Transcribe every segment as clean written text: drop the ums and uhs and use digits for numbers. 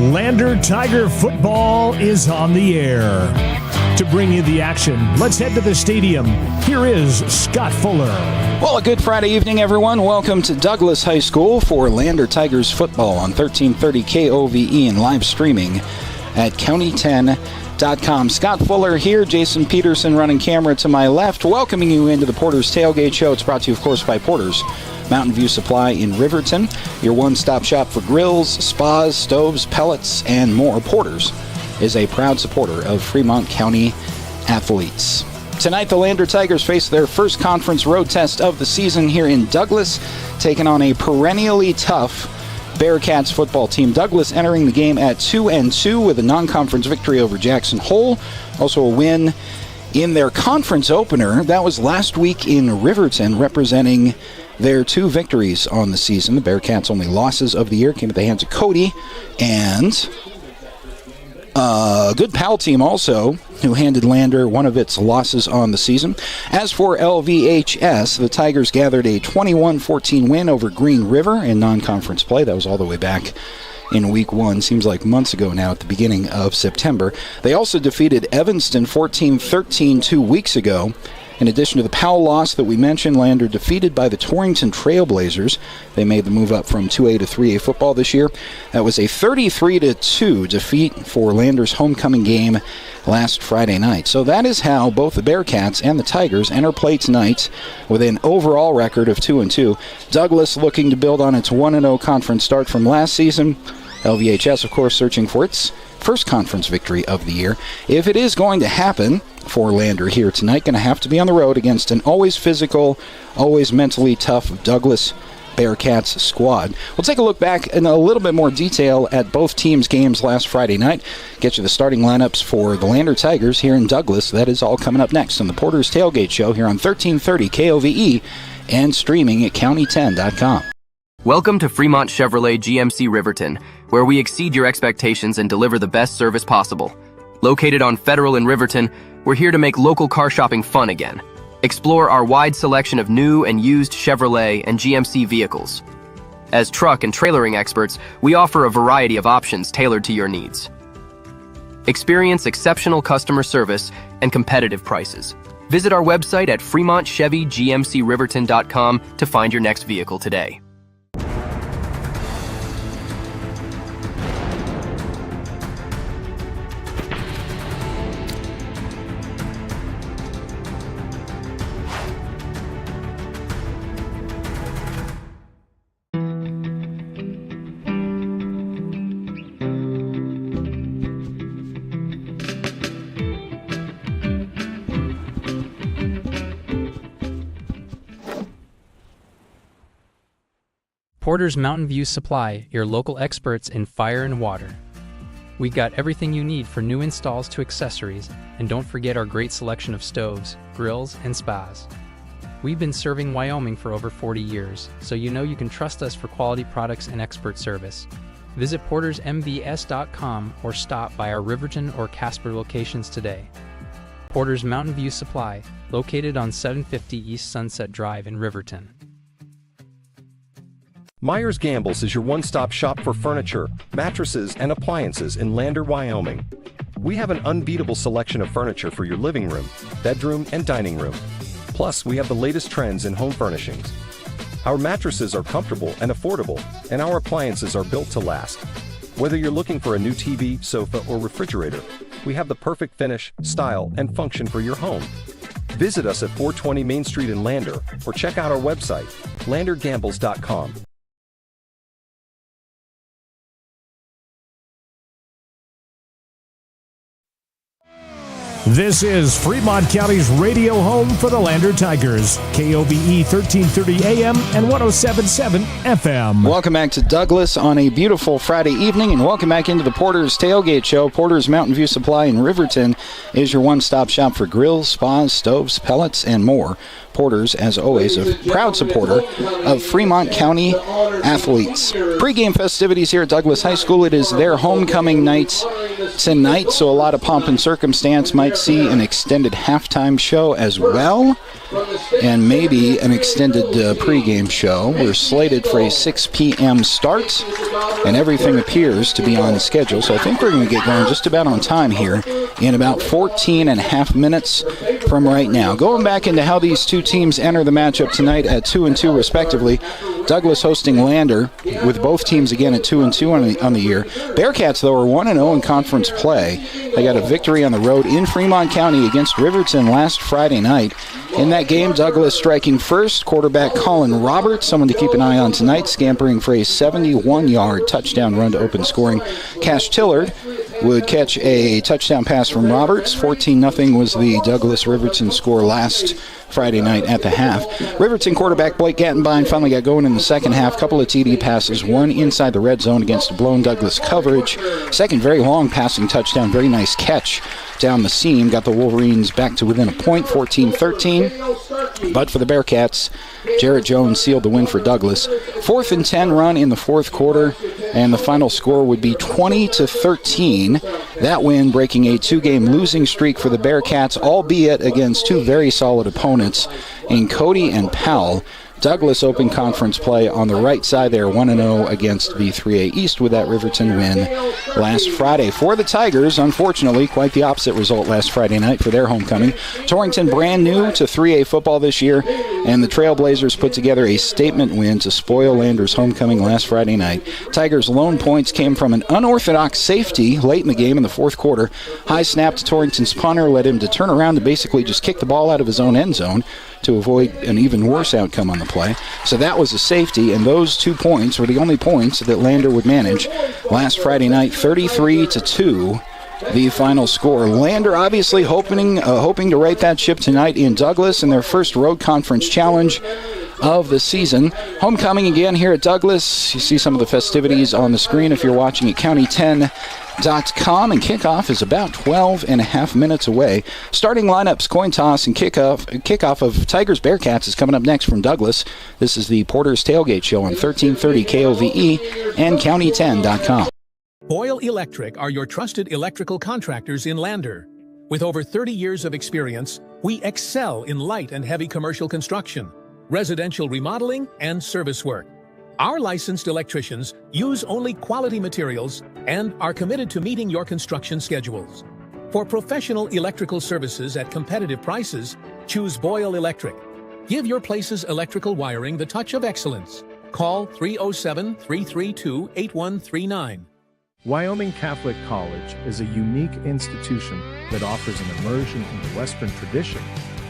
Lander Tiger football is on the air. To bring you the action, let's head to the stadium. Here is Scott Fuller. Well, a good Friday evening, everyone. Welcome to Douglas High School for Lander Tigers football on 1330 KOVE and live streaming at county10.com. Scott Fuller here, Jason Peterson running camera to my left, welcoming you into the Porter's Tailgate Show. It's brought to you, of course, by Porter's Mountain View Supply in Riverton, your one-stop shop for grills, spas, stoves, pellets, and more. Porter's is a proud supporter of Fremont County athletes. Tonight, the Lander Tigers face their first conference road test of the season here in Douglas, taking on a perennially tough Bearcats football team. Douglas entering the game at 2-2 with a non-conference victory over Jackson Hole. Also a win in their conference opener. That was last week in Riverton, representing their two victories on the season. The Bearcats' only losses of the year came at the hands of Cody and a good PAL team also, who handed Lander one of its losses on the season. As for LVHS, the Tigers gathered a 21-14 win over Green River in non-conference play. That was all the way back in week one. Seems like months ago now, at the beginning of September. They also defeated Evanston 14-13 2 weeks ago. In addition to the Powell loss that we mentioned, Lander defeated by the Torrington Trailblazers. They made the move up from 2A to 3A football this year. That was a 33-2 defeat for Lander's homecoming game last Friday night. So that is how both the Bearcats and the Tigers enter play tonight with an overall record of 2-2. Douglas looking to build on its 1-0 conference start from last season. LVHS, of course, searching for its first conference victory of the year. If it is going to happen for Lander here tonight, going to have to be on the road against an always physical, always mentally tough Douglas Bearcats squad. We'll take a look back in a little bit more detail at both teams' games last Friday night. Get you the starting lineups for the Lander Tigers here in Douglas. That is all coming up next on the Porter's Tailgate Show here on 1330 KOVE and streaming at county10.com. Welcome to Fremont Chevrolet GMC Riverton, where we exceed your expectations and deliver the best service possible. Located on Federal in Riverton, we're here to make local car shopping fun again. Explore our wide selection of new and used Chevrolet and GMC vehicles. As truck and trailering experts, we offer a variety of options tailored to your needs. Experience exceptional customer service and competitive prices. Visit our website at fremontchevygmcriverton.com to find your next vehicle today. Porter's Mountain View Supply, your local experts in fire and water. We got everything you need for new installs to accessories, and don't forget our great selection of stoves, grills, and spas. We've been serving Wyoming for over 40 years, so you know you can trust us for quality products and expert service. Visit portersmvs.com or stop by our Riverton or Casper locations today. Porter's Mountain View Supply, located on 750 East Sunset Drive in Riverton. Myers Gambles is your one-stop shop for furniture, mattresses, and appliances in Lander, Wyoming. We have an unbeatable selection of furniture for your living room, bedroom, and dining room. Plus, we have the latest trends in home furnishings. Our mattresses are comfortable and affordable, and our appliances are built to last. Whether you're looking for a new TV, sofa, or refrigerator, we have the perfect finish, style, and function for your home. Visit us at 420 Main Street in Lander, or check out our website, landergambles.com. This is Fremont County's radio home for the Lander Tigers, KOVE 1330 AM and 107.7 FM. Welcome back to Douglas on a beautiful Friday evening, and welcome back into the Porter's Tailgate Show. Porter's Mountain View Supply in Riverton is your one-stop shop for grills, spas, stoves, pellets, and more. Porter's, as always, a proud supporter of Fremont County athletes. Pre-game festivities here at Douglas High School. It is their homecoming night tonight, so a lot of pomp and circumstance. Might see an extended halftime show as well, and maybe an extended pre-game show. We're slated for a 6 p.m. start, and everything appears to be on schedule, so I think we're going to get going just about on time here in about 14 and a half minutes from right now. Going back into how these two teams enter the matchup tonight at 2-2 respectively. Douglas hosting Lander, with both teams again at 2-2 on the year. Bearcats, though, are 1-0 in conference play. They got a victory on the road in Fremont County against Riverton last Friday night. In that game, Douglas striking first. Quarterback Colin Roberts, someone to keep an eye on tonight, scampering for a 71-yard touchdown run to open scoring. Cash Tillard would catch a touchdown pass from Roberts. 14-0 was the Douglas-Riverton score last Friday night at the half. Riverton quarterback Blake Gattenbein finally got going in the second half. Couple of TD passes, one inside the red zone against blown Douglas coverage. Second very long passing touchdown, very nice catch down the seam. Got the Wolverines back to within a point, 14-13. But for the Bearcats, Jarrett Jones sealed the win for Douglas. 4th and 10 run in the fourth quarter, and the final score would be 20-13. That win breaking a 2-game losing streak for the Bearcats, albeit against two very solid opponents in Cody and Powell. Douglas open conference play on the right side there, 1-0 against the 3A East with that Riverton win last Friday. For the Tigers, unfortunately, quite the opposite result last Friday night for their homecoming. Torrington brand new to 3A football this year, and the Trailblazers put together a statement win to spoil Lander's homecoming last Friday night. Tigers' lone points came from an unorthodox safety late in the game in the fourth quarter. High snap to Torrington's punter led him to turn around to basically just kick the ball out of his own end zone to avoid an even worse outcome on the play. So that was a safety, and those 2 points were the only points that Lander would manage last Friday night, 33-2. The final score. Lander obviously hoping to right that ship tonight in Douglas in their first road conference challenge of the season. Homecoming again here at Douglas. You see some of the festivities on the screen if you're watching at county10.com, and kickoff is about 12 and a half minutes away. Starting lineups, coin toss, and kickoff of Tigers Bearcats is coming up next from Douglas. This is the Porter's Tailgate Show on 1330 KOVE and county10.com. Boyle Electric are your trusted electrical contractors in Lander. With over 30 years of experience, we excel in light and heavy commercial construction, residential remodeling, and service work. Our licensed electricians use only quality materials and are committed to meeting your construction schedules. For professional electrical services at competitive prices, choose Boyle Electric. Give your place's electrical wiring the touch of excellence. Call 307-332-8139. Wyoming Catholic College is a unique institution that offers an immersion in the Western tradition,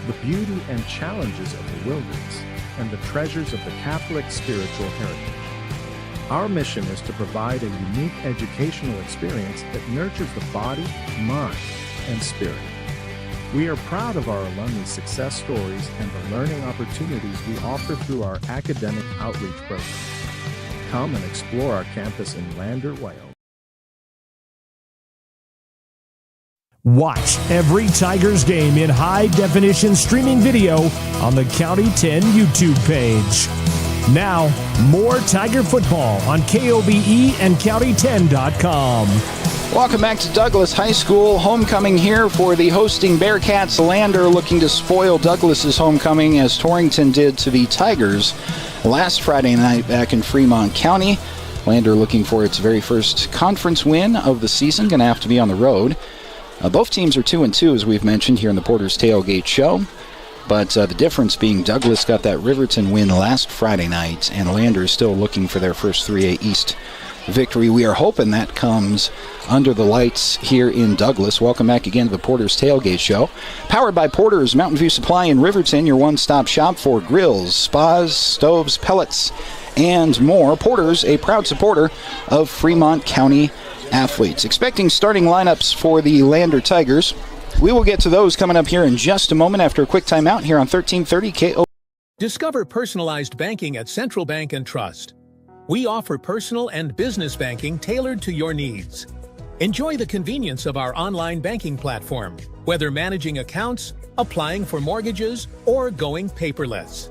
the beauty and challenges of the wilderness, and the treasures of the Catholic spiritual heritage. Our mission is to provide a unique educational experience that nurtures the body, mind, and spirit. We are proud of our alumni success stories and the learning opportunities we offer through our academic outreach programs. Come and explore our campus in Lander, Wyoming. Watch every Tigers game in high-definition streaming video on the County 10 YouTube page. Now, more Tiger football on KOBE and county10.com. Welcome back to Douglas High School. Homecoming here for the hosting Bearcats. Lander looking to spoil Douglas's homecoming as Torrington did to the Tigers last Friday night back in Fremont County. Lander looking for its very first conference win of the season. Going to have to be on the road. Both teams are 2-2, as we've mentioned here in the Porter's Tailgate Show. But the difference being Douglas got that Riverton win last Friday night, and Lander is still looking for their first 3A East victory. We are hoping that comes under the lights here in Douglas. Welcome back again to the Porter's Tailgate Show. Powered by Porter's Mountain View Supply in Riverton, your one-stop shop for grills, spas, stoves, pellets, and more. Porter's, a proud supporter of Fremont County athletes. Expecting starting lineups for the Lander Tigers. We will get to those coming up here in just a moment after a quick timeout here on 1330 KO. Discover personalized banking at Central Bank and Trust. We offer personal and business banking tailored to your needs. Enjoy the convenience of our online banking platform, whether managing accounts, applying for mortgages, or going paperless.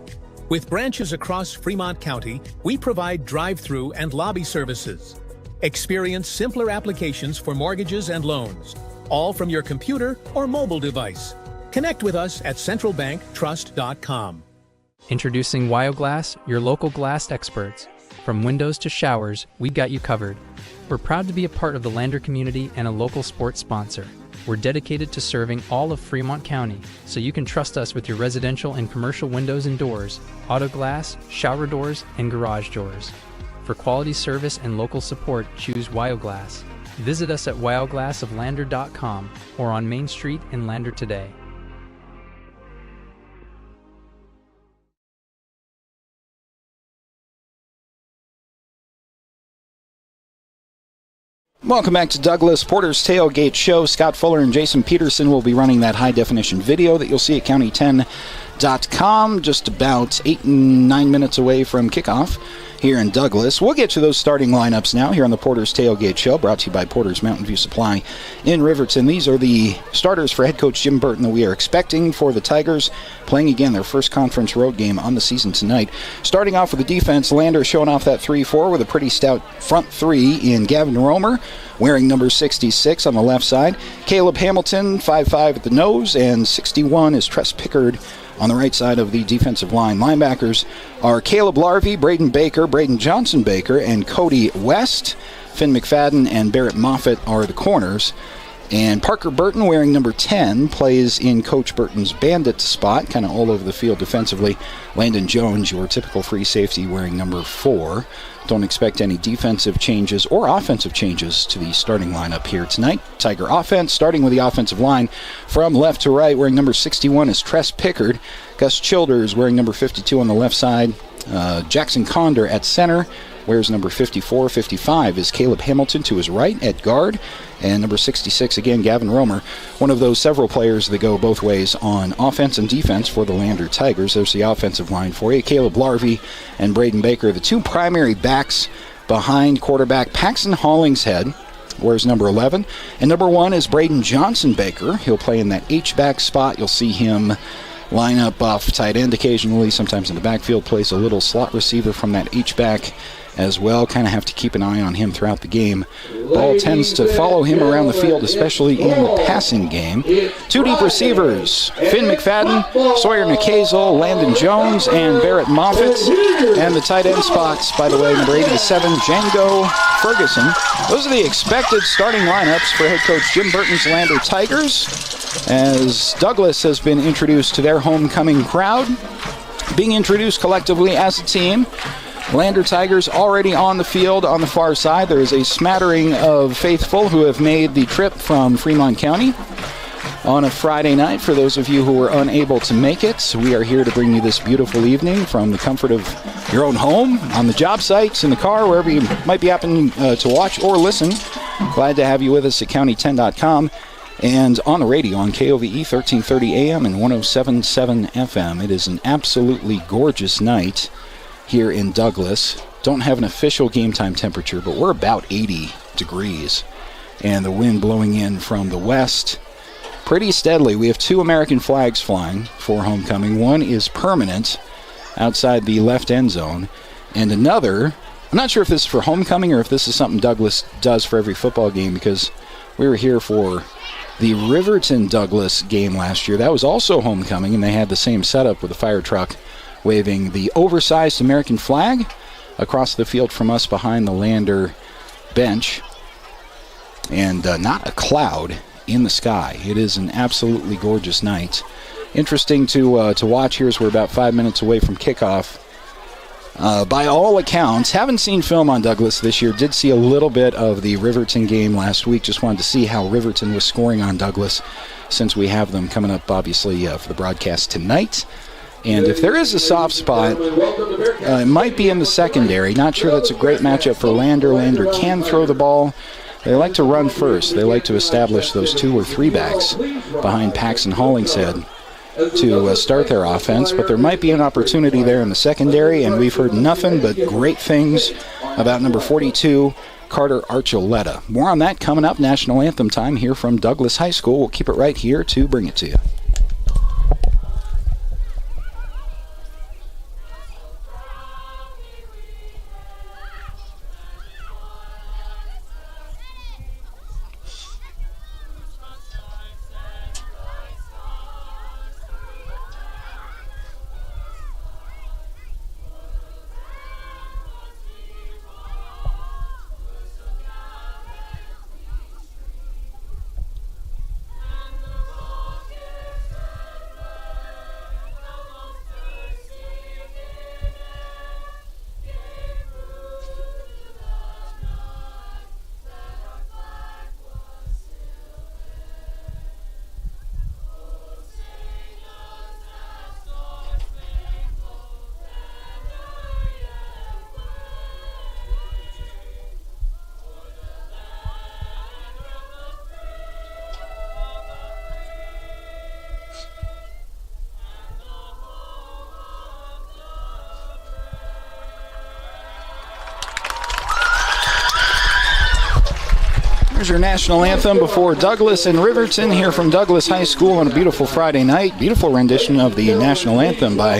With branches across Fremont County, we provide drive-through and lobby services. Experience simpler applications for mortgages and loans, all from your computer or mobile device. Connect with us at centralbanktrust.com. Introducing WyoGlass, your local glass experts. From windows to showers, we got you covered. We're proud to be a part of the Lander community and a local sports sponsor. We're dedicated to serving all of Fremont County, so you can trust us with your residential and commercial windows and doors, auto glass, shower doors, and garage doors. For quality service and local support, choose WyoGlass. Visit us at wyoglassoflander.com or on Main Street in Lander today. Welcome back to Douglas Porter's Tailgate Show. Scott Fuller and Jason Peterson will be running that high-definition video that you'll see at county10.com, just about 8 and 9 minutes away from kickoff here in Douglas. We'll get to those starting lineups now here on the Porter's Tailgate Show, brought to you by Porter's Mountain View Supply in Riverton. These are the starters for head coach Jim Burton that we are expecting for the Tigers, playing again their first conference road game on the season tonight. Starting off with the defense, Lander showing off that 3-4 with a pretty stout front three in Gavin Romer, wearing number 66 on the left side. Caleb Hamilton, 5'5" at the nose, and 61 is Tress Pickard on the right side of the defensive line. Linebackers are Caleb Larvey, Braden Baker, Braden Johnson Baker, and Cody West. Finn McFadden and Barrett Moffitt are the corners. And Parker Burton, wearing number 10, plays in Coach Burton's bandit spot, kind of all over the field defensively. Landon Jones, your typical free safety, wearing number 4. Don't expect any defensive changes or offensive changes to the starting lineup here tonight. Tiger offense, starting with the offensive line from left to right, wearing number 61 is Tress Pickard. Gus Childers wearing number 52 on the left side. Jackson Condor at center wears number 54. 55 is Caleb Hamilton to his right at guard. And number 66, again, Gavin Romer, one of those several players that go both ways on offense and defense for the Lander Tigers. There's the offensive line for you. Caleb Larvey and Braden Baker, the two primary backs behind quarterback Paxton Hollingshead, wears number 11. And number 1 is Braden Johnson Baker. He'll play in that H-back spot. You'll see him line up off tight end occasionally, sometimes in the backfield, plays a little slot receiver from that H-back as well. Kind of have to keep an eye on him throughout the game. Ball tends to follow him around the field, especially in the passing game. Two deep receivers, Finn McFadden, Sawyer McHazel, Landon Jones, and Barrett Moffitt. And the tight end spots, by the way, number 87, Django Ferguson. Those are the expected starting lineups for head coach Jim Burton's Lander Tigers, as Douglas has been introduced to their homecoming crowd, being introduced collectively as a team. Lander Tigers already on the field on the far side. There is a smattering of faithful who have made the trip from Fremont County on a Friday night. For those of you who were unable to make it, we are here to bring you this beautiful evening from the comfort of your own home, on the job sites, in the car, wherever you might be happening to watch or listen. Glad to have you with us at county10.com and on the radio on KOVE 1330 AM and 107.7 FM. It is an absolutely gorgeous night here in Douglas. Don't have an official game time temperature, but we're about 80 degrees. And the wind blowing in from the west pretty steadily. We have 2 American flags flying for homecoming. One is permanent outside the left end zone. And another, I'm not sure if this is for homecoming or if this is something Douglas does for every football game, because we were here for the Riverton-Douglas game last year. That was also homecoming, and they had the same setup with a fire truck waving the oversized American flag across the field from us behind the Lander bench. And not a cloud in the sky. It is an absolutely gorgeous night. Interesting to watch here as we're about 5 minutes away from kickoff. By all accounts, haven't seen film on Douglas this year. Did see a little bit of the Riverton game last week. Just wanted to see how Riverton was scoring on Douglas, since we have them coming up, obviously, for the broadcast tonight. And if there is a soft spot, it might be in the secondary. Not sure that's a great matchup for Lander. Lander can throw the ball. They like to run first. They like to establish those 2 or 3 backs behind Paxton Hollingshead to start their offense, but there might be an opportunity there in the secondary, and we've heard nothing but great things about number 42, Carter Archuleta. More on that coming up. National Anthem time here from Douglas High School. We'll keep it right here to bring it to you. There's your national anthem before Douglas and Riverton here from Douglas High School on a beautiful Friday night. Beautiful rendition of the national anthem by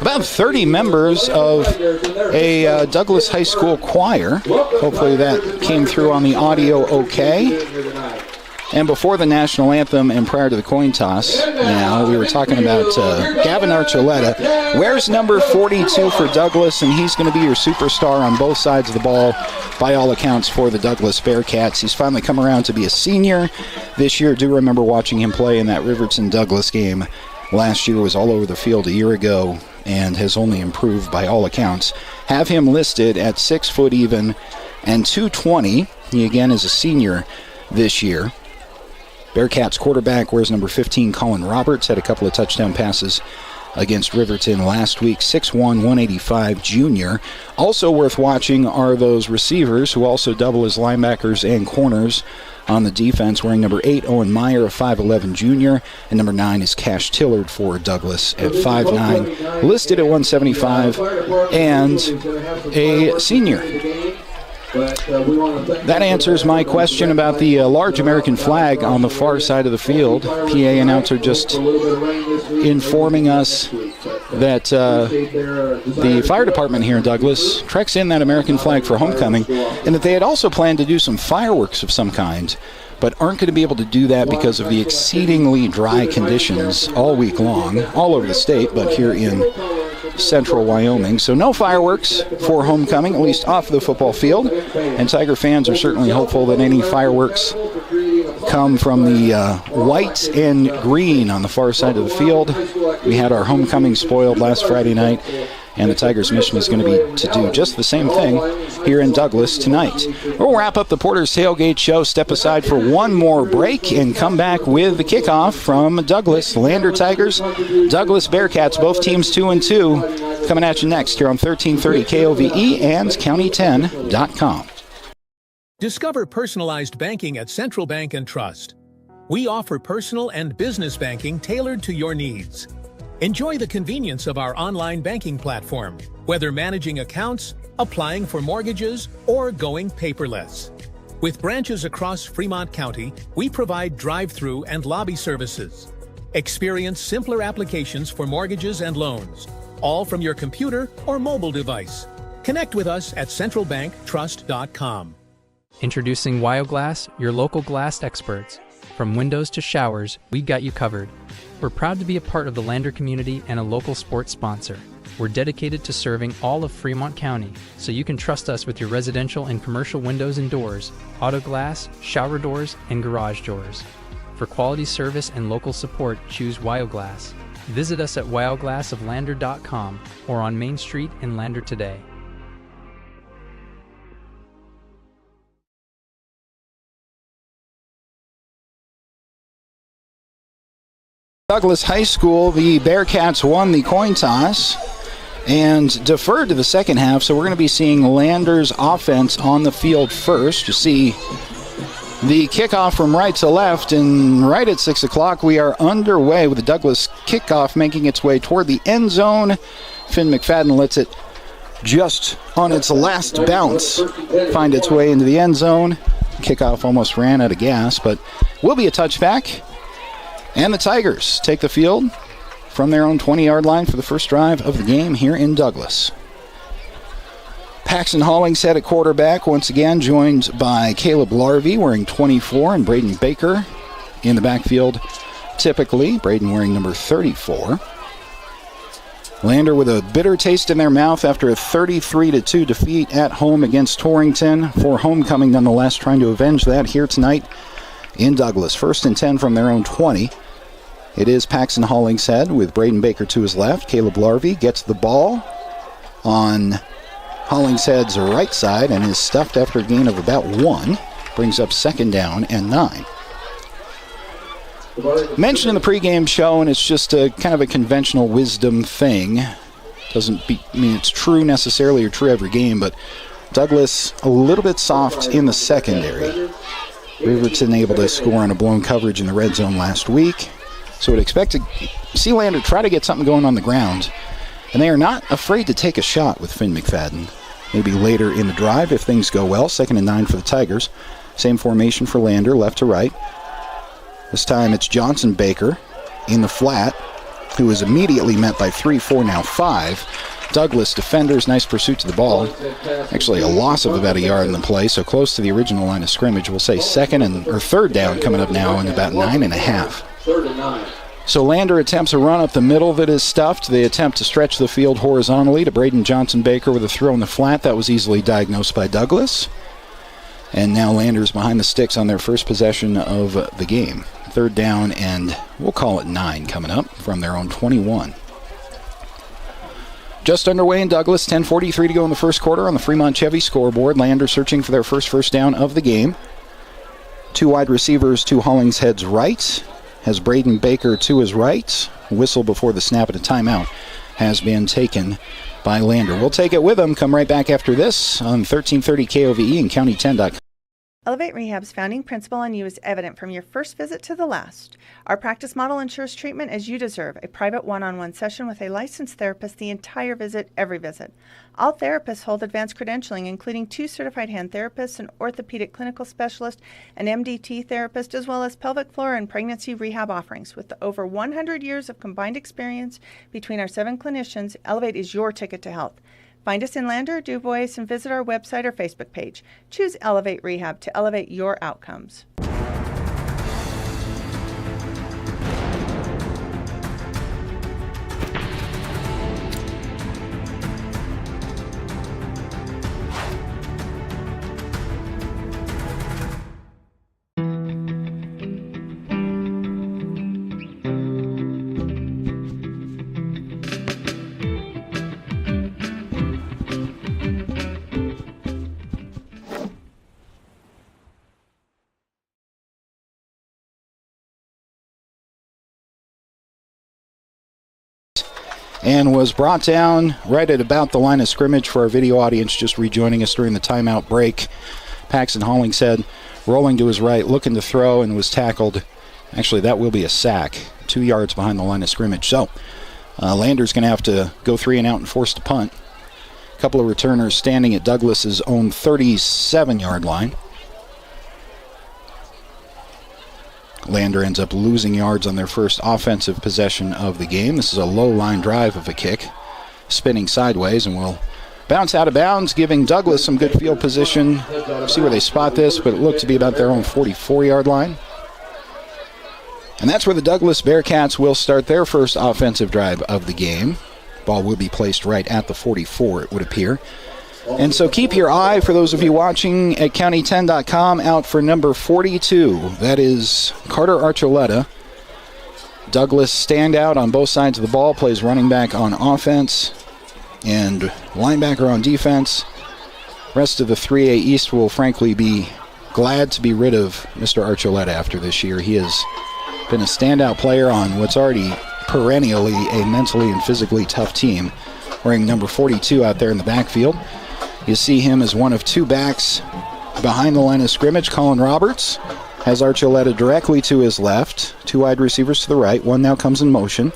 about 30 members of a Douglas High School choir. Hopefully that came through on the audio okay. And before the national anthem and prior to the coin toss, now we were talking about Gavin Archuleta. Wears number 42 for Douglas, and he's going to be your superstar on both sides of the ball by all accounts for the Douglas Bearcats. He's finally come around to be a senior this year. Do remember watching him play in that Riverton-Douglas game last year. Was all over the field a year ago and has only improved by all accounts. Have him listed at 6 foot even and 220. He again is a senior this year. Bearcats quarterback wears number 15, Colin Roberts. Had a couple of touchdown passes against Riverton last week. 6'1", 185 junior. Also worth watching are those receivers who also double as linebackers and corners on the defense. Wearing number 8, Owen Meyer, a 5'11 junior. And number 9 is Cash Tillard for Douglas at 5'9", listed at 175, and a senior. That answers my question about the large American flag on the far side of the field. PA announcer just informing us that the fire department here in Douglas treks in that American flag for homecoming, and that they had also planned to do some fireworks of some kind, but aren't going to be able to do that because of the exceedingly dry conditions all week long, all over the state, but here in central Wyoming. So no fireworks for homecoming, at least off the football field. And Tiger fans are certainly hopeful that any fireworks come from the white and green on the far side of the field. We had our homecoming spoiled last Friday night, and the Tigers' mission is going to be to do just the same thing here in Douglas tonight. We'll wrap up the Porter's Tailgate Show, step aside for one more break, and come back with the kickoff from Douglas. Lander Tigers, Douglas Bearcats, both teams 2-2. Coming at you next here on 1330 KOVE and County10.com. Discover personalized banking at Central Bank and Trust. We offer personal and business banking tailored to your needs. Enjoy the convenience of our online banking platform, whether managing accounts, applying for mortgages, or going paperless. With branches across Fremont County, we provide drive-through and lobby services. Experience simpler applications for mortgages and loans, all from your computer or mobile device. Connect with us at centralbanktrust.com. Introducing WyoGlass, your local glass experts. From windows to showers, we've got you covered. We're proud to be a part of the Lander community and a local sports sponsor. We're dedicated to serving all of Fremont County, so you can trust us with your residential and commercial windows and doors, auto glass, shower doors, and garage doors. For quality service and local support, choose WyoGlass. Visit us at wyoglassoflander.com or on Main Street in Lander today. Douglas High School, the Bearcats won the coin toss and deferred to the second half, so we're going to be seeing Lander's offense on the field first. You see The kickoff from right to left, and right at 6 o'clock, we are underway with the Douglas kickoff making its way toward the end zone. Finn McFadden lets it just on its last bounce find its way into the end zone. Kickoff almost ran out of gas, but will be a touchback. And the Tigers take the field from their own 20-yard line for the first drive of the game here in Douglas. Paxton Hollingshead at quarterback, once again joined by Caleb Larvey wearing 24 and Braden Baker in the backfield typically. Braden wearing number 34. Lander with a bitter taste in their mouth after a 33-2 defeat at home against Torrington. For homecoming nonetheless, trying to avenge that here tonight in Douglas. 1st and 10 from their own 20. It is Paxton Hollingshead with Braden Baker to his left. Caleb Larvey gets the ball on Hollingshead's right side and is stuffed after a gain of about 1. Brings up 2nd down and 9. Mentioned in the pregame show, and it's just a kind of a conventional wisdom thing. Doesn't mean it's true necessarily or true every game, but Douglas a little bit soft in the secondary. Riverton able to score on a blown coverage in the red zone last week. So would expect to see Lander try to get something going on the ground. And they are not afraid to take a shot with Finn McFadden. Maybe later in the drive if things go well. 2nd and 9 for the Tigers. Same formation for Lander, left to right. This time it's Johnson Baker in the flat, who is immediately met by 3, 4, now 5. Douglas defenders, nice pursuit to the ball. Actually a loss of about a yard in the play, so close to the original line of scrimmage. We'll say 3rd down coming up now in about 9.5. 3rd and 9. So Lander attempts a run up the middle that is stuffed. They attempt to stretch the field horizontally to Braden Johnson Baker with a throw in the flat. That was easily diagnosed by Douglas. And now Lander's behind the sticks on their first possession of the game. 3rd down and we'll call it 9 coming up from their own 21. Just underway in Douglas, 10:43 to go in the first quarter on the Fremont Chevy scoreboard. Lander searching for their first down of the game. 2 wide receivers to Hollingshead's right. Has Braden Baker to his right. Whistle before the snap at a timeout has been taken by Lander. We'll take it with them. Come right back after this on 1330 KOVE and County10.com. Elevate Rehab's founding principle on you is evident from your first visit to the last. Our practice model ensures treatment as you deserve, a private one-on-one session with a licensed therapist the entire visit, every visit. All therapists hold advanced credentialing, including 2 certified hand therapists, an orthopedic clinical specialist, an MDT therapist, as well as pelvic floor and pregnancy rehab offerings. With over 100 years of combined experience between our 7 clinicians, Elevate is your ticket to health. Find us in Lander, Du Bois, and visit our website or Facebook page. Choose Elevate Rehab to elevate your outcomes. And was brought down right at about the line of scrimmage for our video audience just rejoining us during the timeout break. Paxton Hollingshead rolling to his right, looking to throw, and was tackled. Actually, that will be a sack, 2 yards behind the line of scrimmage. So Lander's going to have to go 3 and out and force the punt. A couple of returners standing at Douglas's own 37-yard line. Lander ends up losing yards on their first offensive possession of the game. This is a low line drive of a kick, spinning sideways, and will bounce out of bounds, giving Douglas some good field position. See where they spot this, but it looked to be about their own 44-yard line. And that's where the Douglas Bearcats will start their first offensive drive of the game. Ball will be placed right at the 44, it would appear. And so keep your eye, for those of you watching at County10.com, out for number 42. That is Carter Archuleta. Douglas standout on both sides of the ball, plays running back on offense and linebacker on defense. Rest of the 3A East will frankly be glad to be rid of Mr. Archuleta after this year. He has been a standout player on what's already perennially a mentally and physically tough team, wearing number 42 out there in the backfield. You see him as one of 2 backs behind the line of scrimmage. Colin Roberts has Archuleta directly to his left. 2 wide receivers to the right. One now comes in motion.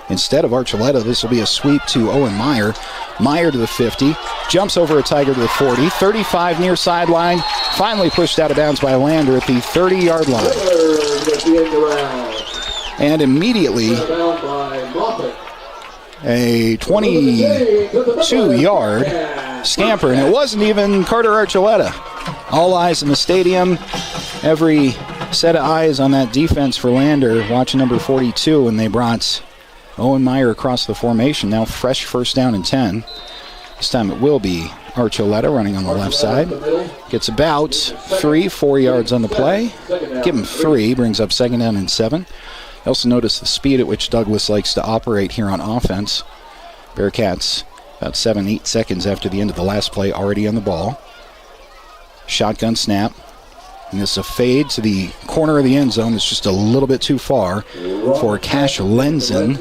Instead of Archuleta, this will be a sweep to Owen Meyer. Meyer to the 50. Jumps over a Tiger to the 40. 35 near sideline. Finally pushed out of bounds by Lander at the 30-yard line. And immediately, a 22-yard scamper. And it wasn't even Carter Archuleta. All eyes in the stadium. Every set of eyes on that defense for Lander. Watching number 42, and they brought Owen Meyer across the formation. Now fresh first down and 10. This time it will be Archuleta running on the left side. Gets about 3-4 yards on the play. Give him 3. Brings up second down and 7. Also notice the speed at which Douglas likes to operate here on offense. Bearcats about 7-8 seconds after the end of the last play already on the ball. Shotgun snap. And this is a fade to the corner of the end zone. It's just a little bit too far for Cash Lenzen.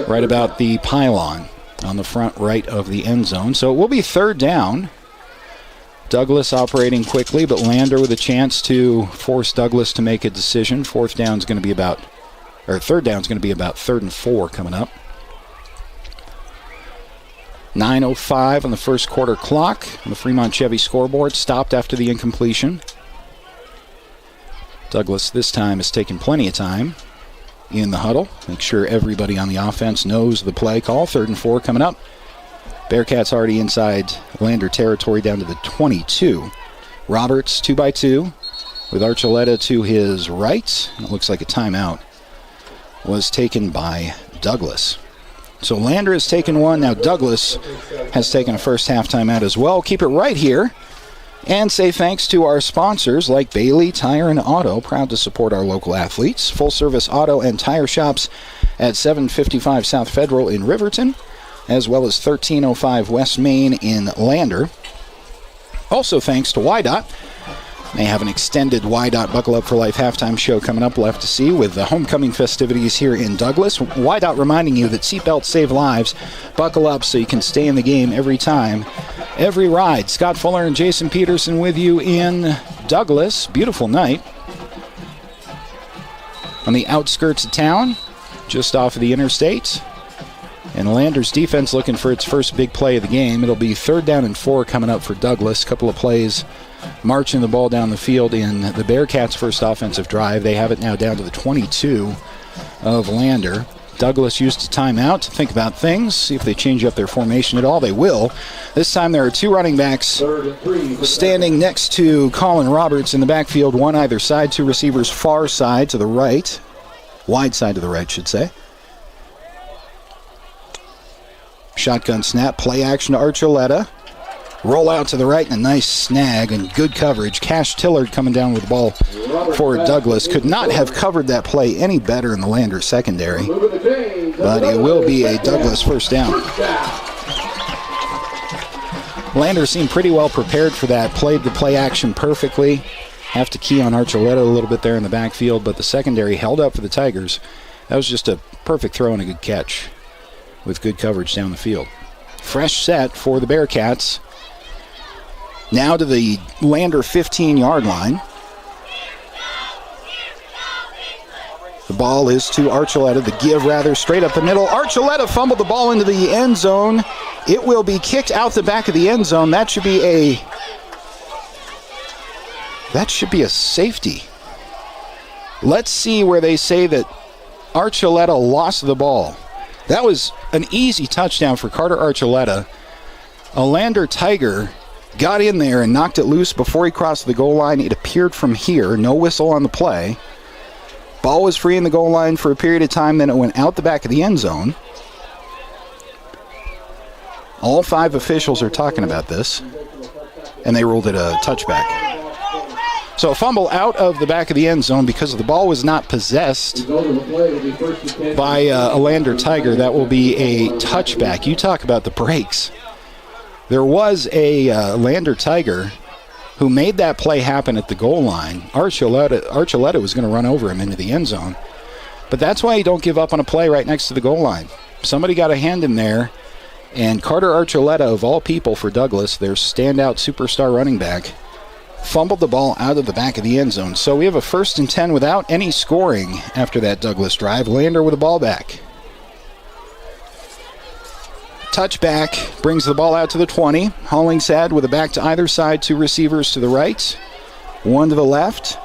Right about the pylon on the front right of the end zone. So it will be third down. Douglas operating quickly, but Lander with a chance to force Douglas to make a decision. Third down is going to be about 3rd and 4 coming up. 9:05 on the first quarter clock on the Fremont Chevy scoreboard. Stopped after the incompletion. Douglas this time has taken plenty of time in the huddle. Make sure everybody on the offense knows the play call. 3rd and 4 coming up. Bearcats already inside Lander territory down to the 22. Roberts 2x2 with Archuleta to his right. It looks like a timeout was taken by Douglas. So Lander has taken one. Now Douglas has taken a first half timeout as well. Keep it right here and say thanks to our sponsors like Bailey Tire and Auto, proud to support our local athletes. Full service auto and tire shops at 755 South Federal in Riverton, as well as 1305 West Main in Lander. Also thanks to YDOT. They have an extended YDOT Buckle Up for Life halftime show coming up, left to see, with the homecoming festivities here in Douglas. YDOT reminding you that seatbelts save lives. Buckle up so you can stay in the game every time, every ride. Scott Fuller and Jason Peterson with you in Douglas. Beautiful night. On the outskirts of town, just off of the interstate. And Lander's defense looking for its first big play of the game. It'll be 3rd down and 4 coming up for Douglas. Couple of plays marching the ball down the field in the Bearcats' first offensive drive. They have it now down to the 22 of Lander. Douglas used a timeout to think about things, see if they change up their formation at all. They will. This time there are 2 running backs standing next to Colin Roberts in the backfield, one either side, 2 receivers far side to the right, wide side to the right, should say. Shotgun snap, play action to Archuleta. Roll out to the right and a nice snag and good coverage. Cash Tillard coming down with the ball for Douglas. Could not have covered that play any better in the Lander secondary. But it will be a Douglas first down. Lander seemed pretty well prepared for that. Played the play action perfectly. Have to key on Archuleta a little bit there in the backfield, but the secondary held up for the Tigers. That was just a perfect throw and a good catch with good coverage down the field. Fresh set for the Bearcats. Now to the Lander 15-yard line. The ball is to Archuleta. The give, rather, straight up the middle. Archuleta fumbled the ball into the end zone. It will be kicked out the back of the end zone. That should be a safety. Let's see where they say that Archuleta lost the ball. That was an easy touchdown for Carter Archuleta. A Lander Tiger got in there and knocked it loose before he crossed the goal line. It appeared from here. No whistle on the play. Ball was free in the goal line for a period of time, then it went out the back of the end zone. All 5 officials are talking about this, and they ruled it a touchback. So a fumble out of the back of the end zone because the ball was not possessed by a Lander Tiger. That will be a touchback. You talk about the breaks. There was a Lander Tiger who made that play happen at the goal line. Archuleta was going to run over him into the end zone. But that's why you don't give up on a play right next to the goal line. Somebody got a hand in there, And Carter Archuleta, of all people for Douglas, their standout superstar running back, fumbled the ball out of the back of the end zone. So we have a 1st and 10 without any scoring after that Douglas drive. Lander with the ball back. Touchback brings the ball out to the 20. Hollingshead with a back to either side, 2 receivers to the right, 1 to the left.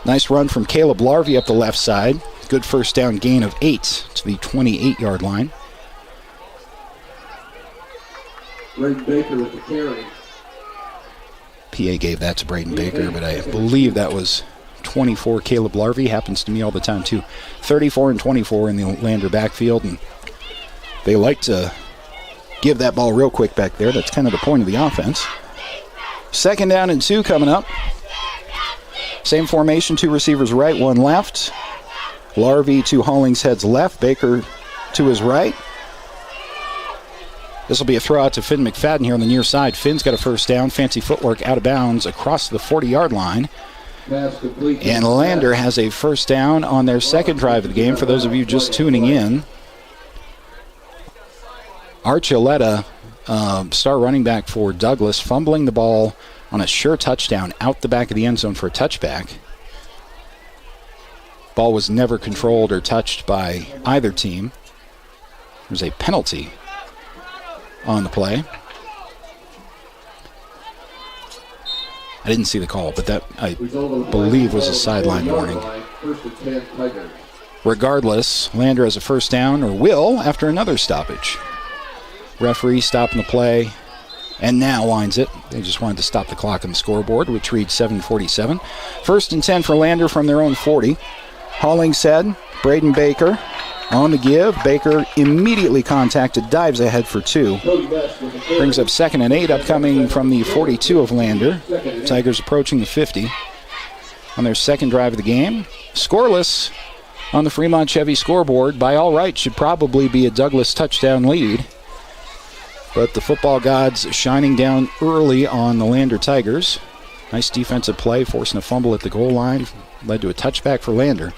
Nice run from Caleb Larvey up the left side. Good first down gain of 8 to the 28-yard line. Braden Baker with the carry. PA gave that to Braden Baker, but I believe that was 24 Caleb Larvey. Happens to me all the time, too. 34 and 24 in the Lander backfield, and they like to give that ball real quick back there. That's kind of the point of the offense. 2nd down and 2 coming up. Same formation, 2 receivers right, 1 left. Larvey to Hollingshead's left, Baker to his right. This will be a throw out to Finn McFadden here on the near side. Finn's got a first down. Fancy footwork out of bounds across the 40-yard line. And Lander has a first down on their second drive of the game. For those of you just tuning in, Archuleta, star running back for Douglas, fumbling the ball on a sure touchdown out the back of the end zone for a touchback. Ball was never controlled or touched by either team. There's a penalty on the play. I didn't see the call, but that, I believe, was a sideline warning. Regardless, Lander has a first down, or will, after another stoppage. Referee stopping the play, and now winds it. They just wanted to stop the clock on the scoreboard, which reads 7:47. 1st and 10 for Lander from their own 40. Hollingshead, Braden Baker on the give. Baker immediately contacted, dives ahead for 2. Brings up 2nd and 8 upcoming from the 42 of Lander. Tigers approaching the 50 on their second drive of the game. Scoreless on the Fremont Chevy scoreboard. By all rights, should probably be a Douglas touchdown lead. But the football gods shining down early on the Lander Tigers. Nice defensive play, forcing a fumble at the goal line. Led to a touchback for Lander.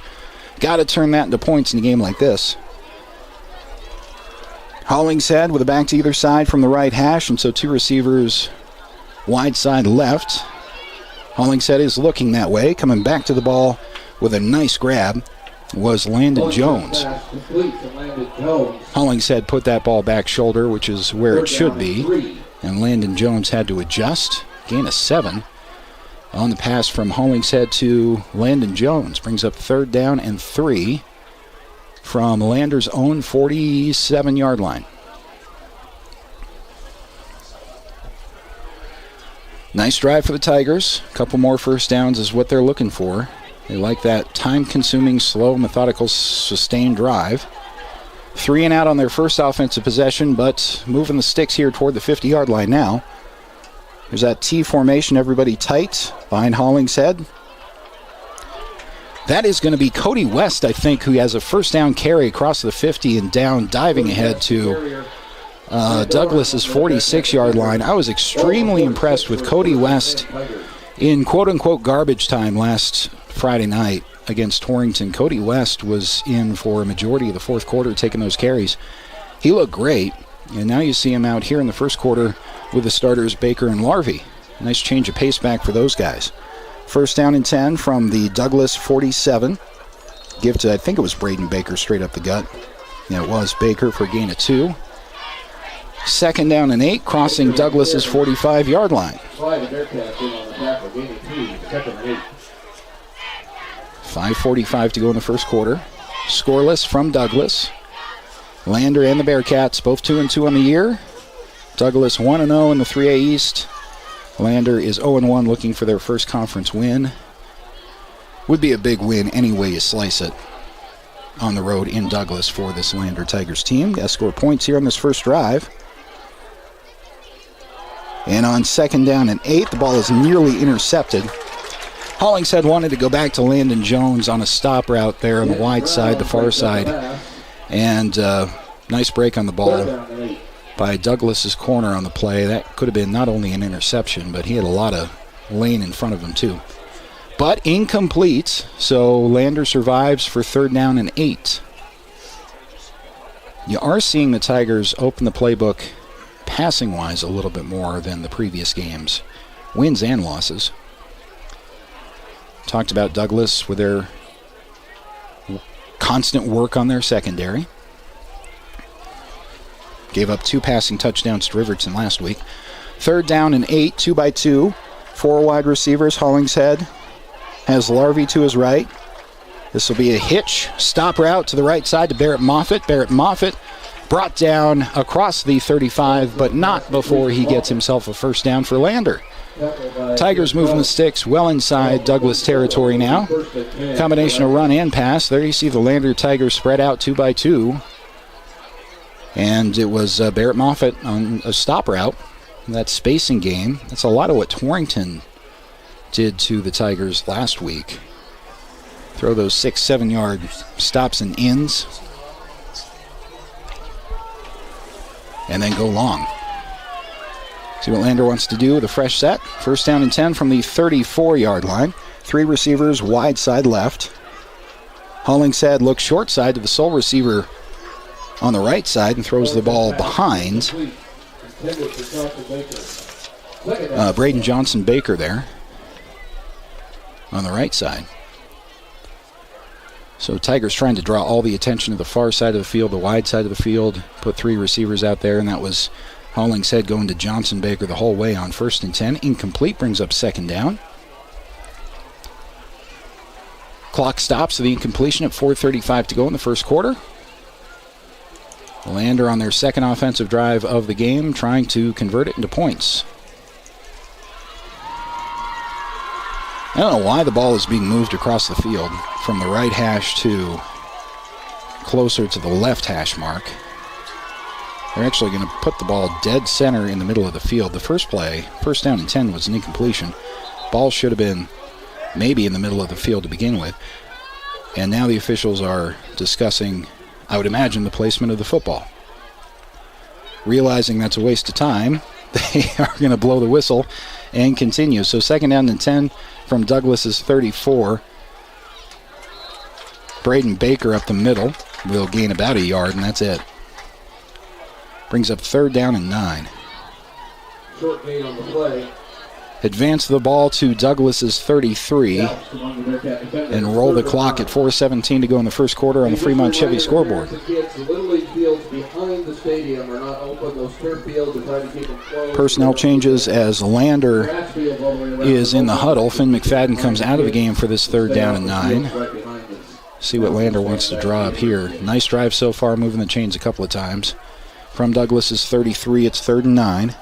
Got to turn that into points in a game like this. Hollingshead with a back to either side from the right hash, and so 2 receivers wide side left. Hollingshead is looking that way. Coming back to the ball with a nice grab was Landon Jones. Hollingshead put that ball back shoulder, which is where it should be, and Landon Jones had to adjust. Gain of 7 on the pass from Hollingshead to Landon Jones. Brings up 3rd down and 3 from Lander's own 47-yard line. Nice drive for the Tigers. A couple more first downs is what they're looking for. They like that time-consuming, slow, methodical, sustained drive. 3 and out on their first offensive possession, but moving the sticks here toward the 50-yard line now. There's that T formation, everybody tight behind Hollingshead. That is going to be Cody West, I think, who has a first down carry across the 50 and down, diving ahead to Douglas's 46-yard line. I was extremely impressed with Cody West in quote-unquote garbage time last Friday night against Torrington. Cody West was in for a majority of the fourth quarter, taking those carries. He looked great, and now you see him out here in the first quarter with the starters Baker and Larvey. Nice change of pace back for those guys. First down and 10 from the Douglas 47. Give to, I think it was Braden Baker straight up the gut. Yeah, it was Baker for a gain of 2. 2nd down and 8, crossing Douglas's 45-yard line. 5:45 to go in the first quarter. Scoreless from Douglas. Lander and the Bearcats both 2-2 on the year. Douglas 1-0 in the 3A East. Lander is 0-1, looking for their first conference win. Would be a big win any way you slice it on the road in Douglas for this Lander Tigers team. Got to score points here on this first drive. And on 2nd down and 8, the ball is nearly intercepted. Hollingshead wanted to go back to Landon Jones on a stop route there on the wide side, the far side. And nice break on the ball by Douglas's corner on the play. That could have been not only an interception, but he had a lot of lane in front of him too. But incomplete, so Lander survives for 3rd down and 8. You are seeing the Tigers open the playbook passing-wise a little bit more than the previous games, wins and losses. Talked about Douglas with their constant work on their secondary. Gave up 2 passing touchdowns to Riverton last week. 3rd down and 8, 2x2. 4 wide receivers. Hollingshead has Larvey to his right. This will be a hitch. Stop route to the right side to Barrett Moffitt. Barrett Moffitt brought down across the 35, but not before he gets himself a first down for Lander. Tigers moving the sticks well inside Douglas territory now. Combination of run and pass. There you see the Lander Tigers spread out 2x2. And it was Barrett Moffitt on a stop route. That spacing game. That's a lot of what Torrington did to the Tigers last week. Throw those 6-7 yard stops and ins. And then go long. See what Lander wants to do with a fresh set. First down and 10 from the 34-yard line. 3 receivers wide side left. Hollingshead looks short side to the sole receiver on the right side and throws the ball behind. Braden Johnson Baker there on the right side. So Tigers trying to draw all the attention to the far side of the field, the wide side of the field, put 3 receivers out there, and that was Hollingshead going to Johnson Baker the whole way on 1st and 10. Incomplete, brings up 2nd down. Clock stops to the incompletion at 4:35 to go in the first quarter. Lander on their second offensive drive of the game, trying to convert it into points. I don't know why the ball is being moved across the field from the right hash to closer to the left hash mark. They're actually going to put the ball dead center in the middle of the field. The first play, 1st down and 10, was an incompletion. Ball should have been maybe in the middle of the field to begin with. And now the officials are discussing, I would imagine, the placement of the football. Realizing that's a waste of time, they are going to blow the whistle and continue. So 2nd down and 10 from Douglas's 34. Braden Baker up the middle will gain about 1 yard, and that's it. Brings up 3rd down and 9. Short gain on the play. Advance the ball to Douglas's 33 and roll the clock at 4:17 to go in the first quarter on the Fremont Chevy scoreboard. Personnel changes as Lander is in the huddle. Finn McFadden comes out of the game for this 3rd down and 9. See what Lander wants to draw up here. Nice drive so far, moving the chains a couple of times. From Douglas's 33, it's 3rd and 9.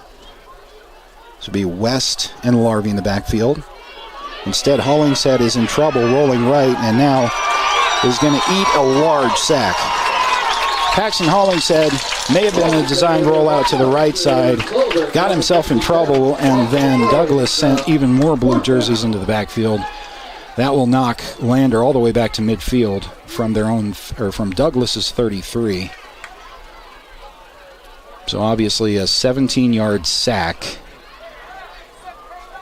This will be West and Larvey in the backfield. Instead, Hollingshead is in trouble, rolling right, and now is going to eat a large sack. Paxton Hollingshead may have been a designed rollout to the right side, got himself in trouble, and then Douglas sent even more blue jerseys into the backfield. That will knock Lander all the way back to midfield from Douglas's 33. So obviously a 17-yard sack.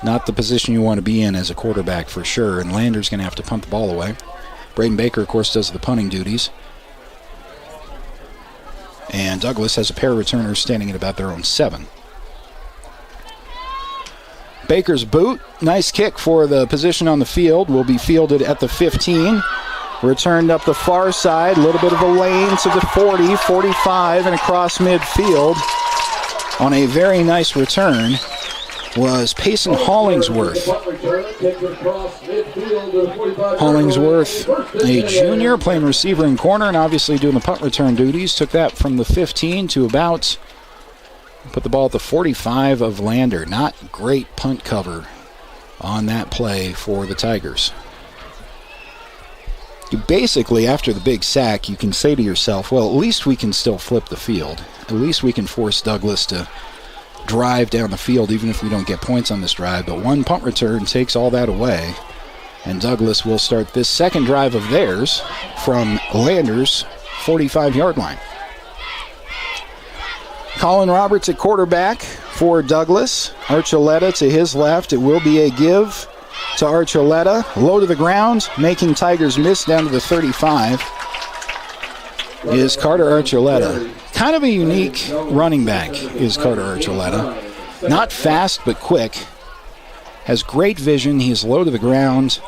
Not the position you want to be in as a quarterback for sure, and Lander's going to have to punt the ball away. Braden Baker, of course, does the punting duties. And Douglas has a pair of returners standing at about their own 7. Baker's boot, nice kick for the position on the field, will be fielded at the 15. Returned up the far side, a little bit of a lane to the 40, 45, and across midfield on a very nice return was Payson Hollingsworth. Hollingsworth, a junior, playing receiver and corner and obviously doing the punt return duties. Took that from the 15 to about, put the ball at the 45 of Lander. Not great punt cover on that play for the Tigers. You basically, after the big sack, you can say to yourself, well, at least we can still flip the field. At least we can force Douglas to drive down the field even if we don't get points on this drive. But one punt return takes all that away, and Douglas will start this second drive of theirs from Lander's 45-yard line. Colin Roberts at quarterback for Douglas. Archuleta to his left. It will be a give to Archuleta. Low to the ground, making Tigers miss down to the 35. is Carter Archuleta. Kind of a unique running back is Carter Archuleta. Not fast, but quick. Has great vision. He is low to the ground.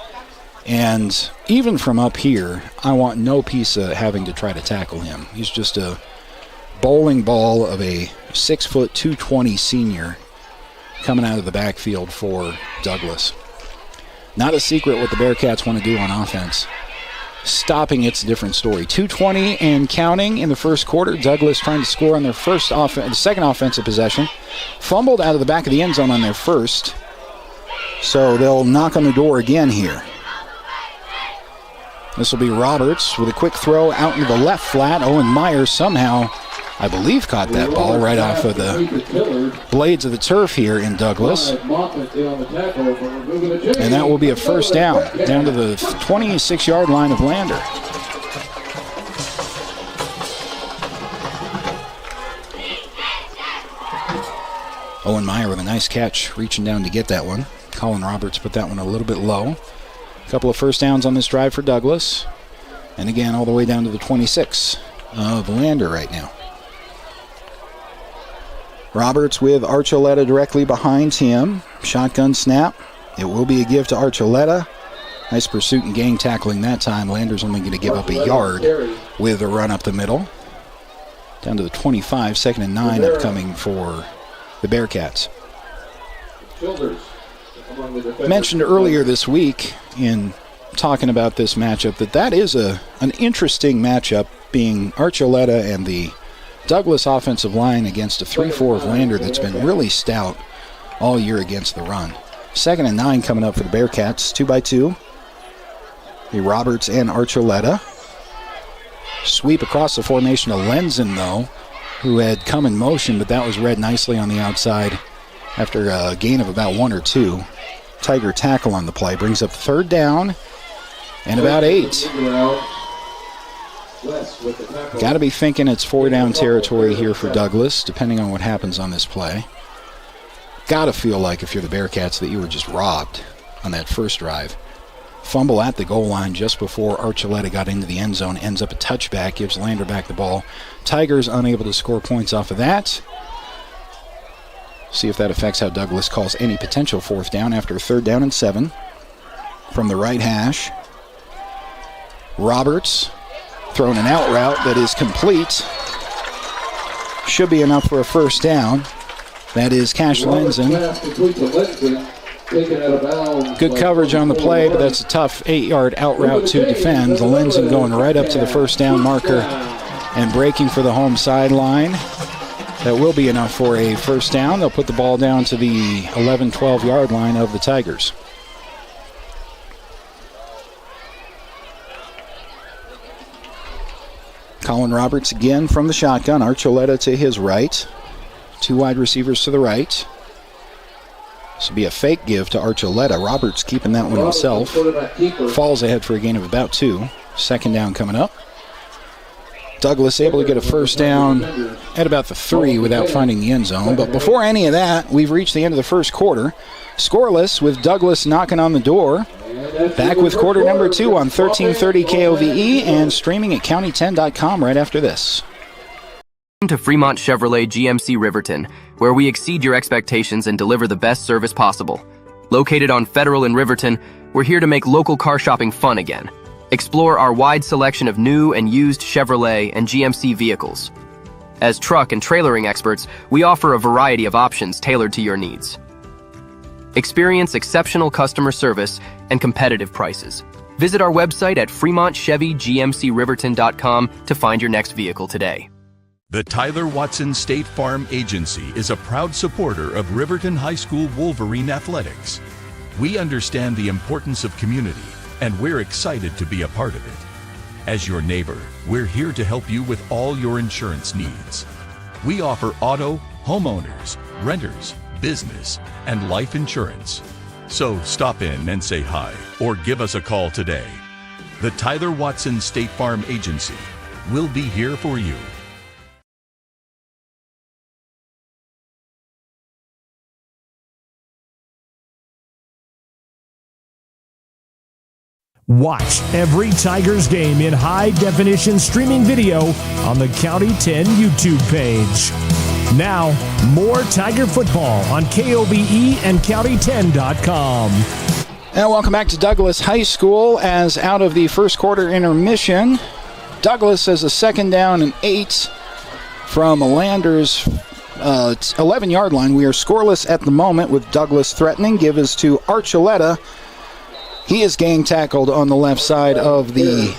And even from up here, I want no piece of having to try to tackle him. He's just a bowling ball of a 6', 220 senior coming out of the backfield for Douglas. Not a secret what the Bearcats want to do on offense. Stopping it's a different story. 2:20 and counting in the first quarter. Douglas trying to score on their second offensive possession. Fumbled out of the back of the end zone on their first. So they'll knock on the door again here. This will be Roberts with a quick throw out into the left flat. Owen Myers somehow, I believe, caught that ball right off of the blades of the turf here in Douglas. And that will be a first down to the 26-yard line of Lander. Owen Meyer with a nice catch, reaching down to get that one. Colin Roberts put that one a little bit low. A couple of first downs on this drive for Douglas. And again, all the way down to the 26 of Lander right now. Roberts with Archuleta directly behind him. Shotgun snap. It will be a give to Archuleta. Nice pursuit and gang tackling that time. Lander's only going to give up a yard with a run up the middle. Down to the 25, 2nd and 9 upcoming for the Bearcats. Mentioned earlier this week in talking about this matchup that is an interesting matchup, being Archuleta and the Douglas offensive line against a 3-4 of Lander that's been really stout all year against the run. 2nd and 9 coming up for the Bearcats, 2x2. The Roberts and Archuleta. Sweep across the formation of Lenzen, though, who had come in motion, but that was read nicely on the outside after a gain of about 1 or 2. Tiger tackle on the play brings up 3rd down and about 8. Got to be thinking it's 4-down territory here for Douglas, depending on what happens on this play. Got to feel like, if you're the Bearcats, that you were just robbed on that first drive. Fumble at the goal line just before Archuleta got into the end zone. Ends up a touchback, gives Lander back the ball. Tigers unable to score points off of that. See if that affects how Douglas calls any potential 4th down after 3rd down and 7. From the right hash, Roberts throwing an out route that is complete. Should be enough for a first down. That is Cash Lenzen. Good coverage on the play, but that's a tough 8-yard out route to defend. The Lenzen going right up to the first down marker and breaking for the home sideline. That will be enough for a first down. They'll put the ball down to the 11, 12-yard line of the Tigers. Colin Roberts again from the shotgun. Archuleta to his right. 2 wide receivers to the right. This will be a fake give to Archuleta. Roberts keeping that one himself. Falls ahead for a gain of about 2. 2nd down coming up. Douglas able to get a first down at about the 3 without finding the end zone. But before any of that, we've reached the end of the first quarter. Scoreless with Douglas knocking on the door. Back with quarter number 2 on 1330 KOVE and streaming at county10.com right after this. Welcome to Fremont Chevrolet GMC Riverton, where we exceed your expectations and deliver the best service possible. Located on Federal in Riverton, we're here to make local car shopping fun again. Explore our wide selection of new and used Chevrolet and GMC vehicles. As truck and trailering experts, we offer a variety of options tailored to your needs. Experience exceptional customer service and competitive prices. Visit our website at FremontChevyGMCRiverton.com to find your next vehicle today. The Tyler Watson State Farm Agency is a proud supporter of Riverton High School Wolverine athletics. We understand the importance of community, and we're excited to be a part of it. As your neighbor, we're here to help you with all your insurance needs. We offer auto, homeowners, renters, business, and life insurance. So stop in and say hi or give us a call today. The Tyler Watson State Farm Agency will be here for you. Watch every Tigers game in high-definition streaming video on the County 10 YouTube page. Now, more Tiger football on KOBE and County10.com. And welcome back to Douglas High School. As out of the first quarter intermission, Douglas has a 2nd down and 8 from Lander's 11-yard line. We are scoreless at the moment with Douglas threatening. Give is to Archuleta. He is gang tackled on the left side of the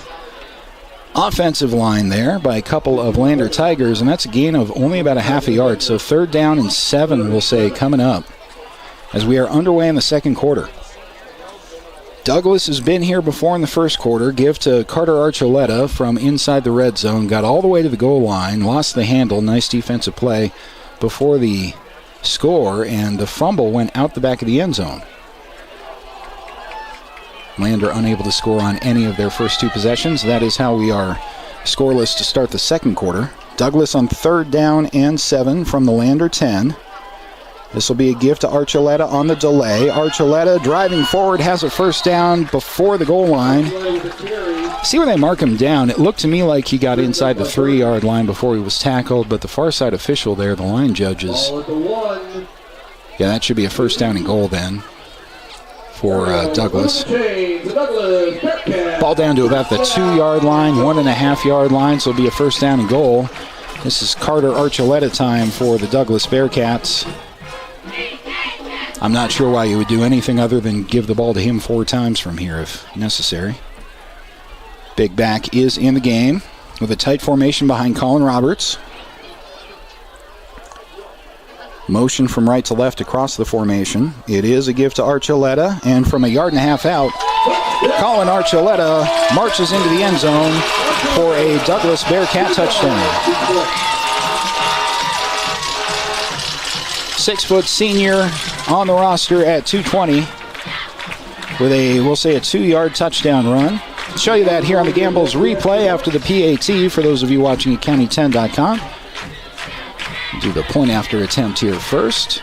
offensive line there by a couple of Lander Tigers, and that's a gain of only about a half a yard. So 3rd down and 7, we'll say, coming up as we are underway in the second quarter. Douglas has been here before in the first quarter. Give to Carter Archuleta from inside the red zone. Got all the way to the goal line, lost the handle. Nice defensive play before the score, and the fumble went out the back of the end zone. Lander unable to score on any of their first 2 possessions. That is how we are scoreless to start the second quarter. Douglas on 3rd down and 7 from the Lander 10. This will be a give to Archuleta on the delay. Archuleta driving forward, has a 1st down before the goal line. See where they mark him down. It looked to me like he got inside the 3-yard line before he was tackled, but the far side official there, the line judges. Yeah, that should be a 1st down and goal then for Douglas. Ball down to about the 2-yard line, 1.5-yard line, so it'll be a 1st down and goal. This is Carter Archuleta time for the Douglas Bearcats. I'm not sure why you would do anything other than give the ball to him 4 times from here if necessary. Big back is in the game with a tight formation behind Colin Roberts. Motion from right to left across the formation. It is a give to Archuleta, and from 1.5 yards out, Colin Archuleta marches into the end zone for a Douglas Bearcat touchdown. 6-foot senior on the roster at 220 with we'll say a 2-yard touchdown run. I'll show you that here on the Gambles replay after the PAT for those of you watching at County10.com. Do the point after attempt here first.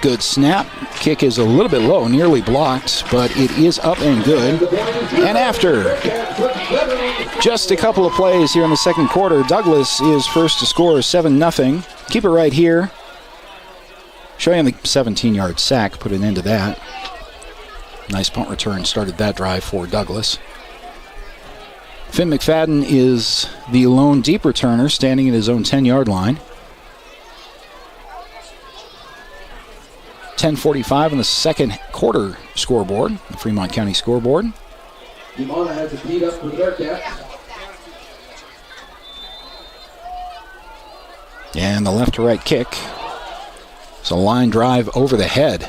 Good snap. Kick is a little bit low, nearly blocked, but it is up and good. And after just a couple of plays here in the second quarter, Douglas is first to score 7-0. Keep it right here. Show you on the 17-yard sack, put an end to that. Nice punt return started that drive for Douglas. Finn McFadden is the lone deep returner, standing at his own 10-yard line. 10:45 on the second quarter scoreboard, the Fremont County scoreboard. Imana has it beat up for the Bearcats. And the left to right kick. It's a line drive over the head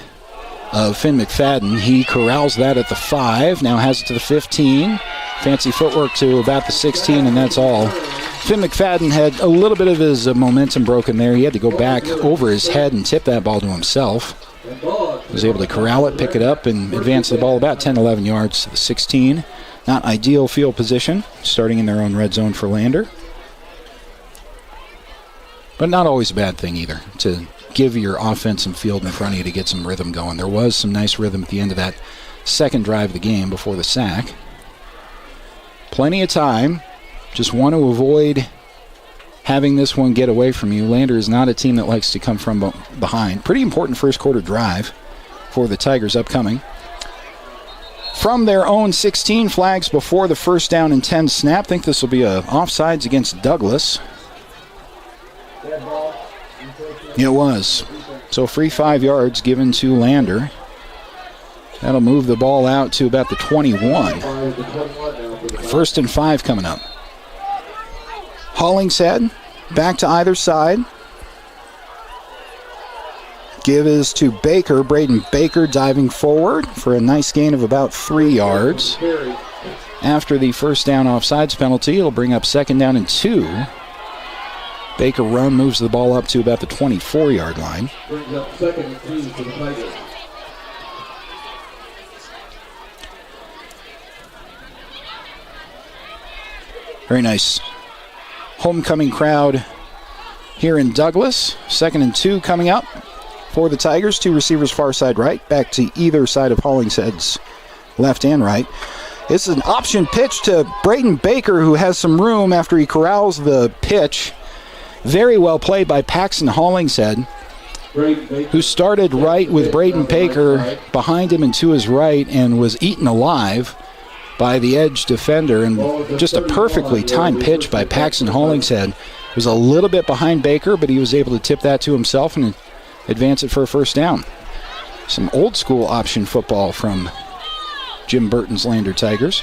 of Finn McFadden. He corrals that at the 5, now has it to the 15. Fancy footwork to about the 16, and that's all. Finn McFadden had a little bit of his momentum broken there. He had to go back over his head and tip that ball to himself. Was able to corral it, pick it up, and advance the ball about 10, 11 yards to the 16. Not ideal field position, starting in their own red zone for Lander. But not always a bad thing either, to give your offense some field in front of you to get some rhythm going. There was some nice rhythm at the end of that second drive of the game before the sack. Plenty of time. Just want to avoid having this one get away from you. Lander is not a team that likes to come from behind. Pretty important first quarter drive for the Tigers upcoming. From their own 16 flags before the 1st down and 10 snap. Think this will be a offsides against Douglas. It was. So free 5 yards given to Lander. That'll move the ball out to about the 21. 1st and 5 coming up. Hollingshead back to either side. Give is to Baker. Braden Baker diving forward for a nice gain of about 3 yards. After the 1st down offsides penalty, it'll bring up 2nd down and 2. Baker run moves the ball up to about the 24-yard line. Brings up 2nd and 2 for the Tigers. Very nice homecoming crowd here in Douglas. 2nd and 2 coming up for the Tigers. 2 receivers far side right, back to either side of Hollingshead's left and right. It's an option pitch to Braden Baker, who has some room after he corrals the pitch. Very well played by Paxton Hollingshead, who started right with Braden Baker behind him and to his right and was eaten alive by the edge defender. And just a perfectly timed pitch by Paxton Hollingshead. Was a little bit behind Baker, but he was able to tip that to himself and advance it for a first down. Some old school option football from Jim Burton's Lander Tigers.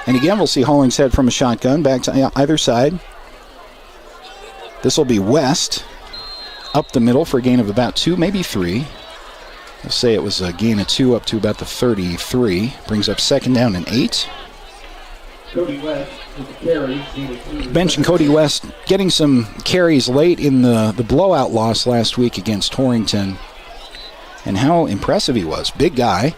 And again, we'll see Hollingshead from a shotgun back to either side. This will be West up the middle for a gain of about 2, maybe 3. We'll say it was a gain of 2 up to about the 33. Brings up second down and 8. Cody West with the carry. Mentioned Cody West getting some carries late in the blowout loss last week against Torrington. And how impressive he was. Big guy.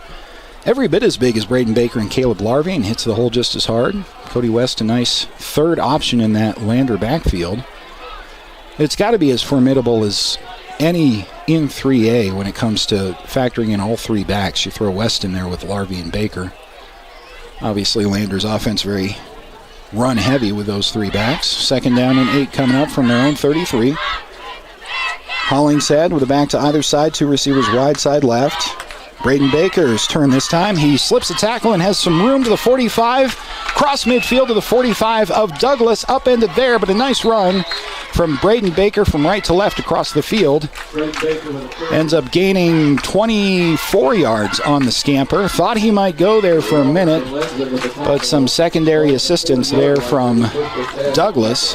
Every bit as big as Braden Baker and Caleb Larvey, and hits the hole just as hard. Cody West, a nice third option in that Lander backfield. It's got to be as formidable as any in 3A when it comes to factoring in all 3 backs. You throw West in there with Larvey and Baker. Obviously, Lander's offense very run-heavy with those 3 backs. Second down and 8 coming up from their own 33. Hollingshead with a back to either side, 2 receivers wide side left. Braden Baker's turn this time. He slips a tackle and has some room to the 45. Cross midfield to the 45 of Douglas. Upended there, but a nice run from Braden Baker from right to left across the field. Ends up gaining 24 yards on the scamper. Thought he might go there for a minute, but some secondary assistance there from Douglas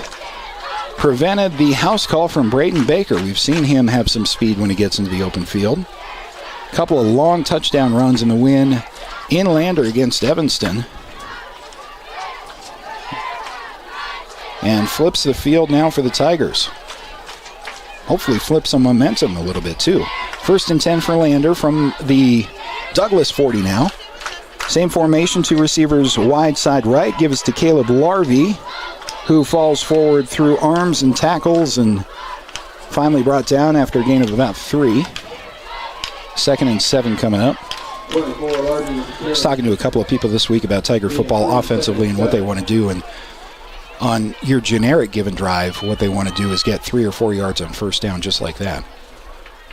prevented the house call from Braden Baker. We've seen him have some speed when he gets into the open field. Couple of long touchdown runs in the win in Lander against Evanston. And flips the field now for the Tigers. Hopefully flips some momentum a little bit too. First and 10 for Lander from the Douglas 40 now. Same formation, 2 receivers wide side right. Give us to Caleb Larvey, who falls forward through arms and tackles and finally brought down after a gain of about 3. Second and 7 coming up. I was talking to a couple of people this week about Tiger football offensively and what they want to do. And on your generic given drive, what they want to do is get 3 or 4 yards on first down just like that.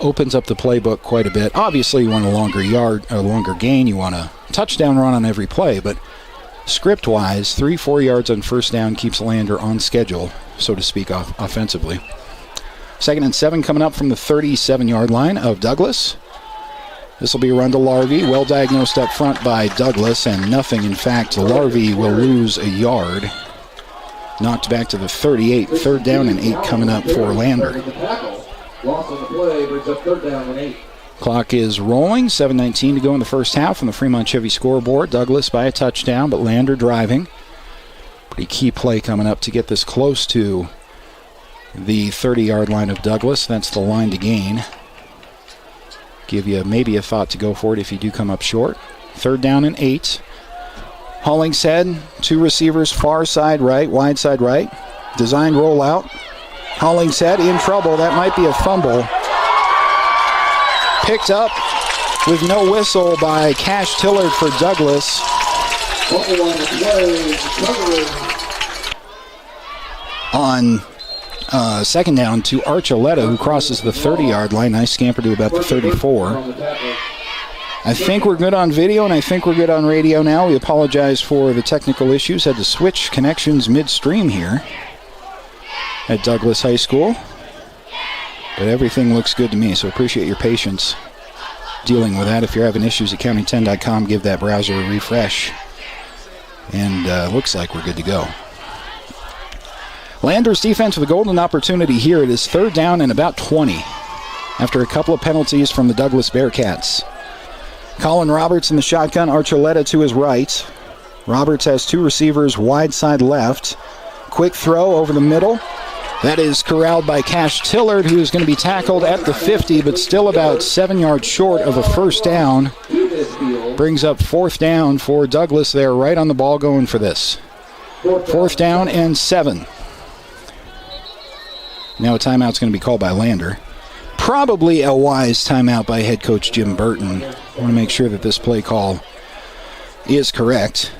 Opens up the playbook quite a bit. Obviously, you want a longer gain. You want a touchdown run on every play. But script-wise, 3-4 yards on first down keeps Lander on schedule, so to speak, offensively. Second and 7 coming up from the 37-yard line of Douglas. This will be a run to Larvey, well diagnosed up front by Douglas, and nothing. In fact, Larvey will lose a yard. Knocked back to the 38, third down and 8 coming up for Lander. Loss on the play brings up third down and 8. Clock is rolling, 7:19 to go in the first half on the Fremont Chevy scoreboard. Douglas by a touchdown, but Lander driving. Pretty key play coming up to get this close to the 30-yard line of Douglas. That's the line to gain. Give you maybe a thought to go for it if you do come up short. Third down and 8. Hollingshead, 2 receivers, far side right, wide side right. Designed rollout. Hollingshead in trouble. That might be a fumble. Picked up with no whistle by Cash Tillard for Douglas. On second down to Archuleta, who crosses the 30-yard line. Nice scamper to about the 34. I think we're good on video, and I think we're good on radio now. We apologize for the technical issues. Had to switch connections midstream here at Douglas High School. But everything looks good to me, so appreciate your patience dealing with that. If you're having issues at county10.com, give that browser a refresh. And looks like we're good to go. Lander's defense with a golden opportunity here. It is third down and about 20 after a couple of penalties from the Douglas Bearcats. Colin Roberts in the shotgun, Archuleta to his right. Roberts has 2 receivers wide side left. Quick throw over the middle. That is corralled by Cash Tillard, who is going to be tackled at the 50, but still about 7 yards short of a first down. Brings up fourth down for Douglas. They're right on the ball going for this. Fourth down and 7. Now a timeout's going to be called by Lander. Probably a wise timeout by head coach Jim Burton. I want to make sure that this play call is correct.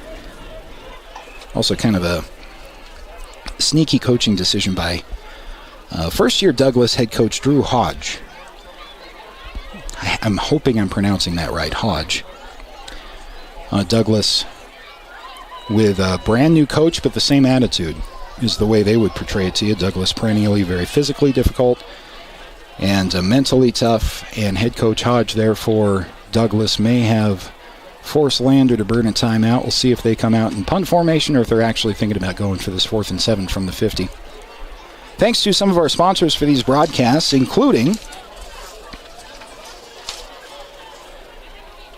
Also kind of a sneaky coaching decision by first-year Douglas head coach Drew Hodge. I'm hoping I'm pronouncing that right, Hodge. Douglas with a brand new coach, but the same attitude is the way they would portray it to you. Douglas perennially very physically difficult and mentally tough, and head coach Hodge, therefore, Douglas may have forced Lander to burn a timeout. We'll see if they come out in punt formation or if they're actually thinking about going for this 4th and 7 from the 50. Thanks to some of our sponsors for these broadcasts, including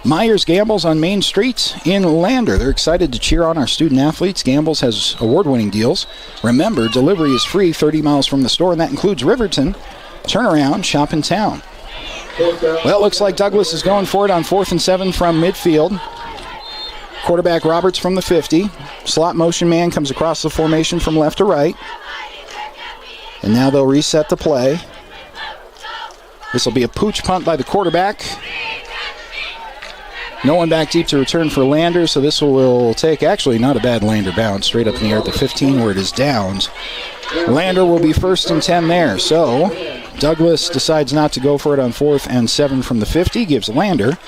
Myers Gambles on Main Street in Lander. They're excited to cheer on our student athletes. Gambles has award-winning deals. Remember, delivery is free 30 miles from the store, and that includes Riverton. Turn around, shop in town. Well, it looks like Douglas is going for it on 4th and 7 from midfield. Quarterback Roberts from the 50. Slot motion man comes across the formation from left to right. And now they'll reset the play. This will be a pooch punt by the quarterback. No one back deep to return for Lander, so this will take actually not a bad Lander bounce straight up in the air at the 15 where it is downed. Lander will be 1st and 10 there, so Douglas decides not to go for it on 4th and 7 from the 50, gives Lander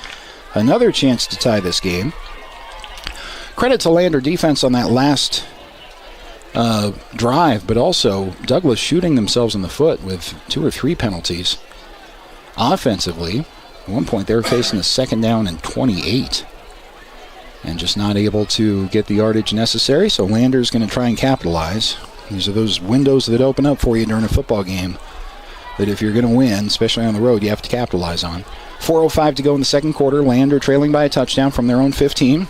another chance to tie this game. Credit to Lander defense on that last drive, but also Douglas shooting themselves in the foot with 2 or 3 penalties. Offensively, at one point they were facing a 2nd down and 28 and just not able to get the yardage necessary, so Lander's going to try and capitalize. These are those windows that open up for you during a football game that if you're going to win, especially on the road, you have to capitalize on. 4:05 to go in the 2nd quarter. Lander trailing by a touchdown from their own 15.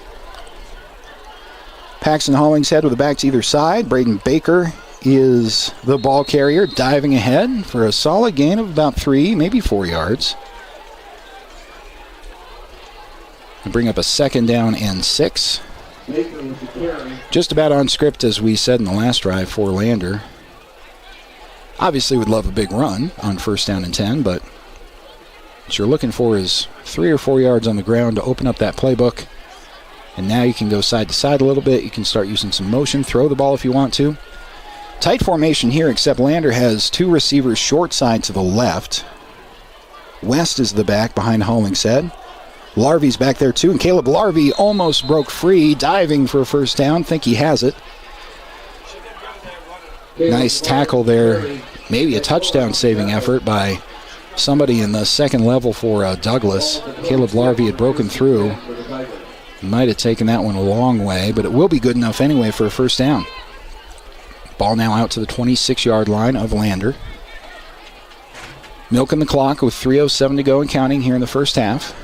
Paxton Hollingshead with a back to either side. Braden Baker is the ball carrier, diving ahead for a solid gain of about 3, maybe 4 yards. Bring up a 2nd down and 6. Just about on script, as we said in the last drive for Lander. Obviously would love a big run on 1st down and 10, but what you're looking for is 3 or 4 yards on the ground to open up that playbook. And now you can go side to side a little bit. You can start using some motion, throw the ball if you want to. Tight formation here, except Lander has 2 receivers short side to the left. West is the back behind Hollingshead. Larvey's back there too, and Caleb Larvey almost broke free, diving for a 1st down. Think he has it. Nice tackle there. Maybe a touchdown-saving effort by somebody in the 2nd level for Douglas. Caleb Larvey had broken through. Might have taken that one a long way, but it will be good enough anyway for a 1st down. Ball now out to the 26-yard line of Lander. Milking the clock with 3:07 to go and counting here in the 1st half.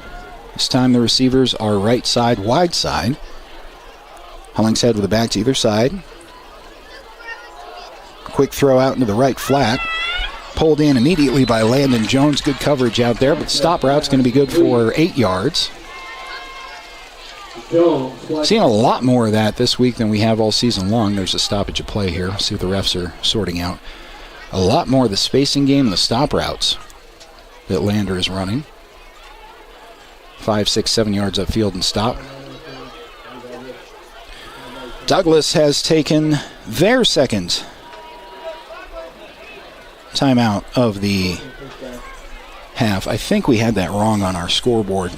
This time the receivers are right side, wide side. Hollingshead with a back to either side. Quick throw out into the right flat. Pulled in immediately by Landon Jones. Good coverage out there, but the stop route's going to be good for 8 yards. Seeing a lot more of that this week than we have all season long. There's a stoppage of play here. See what the refs are sorting out. A lot more of the spacing game and the stop routes that Lander is running. 5, 6, 7 yards upfield and stop. Douglas has taken their 2nd timeout of the half. I think we had that wrong on our scoreboard,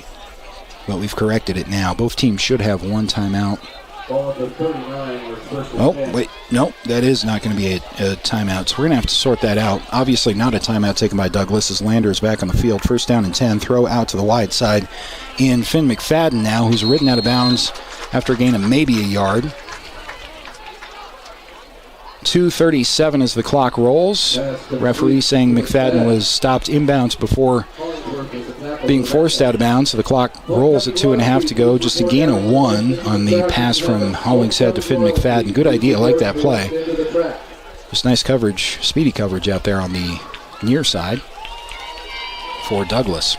but we've corrected it now. Both teams should have 1 timeout. Oh, wait, no, that is not going to be a timeout, so we're going to have to sort that out. Obviously not a timeout taken by Douglas as Lander is back on the field. 1st down and 10, throw out to the wide side in Finn McFadden now, who's ridden out of bounds after a gain of maybe a yard. 2:37 as the clock rolls. Referee saying McFadden was stopped inbounds before being forced out of bounds, so the clock rolls at 2.5 to go. Just a gain of 1 on the pass from Hollingshead to Finn McFadden. Good idea, I like that play. Just nice coverage, speedy coverage out there on the near side for Douglas.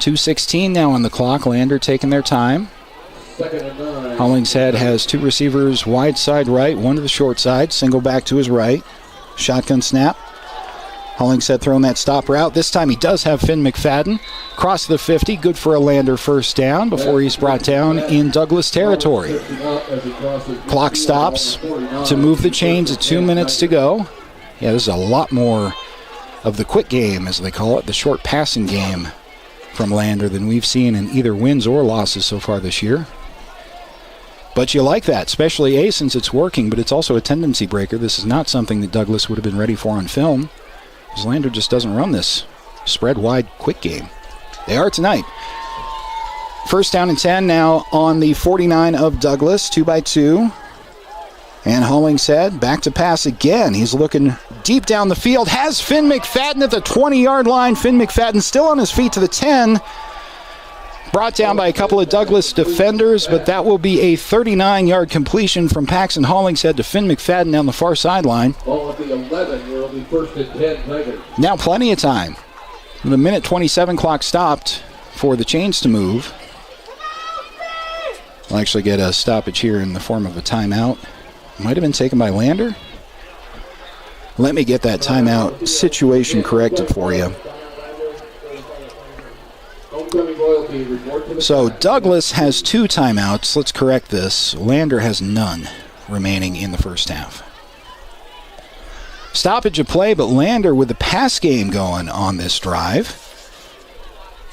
2:16 now on the clock. Lander taking their time. Hollingshead has 2 receivers wide side right, 1 to the short side. Single back to his right. Shotgun snap. Hollingshead throwing that stop route. This time he does have Finn McFadden. Cross the 50, good for a Lander first down before he's brought down in Douglas territory. Clock stops to move the chains at 2 minutes to go. Yeah, this is a lot more of the quick game, as they call it, the short passing game from Lander than we've seen in either wins or losses so far this year. But you like that, especially A, since it's working, but it's also a tendency breaker. This is not something that Douglas would have been ready for on film, because Lander just doesn't run this spread wide quick game. They are tonight. First down and 10 now on the 49 of Douglas, 2-2. And Hollingshead back to pass again. He's looking deep down the field. Has Finn McFadden at the 20-yard line. Finn McFadden still on his feet to the 10. Brought down by a couple of Douglas defenders, but that will be a 39-yard completion from Paxton Hollingshead to Finn McFadden down the far sideline. Ball at the 11, will be first and 10 Tigers. Now plenty of time. The minute 27 clock stopped for the chains to move. We'll actually get a stoppage here in the form of a timeout. Might have been taken by Lander. Let me get that timeout situation corrected for you. So Douglas has 2 timeouts. Let's correct this. Lander has none remaining in the first half. Stoppage of play, but Lander with the pass game going on this drive.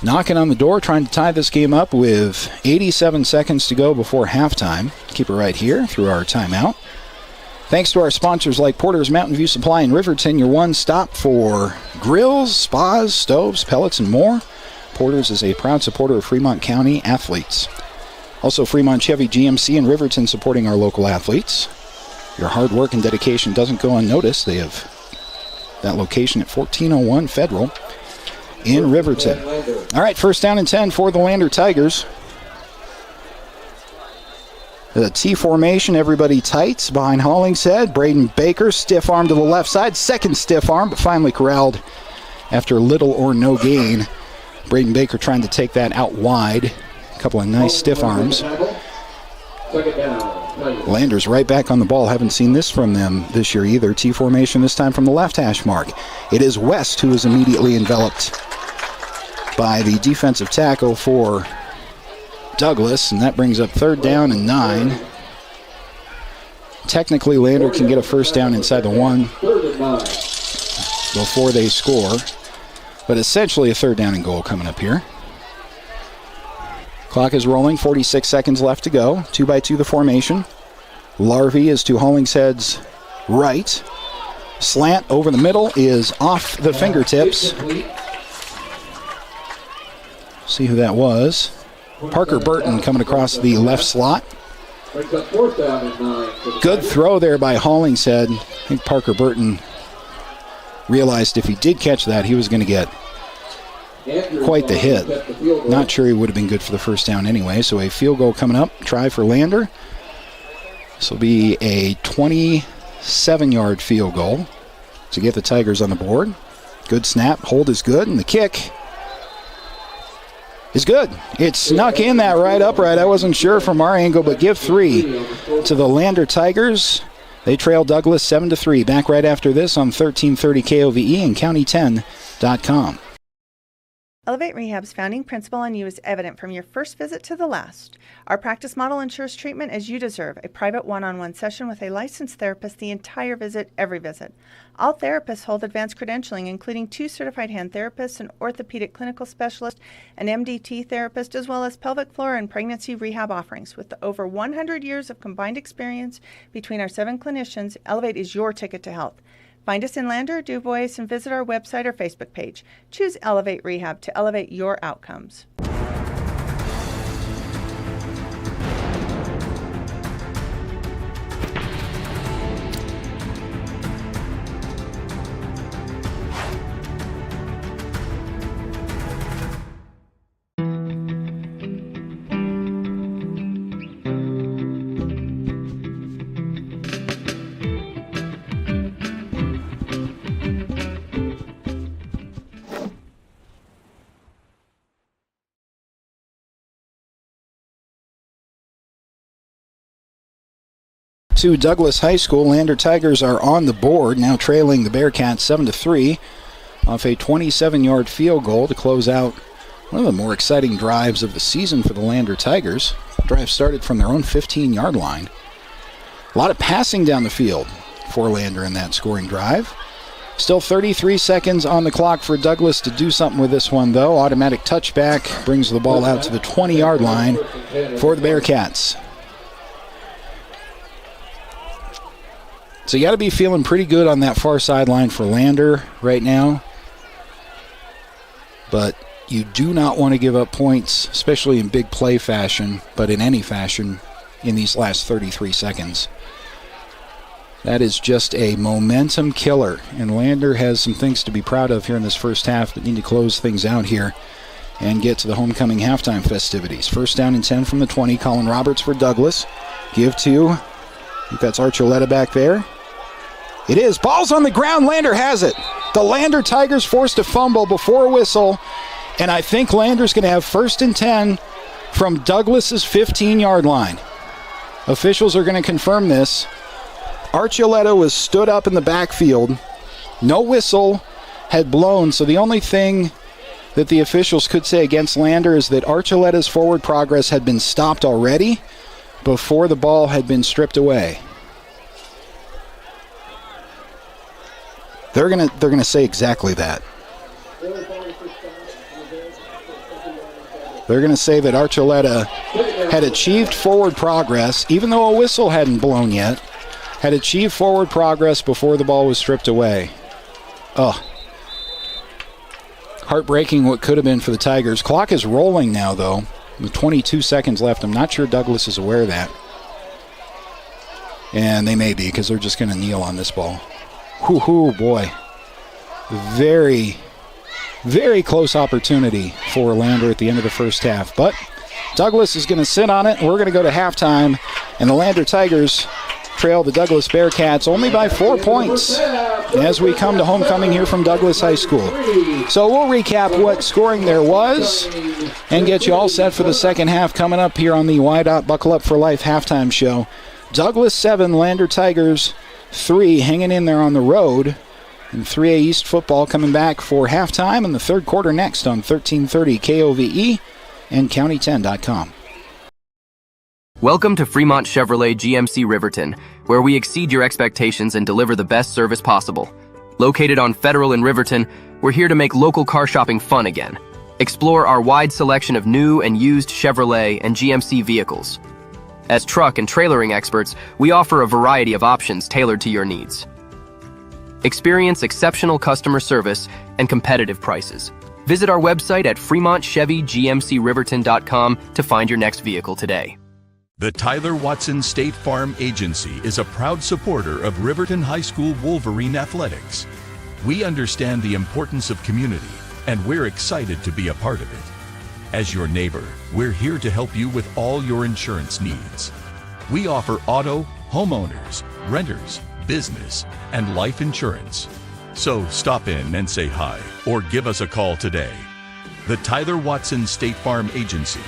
Knocking on the door, trying to tie this game up with 87 seconds to go before halftime. Keep it right here through our timeout. Thanks to our sponsors like Porter's Mountain View Supply in Riverton, your one stop for grills, spas, stoves, pellets, and more. Porter's is a proud supporter of Fremont County athletes. Also, Fremont Chevy GMC in Riverton supporting our local athletes. Your hard work and dedication doesn't go unnoticed. They have that location at 1401 Federal in Riverton. All right, first down and 10 for the Lander Tigers. The T formation, everybody tight behind Hollingshead. Braden Baker, stiff arm to the left side. Second stiff arm, but finally corralled after little or no gain. Braden Baker trying to take that out wide. A couple of nice stiff arms. Lander's right back on the ball. Haven't seen this from them this year either. T formation this time from the left hash mark. It is West who is immediately enveloped by the defensive tackle for Douglas, and that brings up third down and 9. Technically, Lander can get a first down inside the 1 before they score, but essentially a third down and goal coming up here. Clock is rolling, 46 seconds left to go. 2-2 the formation. Larvey is to Hollingshead's right. Slant over the middle is off the fingertips. See who that was. Parker Burton coming across the left slot. Good throw there by Hollingshead. I think Parker Burton realized if he did catch that, he was going to get quite the hit. Not sure he would have been good for the first down anyway, so a field goal coming up. Try for Lander. This will be a 27-yard field goal to get the Tigers on the board. Good snap. Hold is good, and the kick is good. It snuck in that right upright. I wasn't sure from our angle, but give 3 to the Lander Tigers. They trail Douglas 7-3. Back right after this on 1330 KOVE and county10.com. Elevate Rehab's founding principle on you is evident from your first visit to the last. Our practice model ensures treatment as you deserve, a private one-on-one session with a licensed therapist the entire visit, every visit. All therapists hold advanced credentialing, including 2 certified hand therapists, an orthopedic clinical specialist, an MDT therapist, as well as pelvic floor and pregnancy rehab offerings. With over 100 years of combined experience between our 7 clinicians, Elevate is your ticket to health. Find us in Lander, DuBois, and visit our website or Facebook page. Choose Elevate Rehab to elevate your outcomes. To Douglas High School, Lander Tigers are on the board, now trailing the Bearcats 7-3. off a 27-yard field goal to close out one of the more exciting drives of the season for the Lander Tigers. The drive started from their own 15-yard line. A lot of passing down the field for Lander in that scoring drive. Still 33 seconds on the clock for Douglas to do something with this one, though. Automatic touchback brings the ball out to the 20-yard line for the Bearcats. So you got to be feeling pretty good on that far sideline for Lander right now. But you do not want to give up points, especially in big play fashion, but in any fashion in these last 33 seconds. That is just a momentum killer, and Lander has some things to be proud of here in this first half, but need to close things out here and get to the homecoming halftime festivities. First down and 10 from the 20. Colin Roberts for Douglas. Give to, I think that's Archuleta back there. It is. Ball's on the ground. Lander has it. The Lander Tigers forced a fumble before a whistle, and I think Lander's going to have first and 10 from Douglas's 15-yard line. Officials are going to confirm this. Archuleta was stood up in the backfield. No whistle had blown, so the only thing that the officials could say against Lander is that Archuleta's forward progress had been stopped already before the ball had been stripped away. They're gonna say exactly that. They're gonna say that Archuleta had achieved forward progress, even though a whistle hadn't blown yet. Had achieved forward progress before the ball was stripped away. Oh. Heartbreaking what could have been for the Tigers. Clock is rolling now, though, with 22 seconds left. I'm not sure Douglas is aware of that. And they may be, because they're just going to kneel on this ball. Whoo, boy. Very, very close opportunity for Lander at the end of the first half. But Douglas is going to sit on it. We're going to go to halftime, and the Lander Tigers trail the Douglas Bearcats only by 4 points as we come to homecoming here from Douglas High School. So we'll recap what scoring there was and get you all set for the second half coming up here on the YDOT Buckle Up for Life halftime show. Douglas 7, Lander Tigers 3, hanging in there on the road. And 3A East football coming back for halftime and the third quarter next on 1330 KOVE and County10.com. Welcome to Fremont Chevrolet GMC Riverton, where we exceed your expectations and deliver the best service possible. Located on Federal in Riverton, we're here to make local car shopping fun again. Explore our wide selection of new and used Chevrolet and GMC vehicles. As truck and trailering experts, we offer a variety of options tailored to your needs. Experience exceptional customer service and competitive prices. Visit our website at FremontChevyGMCRiverton.com to find your next vehicle today. The Tyler Watson State Farm Agency is a proud supporter of Riverton High School Wolverine athletics. We understand the importance of community, and we're excited to be a part of it. As your neighbor, we're here to help you with all your insurance needs. We offer auto, homeowners, renters, business, and life insurance. So stop in and say hi, or give us a call today. The Tyler Watson State Farm Agency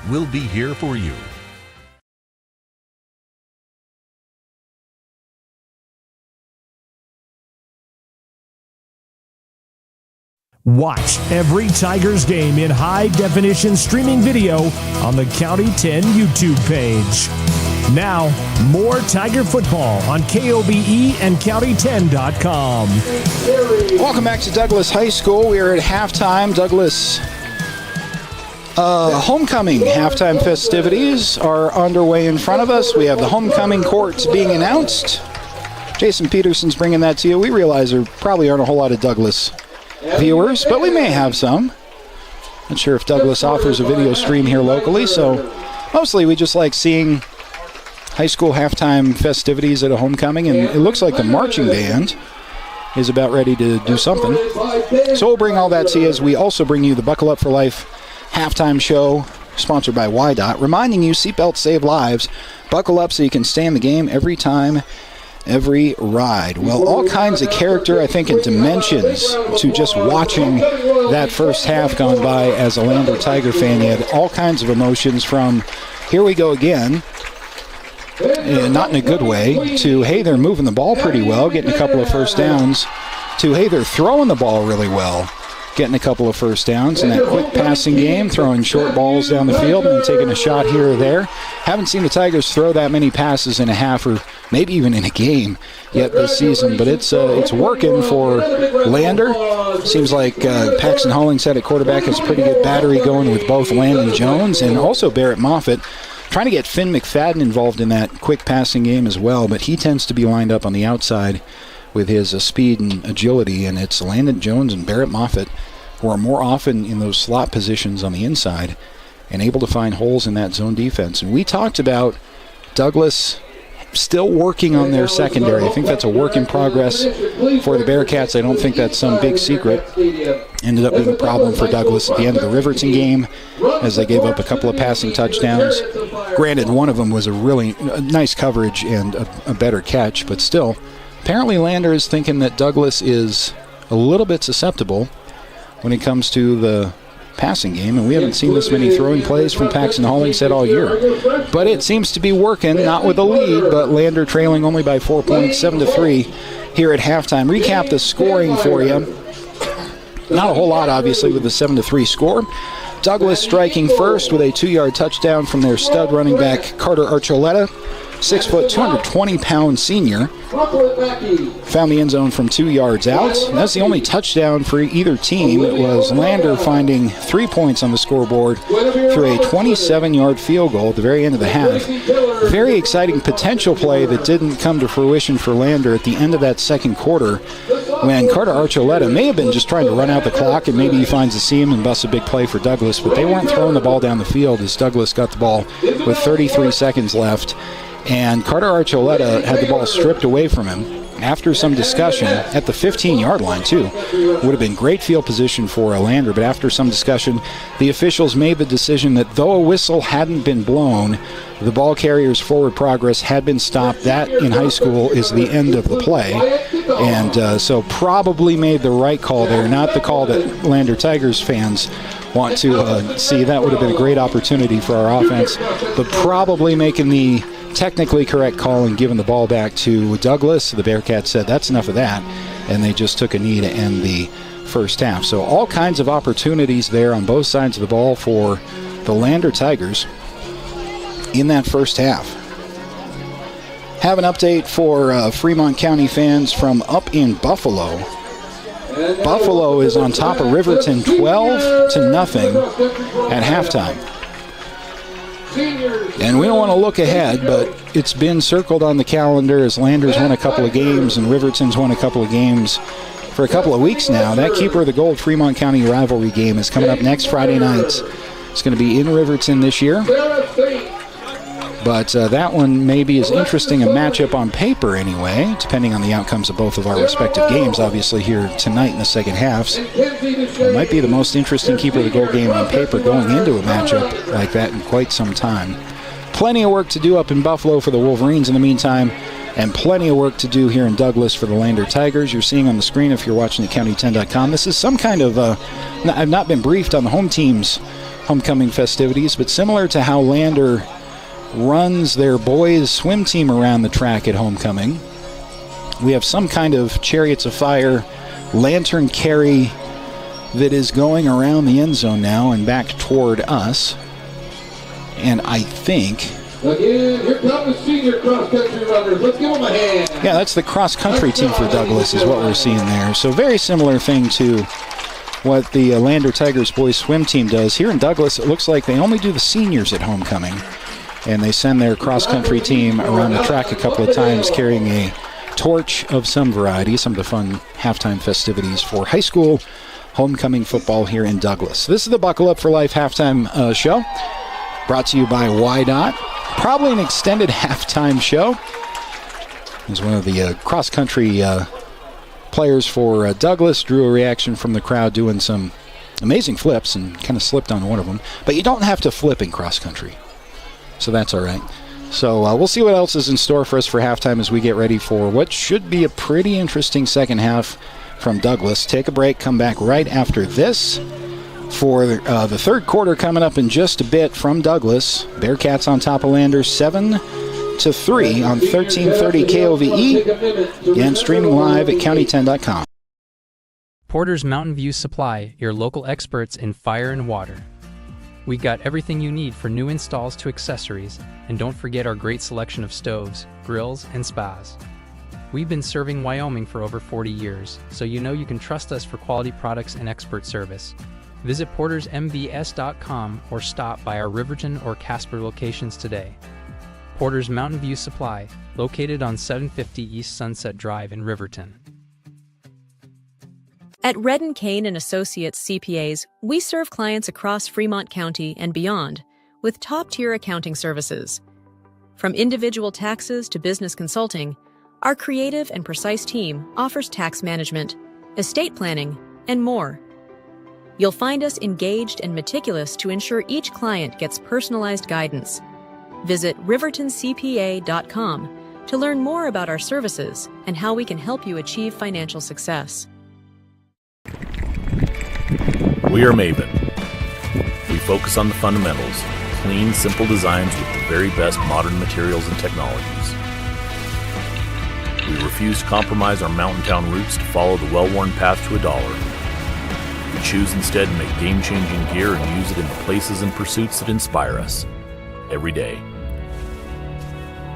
will be here for you. Watch every Tigers game in high-definition streaming video on the County 10 YouTube page. Now, more Tiger football on KOBE and County10.com. Welcome back to Douglas High School. We are at halftime. Douglas homecoming halftime festivities are underway in front of us. We have the homecoming court being announced. Jason Peterson's bringing that to you. We realize there probably aren't a whole lot of Douglas viewers, but we may have some. Not sure if Douglas offers a video stream here locally, so mostly we just like seeing high school halftime festivities at a homecoming, and it looks like the marching band is about ready to do something. So we'll bring all that to you as we also bring you the Buckle Up for Life halftime show, sponsored by YDOT, reminding you seatbelts save lives. Buckle up so you can stay in the game every time, every ride. Well, all kinds of character, I think, and dimensions to just watching that first half gone by as a Lander Tiger fan. You had all kinds of emotions from, here we go again, not in a good way, to, hey, they're moving the ball pretty well, getting a couple of first downs. to, hey, they're throwing the ball really well, getting a couple of first downs in that quick passing game, throwing short balls down the field and taking a shot here or there. Haven't seen the Tigers throw that many passes in a half or maybe even in a game yet this season, but it's working for Lander. Seems like Paxton Hollingshead at quarterback has a pretty good battery going with both Landon Jones and also Barrett Moffitt. Trying to get Finn McFadden involved in that quick passing game as well, but he tends to be lined up on the outside with his speed and agility, and it's Landon Jones and Barrett Moffitt who are more often in those slot positions on the inside and able to find holes in that zone defense. And we talked about Douglas still working on their secondary. I think that's a work in progress for the Bearcats. I don't think that's some big secret. Ended up being a problem for Douglas at the end of the Riverton game as they gave up a couple of passing touchdowns. Granted, one of them was a really nice coverage and a better catch, but still, apparently Lander is thinking that Douglas is a little bit susceptible when it comes to the passing game, and we haven't seen this many throwing plays from Paxton Hollingshead all year. But it seems to be working, not with a lead, but Lander trailing only by 4 points, 7-3 here at halftime. Recap the scoring for you. Not a whole lot, obviously, with the 7-3 score. Douglas striking first with a 2-yard touchdown from their stud running back, Carter Archuleta. 6 foot, 220-pound senior. Found the end zone from 2 yards out. That's the only touchdown for either team. It was Lander finding 3 points on the scoreboard through a 27-yard field goal at the very end of the half. Very exciting potential play that didn't come to fruition for Lander at the end of that second quarter when Carter Archuleta may have been just trying to run out the clock and maybe he finds a seam and busts a big play for Douglas, but they weren't throwing the ball down the field as Douglas got the ball with 33 seconds left. And Carter Archuleta had the ball stripped away from him after some discussion at the 15-yard line, too. Would have been great field position for Lander, but after some discussion, the officials made the decision that though a whistle hadn't been blown, the ball carrier's forward progress had been stopped. That, in high school, is the end of the play. And so probably made the right call there, not the call that Lander Tigers fans want to see. That would have been a great opportunity for our offense, but probably making the technically correct call and giving the ball back to Douglas. The Bearcats said that's enough of that, and they just took a knee to end the first half. So all kinds of opportunities there on both sides of the ball for the Lander Tigers in that first half. Have an update for Fremont County fans from up in Buffalo. Buffalo is on top of Riverton 12-0 at halftime. And we don't want to look ahead, but it's been circled on the calendar as Landers won a couple of games and Riverton's won a couple of games for a couple of weeks now. That Keeper of the Gold Fremont County rivalry game is coming up next Friday night. It's going to be in Riverton this year. But that one may be as interesting a matchup on paper anyway, depending on the outcomes of both of our respective games, obviously here tonight in the second halves. It might be the most interesting Keeper of the Goal game on paper going into a matchup like that in quite some time. Plenty of work to do up in Buffalo for the Wolverines in the meantime, and plenty of work to do here in Douglas for the Lander Tigers. You're seeing on the screen if you're watching at county10.com. This is some kind of, I've not been briefed on the home team's homecoming festivities, but similar to how Lander runs their boys swim team around the track at homecoming, we have some kind of Chariots of Fire lantern carry that is going around the end zone now and back toward us. And I think, again, here come the senior cross-country runners. Let's give them a hand. Yeah, that's the cross-country team for Douglas is what we're seeing there. So very similar thing to what the Lander Tigers boys swim team does. Here in Douglas, it looks like they only do the seniors at homecoming. And they send their cross-country team around the track a couple of times carrying a torch of some variety, some of the fun halftime festivities for high school homecoming football here in Douglas. This is the Buckle Up for Life halftime show, brought to you by YDOT. Probably an extended halftime show. As one of the cross-country players for Douglas drew a reaction from the crowd doing some amazing flips and kind of slipped on one of them. But you don't have to flip in cross-country. So that's all right. So we'll see what else is in store for us for halftime as we get ready for what should be a pretty interesting second half from Douglas. Take a break, come back right after this for the third quarter coming up in just a bit from Douglas. Bearcats on top of Lander 7-3 on 1330 KOVE and streaming live at county10.com. Porter's Mountain View Supply, your local experts in fire and water. We got everything you need for new installs to accessories, and don't forget our great selection of stoves, grills, and spas. We've been serving Wyoming for over 40 years, so you know you can trust us for quality products and expert service. Visit portersmbs.com or stop by our Riverton or Casper locations today. Porter's Mountain View Supply, located on 750 East Sunset Drive in Riverton. At Redden Kane & Associates CPAs, we serve clients across Fremont County and beyond with top-tier accounting services. From individual taxes to business consulting, our creative and precise team offers tax management, estate planning, and more. You'll find us engaged and meticulous to ensure each client gets personalized guidance. Visit rivertoncpa.com to learn more about our services and how we can help you achieve financial success. We are Maven. We focus on the fundamentals, clean, simple designs with the very best modern materials and technologies. We refuse to compromise our mountain town roots to follow the well-worn path to $1. We choose instead to make game-changing gear and use it in the places and pursuits that inspire us every day.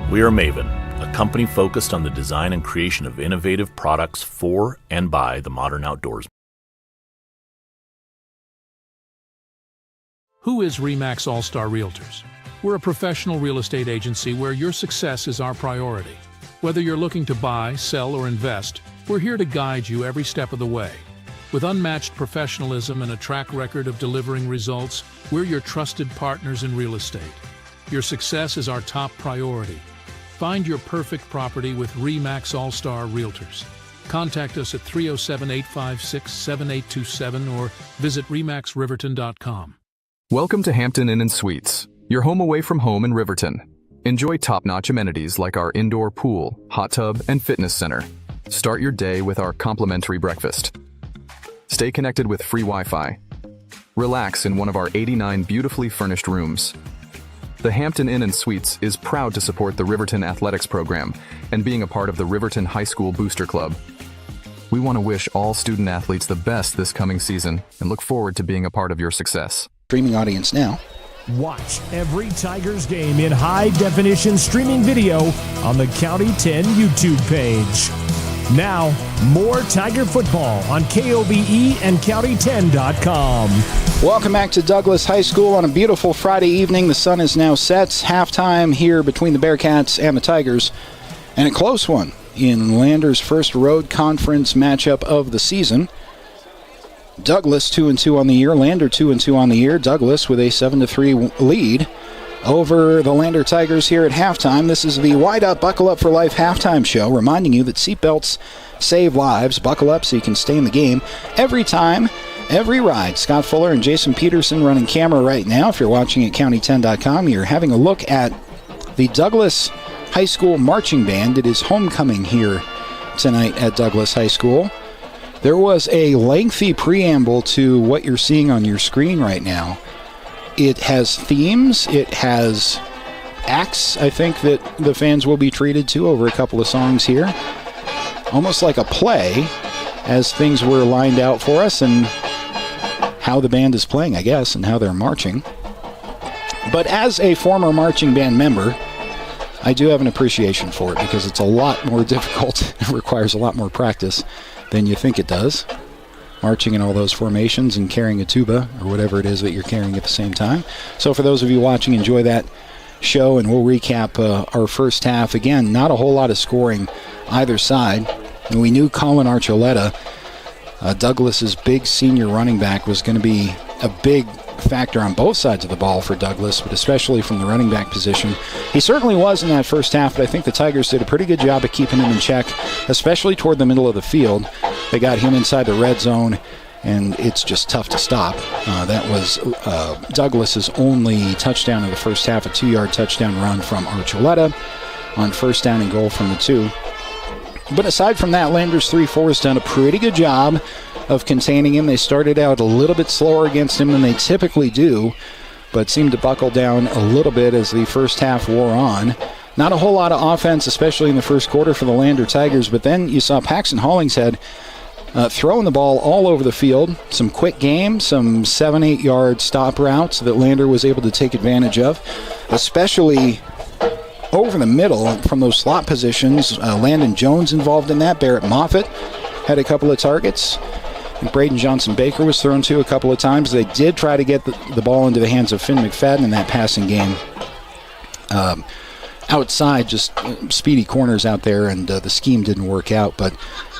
We are Maven, a company focused on the design and creation of innovative products for and by the modern outdoors. Who is RE/MAX All-Star Realtors? We're a professional real estate agency where your success is our priority. Whether you're looking to buy, sell, or invest, we're here to guide you every step of the way. With unmatched professionalism and a track record of delivering results, we're your trusted partners in real estate. Your success is our top priority. Find your perfect property with RE/MAX All-Star Realtors. Contact us at 307-856-7827 or visit remaxriverton.com. Welcome to Hampton Inn & Suites, your home away from home in Riverton. Enjoy top-notch amenities like our indoor pool, hot tub, and fitness center. Start your day with our complimentary breakfast. Stay connected with free Wi-Fi. Relax in one of our 89 beautifully furnished rooms. The Hampton Inn & Suites is proud to support the Riverton Athletics Program and being a part of the Riverton High School Booster Club. We want to wish all student athletes the best this coming season and look forward to being a part of your success. Streaming audience now. Watch every Tigers game in high-definition streaming video on the County 10 YouTube page. Now, more Tiger football on KOBE and County10.com. Welcome back to Douglas High School on a beautiful Friday evening. The sun is now set. Halftime here between the Bearcats and the Tigers. And a close one in Lander's first road conference matchup of the season. Douglas 2-2 on the year. Lander 2-2 on the year. Douglas with a 7-3 lead over the Lander Tigers here at halftime. This is the Wide Up, Buckle Up for Life halftime show, reminding you that seatbelts save lives. Buckle up so you can stay in the game every time, every ride. Scott Fuller and Jason Peterson running camera right now. If you're watching at County10.com, you're having a look at the Douglas High School Marching Band. It is homecoming here tonight at Douglas High School. There was a lengthy preamble to what you're seeing on your screen right now. It has themes, it has acts, I think, that the fans will be treated to over a couple of songs here. Almost like a play as things were lined out for us and how the band is playing, I guess, and how they're marching. But as a former marching band member, I do have an appreciation for it because it's a lot more difficult. It requires a lot more practice than you think it does. Marching in all those formations and carrying a tuba or whatever it is that you're carrying at the same time. So for those of you watching, enjoy that show, and we'll recap our first half. Again, not a whole lot of scoring either side. And we knew Colin Archuleta, Douglas's big senior running back, was going to be a big factor on both sides of the ball for Douglas, but especially from the running back position. He certainly was in that first half, but I think the Tigers did a pretty good job of keeping him in check, especially toward the middle of the field. They got him inside the red zone, and it's just tough to stop. That was Douglas's only touchdown of the first half, a 2-yard touchdown run from Archuleta on first down and goal from the 2. But aside from that, Landers 3-4 has done a pretty good job of containing him. They started out a little bit slower against him than they typically do, but seemed to buckle down a little bit as the first half wore on. Not a whole lot of offense, especially in the first quarter for the Lander Tigers, but then you saw Paxton Hollingshead throwing the ball all over the field. Some quick game, some 7-8 yard stop routes that Lander was able to take advantage of, especially over the middle from those slot positions. Landon Jones involved in that. Barrett Moffitt had a couple of targets. And Braden Johnson-Baker was thrown to a couple of times. They did try to get the ball into the hands of Finn McFadden in that passing game. Outside, just speedy corners out there, and the scheme didn't work out. But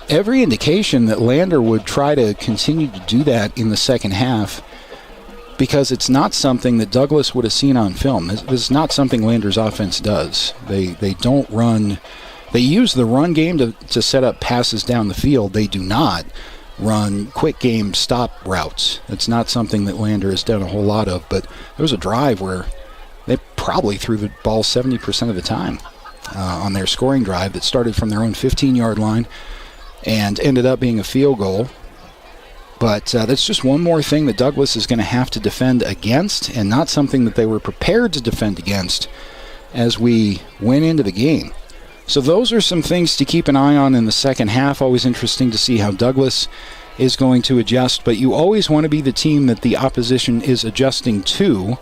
every indication that Lander would try to continue to do that in the second half, because it's not something that Douglas would have seen on film. This is not something Lander's offense does. They don't run. They use the run game to set up passes down the field. They do not run quick game stop routes. It's not something that Lander has done a whole lot of, but there was a drive where they probably threw the ball 70% of the time on their scoring drive that started from their own 15-yard line and ended up being a field goal. But that's just one more thing that Douglas is going to have to defend against, and not something that they were prepared to defend against as we went into the game. So those are some things to keep an eye on in the second half. Always interesting to see how Douglas is going to adjust, but you always want to be the team that the opposition is adjusting to.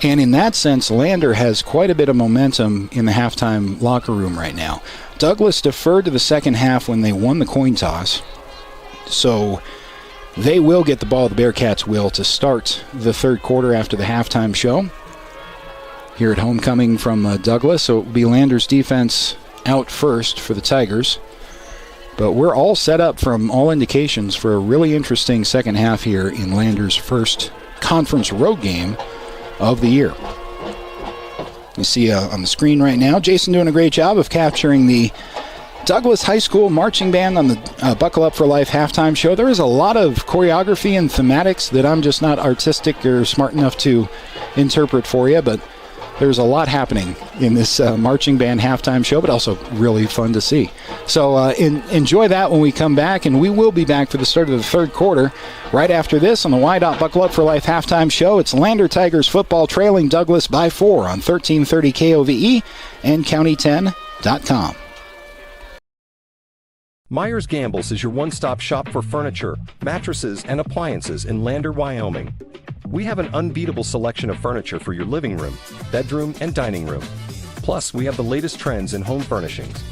And in that sense, Lander has quite a bit of momentum in the halftime locker room right now. Douglas deferred to the second half when they won the coin toss, so they will get the ball, the Bearcats will, to start the third quarter after the halftime show. Here at homecoming from Douglas, so it will be Lander's defense out first for the Tigers. But we're all set up from all indications for a really interesting second half here in Lander's first conference road game of the year. You see on the screen right now, Jason doing a great job of capturing the Douglas High School Marching Band on the Buckle Up for Life halftime show. There is a lot of choreography and thematics that I'm just not artistic or smart enough to interpret for you, but there's a lot happening in this marching band halftime show, but also really fun to see. So enjoy that when we come back, and we will be back for the start of the third quarter right after this on the Y-Dot Buckle Up for Life halftime show. It's Lander Tigers football trailing Douglas by 4 on 1330 KOVE and county10.com. Myers Gambles is your one-stop shop for furniture, mattresses, and appliances in Lander, Wyoming. We have an unbeatable selection of furniture for your living room, bedroom, and dining room. Plus, we have the latest trends in home furnishings.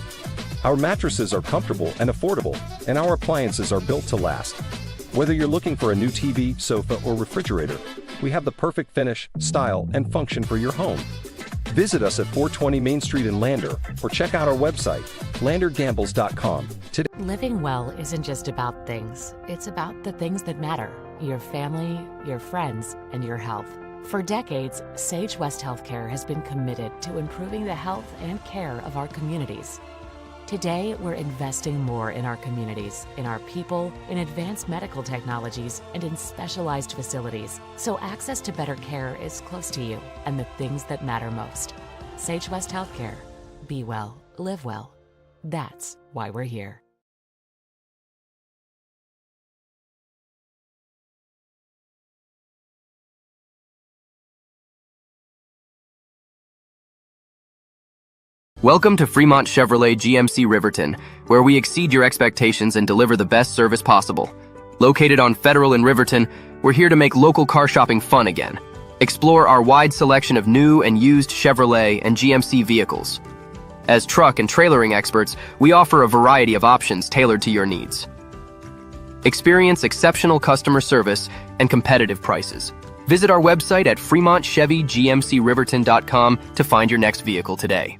Our mattresses are comfortable and affordable, and our appliances are built to last. Whether you're looking for a new TV, sofa, or refrigerator, we have the perfect finish, style, and function for your home. Visit us at 420 Main Street in Lander, or check out our website, landergambles.com. Today. Living well isn't just about things. It's about the things that matter. Your family, your friends, and your health. For decades, Sage West Healthcare has been committed to improving the health and care of our communities. Today, we're investing more in our communities, in our people, in advanced medical technologies, and in specialized facilities, so access to better care is close to you and the things that matter most. Sage West Healthcare. Be well, live well. That's why we're here. Welcome to Fremont Chevrolet GMC Riverton, where we exceed your expectations and deliver the best service possible. Located on Federal in Riverton, we're here to make local car shopping fun again. Explore our wide selection of new and used Chevrolet and GMC vehicles. As truck and trailering experts, we offer a variety of options tailored to your needs. Experience exceptional customer service and competitive prices. Visit our website at FremontChevyGMCRiverton.com to find your next vehicle today.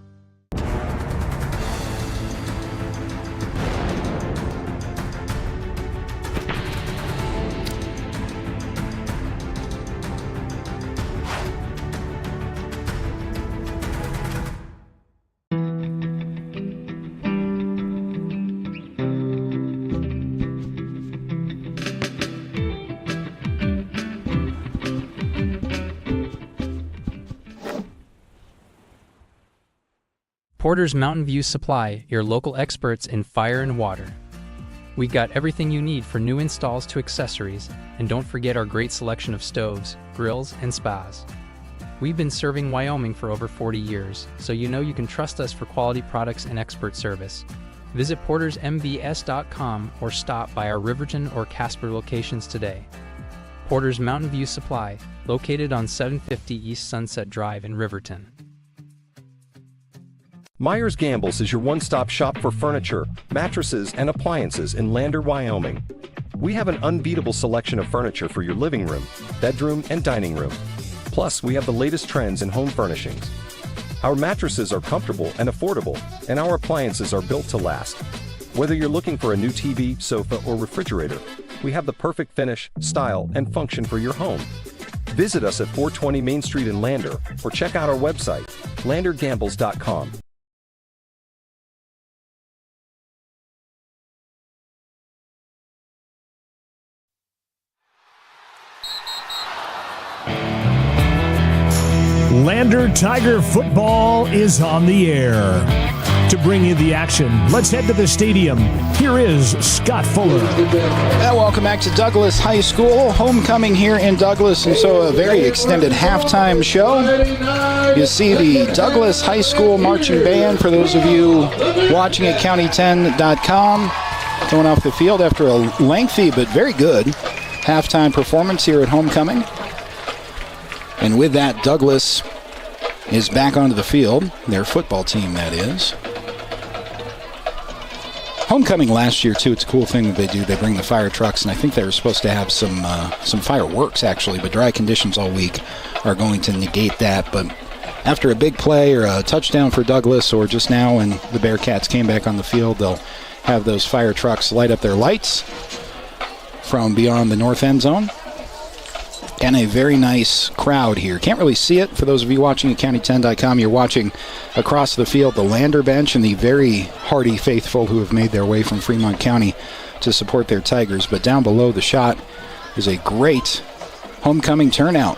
Porter's Mountain View Supply, your local experts in fire and water. We've got everything you need for new installs to accessories, and don't forget our great selection of stoves, grills, and spas. We've been serving Wyoming for over 40 years, so you know you can trust us for quality products and expert service. Visit portersmbs.com or stop by our Riverton or Casper locations today. Porter's Mountain View Supply, located on 750 East Sunset Drive in Riverton. Myers Gambles is your one-stop shop for furniture, mattresses, and appliances in Lander, Wyoming. We have an unbeatable selection of furniture for your living room, bedroom, and dining room. Plus, we have the latest trends in home furnishings. Our mattresses are comfortable and affordable, and our appliances are built to last. Whether you're looking for a new TV, sofa, or refrigerator, we have the perfect finish, style, and function for your home. Visit us at 420 Main Street in Lander, or check out our website, landergambles.com. Lander Tiger football is on the air. To bring you the action, let's head to the stadium. Here is Scott Fuller. Welcome back to Douglas High School. Homecoming here in Douglas, and so a very extended halftime show. You see the Douglas High School Marching Band, for those of you watching at county10.com, going off the field after a lengthy but very good halftime performance here at Homecoming. And with that, Douglas is back onto the field, their football team, that is. Homecoming last year, too, it's a cool thing that they do. They bring the fire trucks, and I think they were supposed to have some fireworks, actually, but dry conditions all week are going to negate that. But after a big play or a touchdown for Douglas, or just now when the Bearcats came back on the field, they'll have those fire trucks light up their lights from beyond the north end zone. And a very nice crowd here. Can't really see it for those of you watching at county10.com. You're watching across the field the Lander bench and the very hardy faithful who have made their way from Fremont County to support their Tigers. But down below the shot is a great homecoming turnout.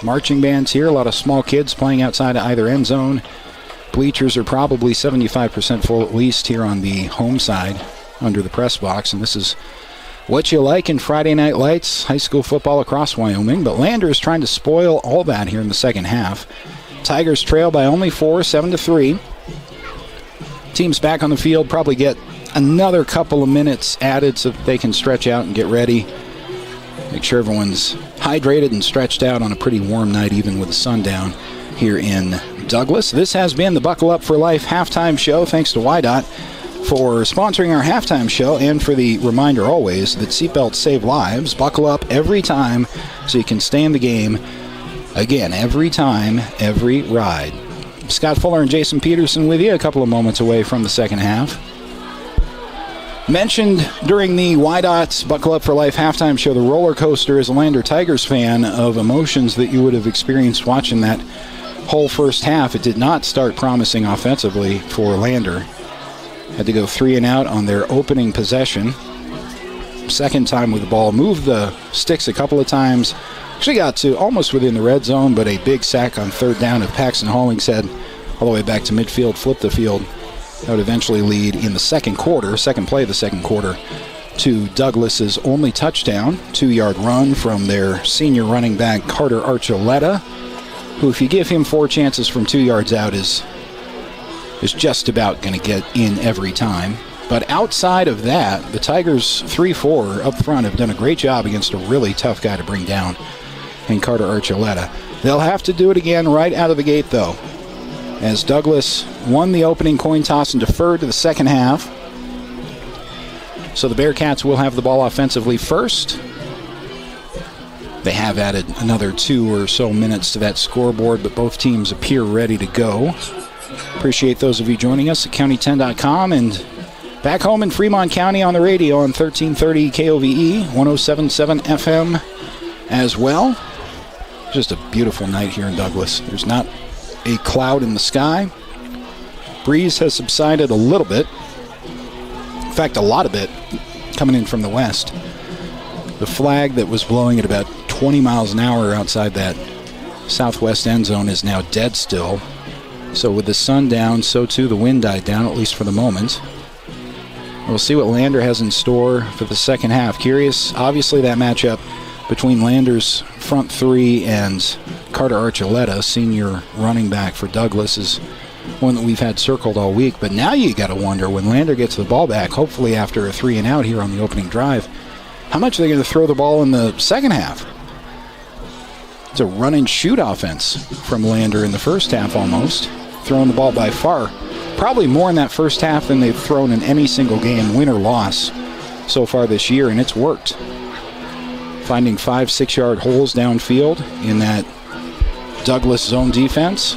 Marching bands here, a lot of small kids playing outside of either end zone. Bleachers are probably 75% full at least here on the home side under the press box. And this is what you like in Friday Night Lights, high school football across Wyoming. But Lander is trying to spoil all that here in the second half. Tigers trail by only 4, 7-3. Teams back on the field probably get another couple of minutes added so that they can stretch out and get ready. Make sure everyone's hydrated and stretched out on a pretty warm night, even with the sun down here in Douglas. This has been the Buckle Up for Life halftime show. Thanks to YDOT for sponsoring our halftime show, and for the reminder always that seatbelts save lives. Buckle up every time so you can stay in the game. Again, every time, every ride. Scott Fuller and Jason Peterson with you, a couple of moments away from the second half. Mentioned during the YDOT's Buckle Up for Life halftime show, the roller coaster as a Lander Tigers fan of emotions that you would have experienced watching that whole first half. It did not start promising offensively for Lander. Had to go 3 and out on their opening possession. Second time with the ball. Moved the sticks a couple of times. Actually got to almost within the red zone, but a big sack on third down of Paxton Hollingshead all the way back to midfield, flipped the field. That would eventually lead in the second play of the second quarter, to Douglas's only touchdown. 2-yard run from their senior running back, Carter Archuleta, who, if you give him 4 chances from 2 yards out, is just about going to get in every time. But outside of that, the Tigers 3-4 up front have done a great job against a really tough guy to bring down in Carter Archuleta. They'll have to do it again right out of the gate, though, as Douglas won the opening coin toss and deferred to the second half. So the Bearcats will have the ball offensively first. They have added another 2 or so minutes to that scoreboard, but both teams appear ready to go. Appreciate those of you joining us at county10.com and back home in Fremont County on the radio on 1330 KOVE, 107.7 FM as well. Just a beautiful night here in Douglas. There's not a cloud in the sky. Breeze has subsided a little bit. In fact, a lot of it coming in from the west. The flag that was blowing at about 20 miles an hour outside that southwest end zone is now dead still. So with the sun down, so too the wind died down, at least for the moment. We'll see what Lander has in store for the second half. Curious, obviously, that matchup between Lander's front 3 and Carter Archuleta, senior running back for Douglas, is one that we've had circled all week. But now you got to wonder, when Lander gets the ball back, hopefully after a 3-and-out here on the opening drive, how much are they going to throw the ball in the second half? It's a run-and-shoot offense from Lander in the first half almost, throwing the ball by far. Probably more in that first half than they've thrown in any single game, win or loss, so far this year, and it's worked. Finding 5-6-yard holes downfield in that Douglas zone defense.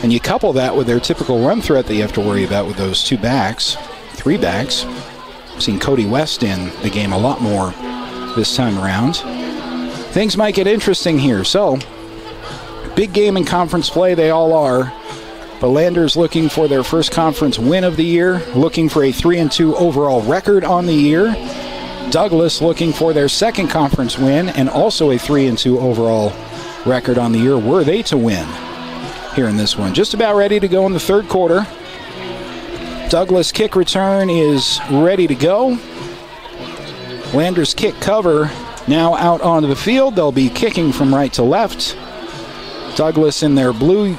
And you couple that with their typical run threat that you have to worry about with those 3 backs. I've seen Cody West in the game a lot more this time around. Things might get interesting here. So, big game in conference play, they all are. But Lander's looking for their first conference win of the year, looking for a 3-2 overall record on the year. Douglas looking for their second conference win and also a 3-2 overall record on the year were they to win here in this one. Just about ready to go in the third quarter. Douglas kick return is ready to go. Lander's kick cover now out onto the field. They'll be kicking from right to left. Douglas in their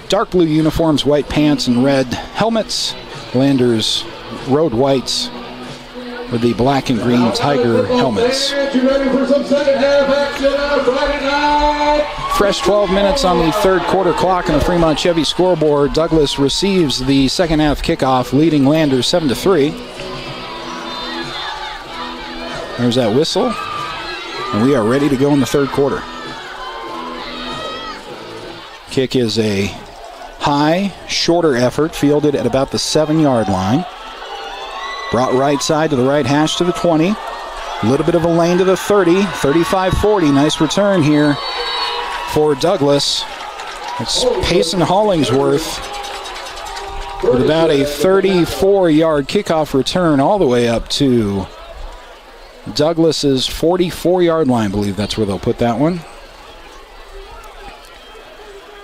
dark blue uniforms, white pants and red helmets. Lander's road whites with the black and green Tiger helmets. Fresh 12 minutes on the third quarter clock on the Fremont Chevy scoreboard. Douglas receives the second half kickoff, leading Lander 7-3. There's that whistle, and we are ready to go in the third quarter. Kick is a high, shorter effort, fielded at about the 7-yard line. Brought right side to the right hash to the 20. A little bit of a lane to the 30, 35-40. Nice return here for Douglas. It's Payson Hollingsworth with about a 34-yard kickoff return all the way up to Douglas's 44-yard line. I believe that's where they'll put that one.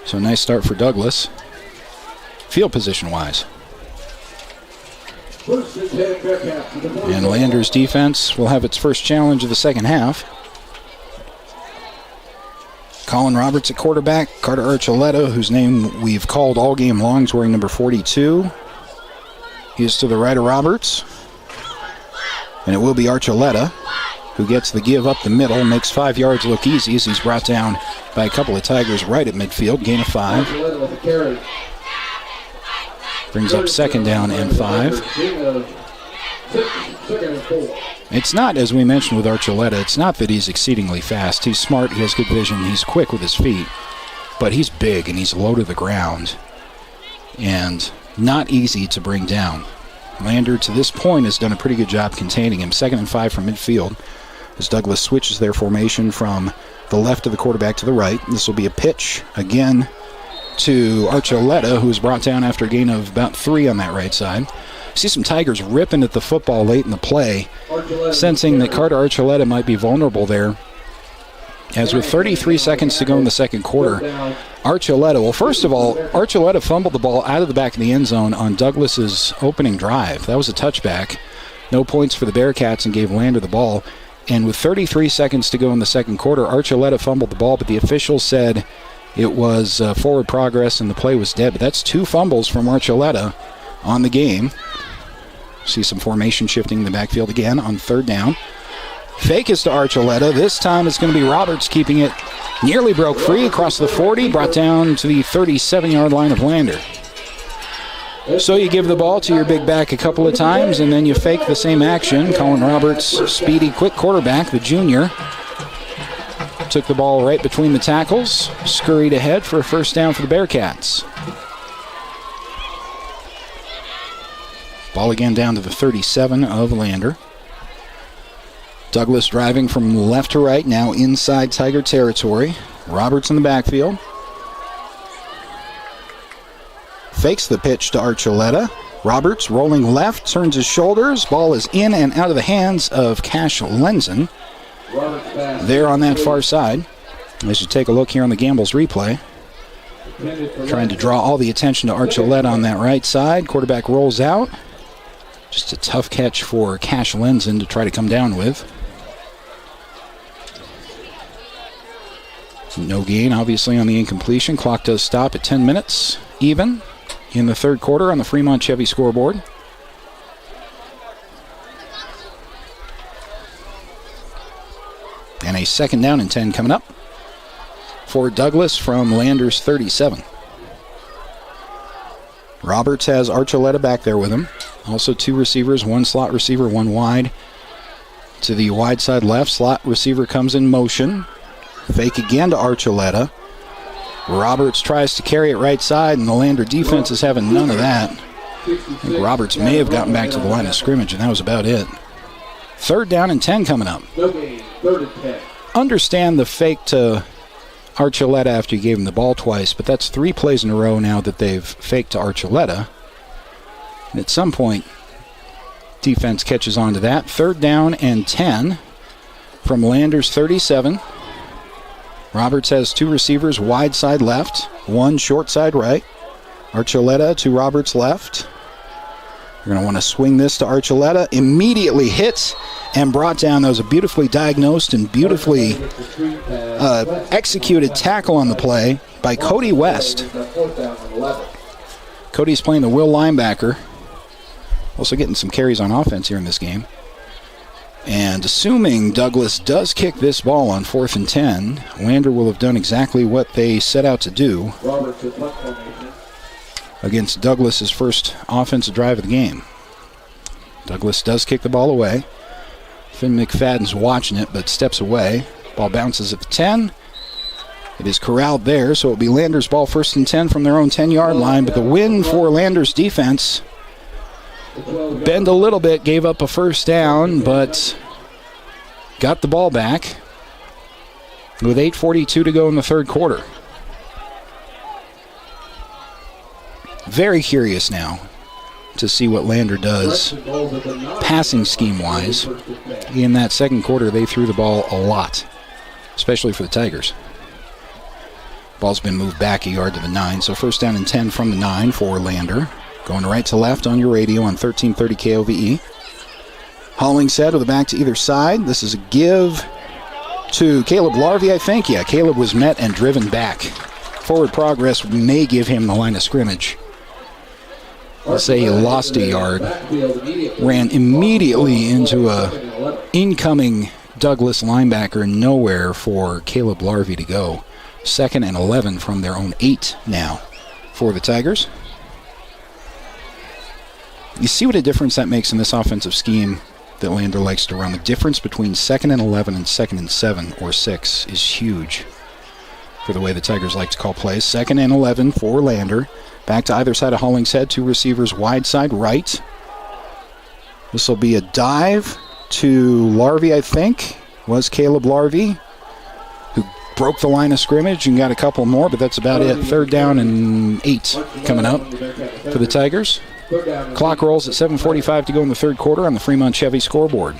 So nice start for Douglas, field position-wise. And Lander's defense will have its first challenge of the second half. Colin Roberts at quarterback. Carter Archuleta, whose name we've called all game long, is wearing number 42. He is to the right of Roberts. And it will be Archuleta who gets the give up the middle, makes 5 yards look easy as he's brought down by a couple of Tigers right at midfield, gain of 5. Brings up second down and 5. It's not, as we mentioned with Archuleta, it's not that he's exceedingly fast. He's smart, he has good vision, he's quick with his feet, but he's big and he's low to the ground and not easy to bring down. Lander, to this point, has done a pretty good job containing him. 2nd and 5 from midfield as Douglas switches their formation from the left of the quarterback to the right. This will be a pitch again to Archuleta, who was brought down after a gain of about 3 on that right side. See some Tigers ripping at the football late in the play, sensing that Carter Archuleta might be vulnerable there. As with 33 seconds to go in the second quarter, Archuleta, well, first of all, Archuleta fumbled the ball out of the back of the end zone on Douglas's opening drive. That was a touchback. No points for the Bearcats and gave Lander the ball. And with 33 seconds to go in the second quarter, Archuleta fumbled the ball, but the officials said it was forward progress and the play was dead. But that's 2 fumbles from Archuleta on the game. See some formation shifting in the backfield again on third down. Fake is to Archuleta. This time it's going to be Roberts keeping it. Nearly broke free across the 40, brought down to the 37-yard line of Lander. So you give the ball to your big back a couple of times, and then you fake the same action. Colin Roberts, speedy, quick quarterback, the junior, took the ball right between the tackles, scurried ahead for a first down for the Bearcats. Ball again down to the 37 of Lander. Douglas driving from left to right, now inside Tiger territory. Roberts in the backfield. Fakes the pitch to Archuleta. Roberts rolling left, turns his shoulders. Ball is in and out of the hands of Cash Lenzen. There on that far side. As you take a look here on the Gambles replay. Trying to draw all the attention to Archuleta on that right side. Quarterback rolls out. Just a tough catch for Cash Lenzen to try to come down with. No gain, obviously, on the incompletion. Clock does stop at 10 minutes, even, in the third quarter on the Fremont Chevy scoreboard. And a 2nd down and 10 coming up for Douglas from Landers 37. Roberts has Archuleta back there with him. Also 2 receivers, 1 slot receiver, 1 wide. To the wide side left, slot receiver comes in motion. Fake again to Archuleta. Roberts tries to carry it right side, and the Lander defense is having none of that. I think Roberts may have gotten back to the line of scrimmage, and that was about it. 3rd down and 10 coming up. Understand the fake to Archuleta after you gave him the ball twice, but that's 3 plays in a row now that they've faked to Archuleta. And at some point, defense catches on to that. 3rd down and 10 from Landers 37. Roberts has 2 receivers, wide side left, 1 short side right. Archuleta to Roberts left. You're going to want to swing this to Archuleta. Immediately hits and brought down. That was a beautifully diagnosed and beautifully executed tackle on the play by Cody West. Cody's playing the will linebacker. Also getting some carries on offense here in this game. And assuming Douglas does kick this ball on 4th and 10, Lander will have done exactly what they set out to do against Douglas's first offensive drive of the game. Douglas does kick the ball away. Finn McFadden's watching it, but steps away. Ball bounces at the 10. It is corralled there, so it'll be Lander's ball 1st and 10 from their own 10-yard line. But the win for Lander's defense, bend a little bit, gave up a 1st down, but got the ball back with 8:42 to go in the 3rd quarter. Very curious now to see what Lander does passing scheme-wise. In that 2nd quarter, they threw the ball a lot, especially for the Tigers. Ball's been moved back a yard to the 9, so 1st down and 10 from the 9 for Lander. Going right to left on your radio on 1330 KOVE. Hollingshead with a back to either side. This is a give to Caleb Larvey, I think. Yeah, Caleb was met and driven back. Forward progress may give him the line of scrimmage. Let's say he lost a yard. Ran immediately into a incoming Douglas linebacker. Nowhere for Caleb Larvey to go. 2nd and 11 from their own 8 now for the Tigers. You see what a difference that makes in this offensive scheme that Lander likes to run. The difference between 2nd and 11 and 2nd and 7 or 6 is huge for the way the Tigers like to call plays. 2nd and 11 for Lander. Back to either side of Hollingshead. 2 receivers wide side right. This will be a dive to Larvey, I think. Was Caleb Larvey, who broke the line of scrimmage and got a couple more, but that's about it. 3rd down and 8 coming up for the Tigers. Clock rolls at 7:45 to go in the 3rd quarter on the Fremont Chevy scoreboard.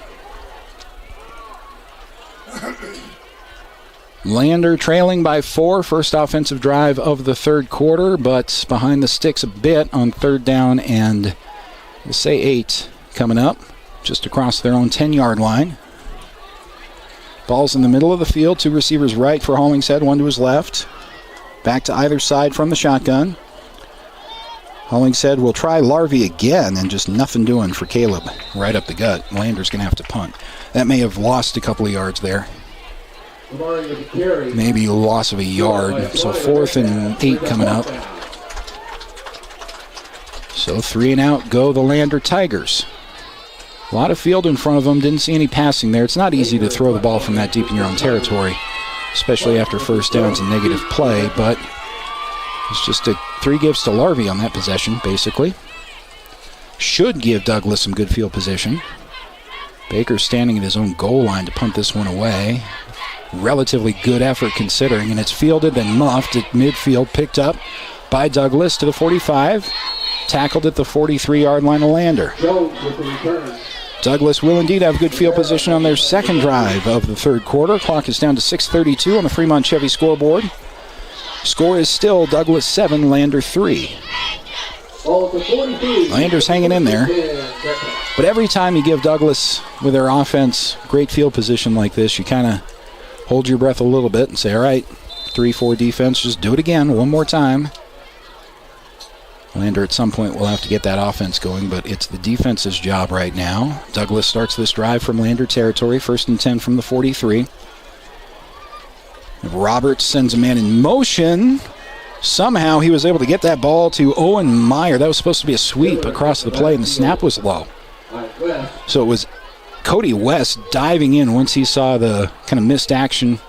Lander trailing by 4, first offensive drive of the 3rd quarter, but behind the sticks a bit on 3rd down and we'll say 8 coming up, just across their own 10-yard line. Ball's in the middle of the field, 2 receivers right for Hollingshead, 1 to his left. Back to either side from the shotgun. Hollingshead will try Larvey again, and just nothing doing for Caleb right up the gut. Lander's going to have to punt. That may have lost a couple of yards there. Maybe a loss of a yard. So 4th and 8 coming up. So 3 and out go the Lander Tigers. A lot of field in front of them. Didn't see any passing there. It's not easy to throw the ball from that deep in your own territory, especially after 1st downs and negative play, but it's just 3 gives to Larvey on that possession, basically. Should give Douglas some good field position. Baker standing at his own goal line to punt this one away. Relatively good effort considering, and it's fielded and muffed at midfield, picked up by Douglas to the 45, tackled at the 43-yard line of Lander. Douglas will indeed have good field position on their 2nd drive of the 3rd quarter. Clock is down to 6:32 on the Fremont Chevy scoreboard. Score is still Douglas 7, Lander 3. Lander's hanging in there. But every time you give Douglas, with their offense, great field position like this, you kind of hold your breath a little bit and say, all right, 3-4 defense. Just do it again, one more time. Lander at some point will have to get that offense going, but it's the defense's job right now. Douglas starts this drive from Lander territory, 1st and 10 from the 43. Roberts sends a man in motion. Somehow he was able to get that ball to Owen Meyer. That was supposed to be a sweep across the play, and the snap was low. So it was Cody West diving in once he saw the kind of missed action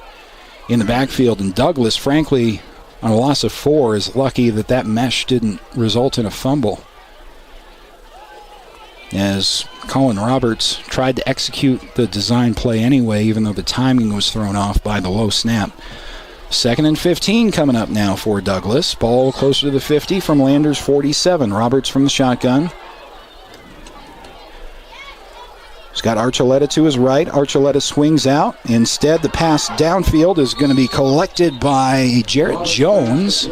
in the backfield, and Douglas, frankly, on a loss of 4, is lucky that that mesh didn't result in a fumble, as Colin Roberts tried to execute the design play anyway, even though the timing was thrown off by the low snap. 2nd and 15 coming up now for Douglas. Ball closer to the 50 from Landers 47. Roberts from the shotgun. He's got Archuleta to his right. Archuleta swings out. Instead, the pass downfield is going to be collected by Jarrett Jones.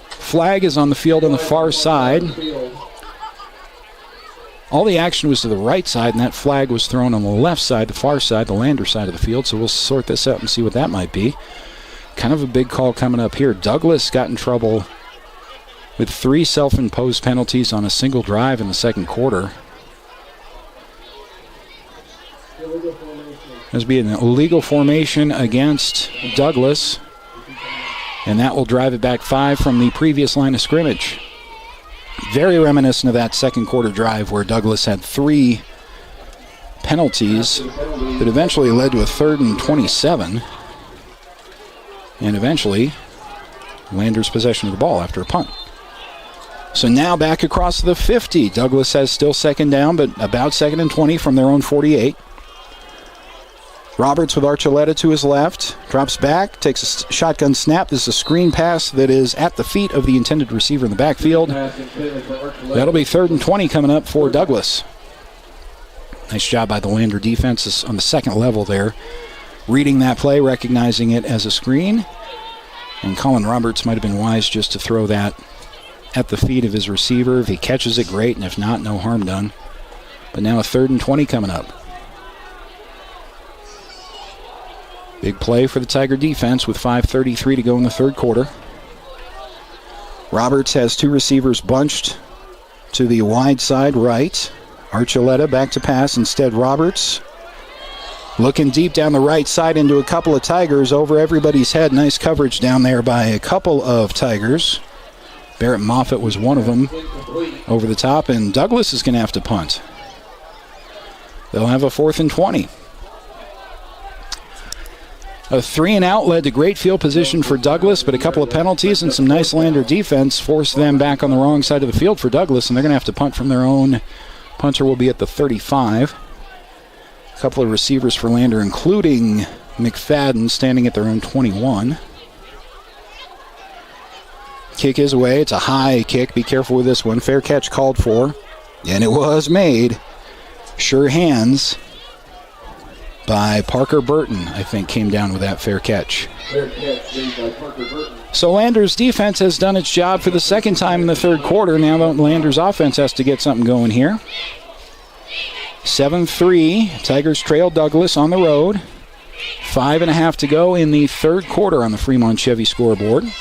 Flag is on the field on the far side. All the action was to the right side, and that flag was thrown on the left side, the far side, the Lander side of the field. So we'll sort this out and see what that might be. Kind of a big call coming up here. Douglas got in trouble with 3 self-imposed penalties on a single drive in the second quarter. There's be an illegal formation against Douglas, and that will drive it back 5 from the previous line of scrimmage. Very reminiscent of that second quarter drive where Douglas had 3 penalties that eventually led to a 3rd and 27, and eventually Landers' possession of the ball after a punt. So now back across the 50. Douglas has still second down, but about 2nd and 20 from their own 48. Roberts with Archuleta to his left, drops back, takes a shotgun snap. This is a screen pass that is at the feet of the intended receiver in the backfield. That'll be 3rd and 20 coming up for Douglas. Nice job by the Lander defense on the second level there, reading that play, recognizing it as a screen. And Colin Roberts might have been wise just to throw that at the feet of his receiver. If he catches it, great, and if not, no harm done. But now a 3rd and 20 coming up. Big play for the Tiger defense with 5:33 to go in the third quarter. Roberts has 2 receivers bunched to the wide side right. Archuleta back to pass. Instead, Roberts looking deep down the right side into a couple of Tigers over everybody's head. Nice coverage down there by a couple of Tigers. Barrett Moffitt was one of them over the top, and Douglas is going to have to punt. They'll have a 4th and 20. A 3-and-out led to great field position for Douglas, but a couple of penalties and some nice Lander defense forced them back on the wrong side of the field for Douglas, and they're going to have to punt from their own. Punter will be at the 35. A couple of receivers for Lander, including McFadden, standing at their own 21. Kick is away. It's a high kick. Be careful with this one. Fair catch called for, and it was made. Sure hands by Parker Burton, I think, came down with that fair catch. Fair catch made by Parker Burton. So Landers' defense has done its job for the second time in the third quarter. Now Landers' offense has to get something going here. 7-3. Tigers trail Douglas on the road. 5.5 to go in the third quarter on the Fremont Chevy scoreboard.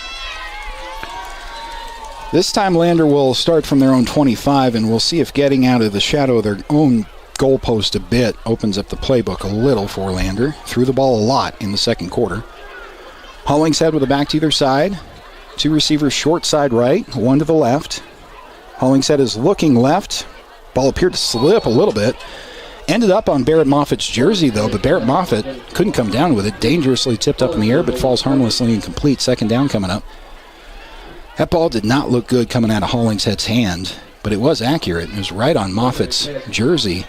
This time Lander will start from their own 25, and we'll see if getting out of the shadow of their own goalpost a bit opens up the playbook a little for Lander. Threw the ball a lot in the second quarter. Hollingshead with a back to either side. 2 receivers short side right, 1 to the left. Hollingshead is looking left. Ball appeared to slip a little bit. Ended up on Barrett Moffitt's jersey, though, but Barrett Moffitt couldn't come down with it. Dangerously tipped up in the air, but falls harmlessly incomplete. 2nd down coming up. That ball did not look good coming out of Hollingshead's hand, but it was accurate. It was right on Moffitt's jersey.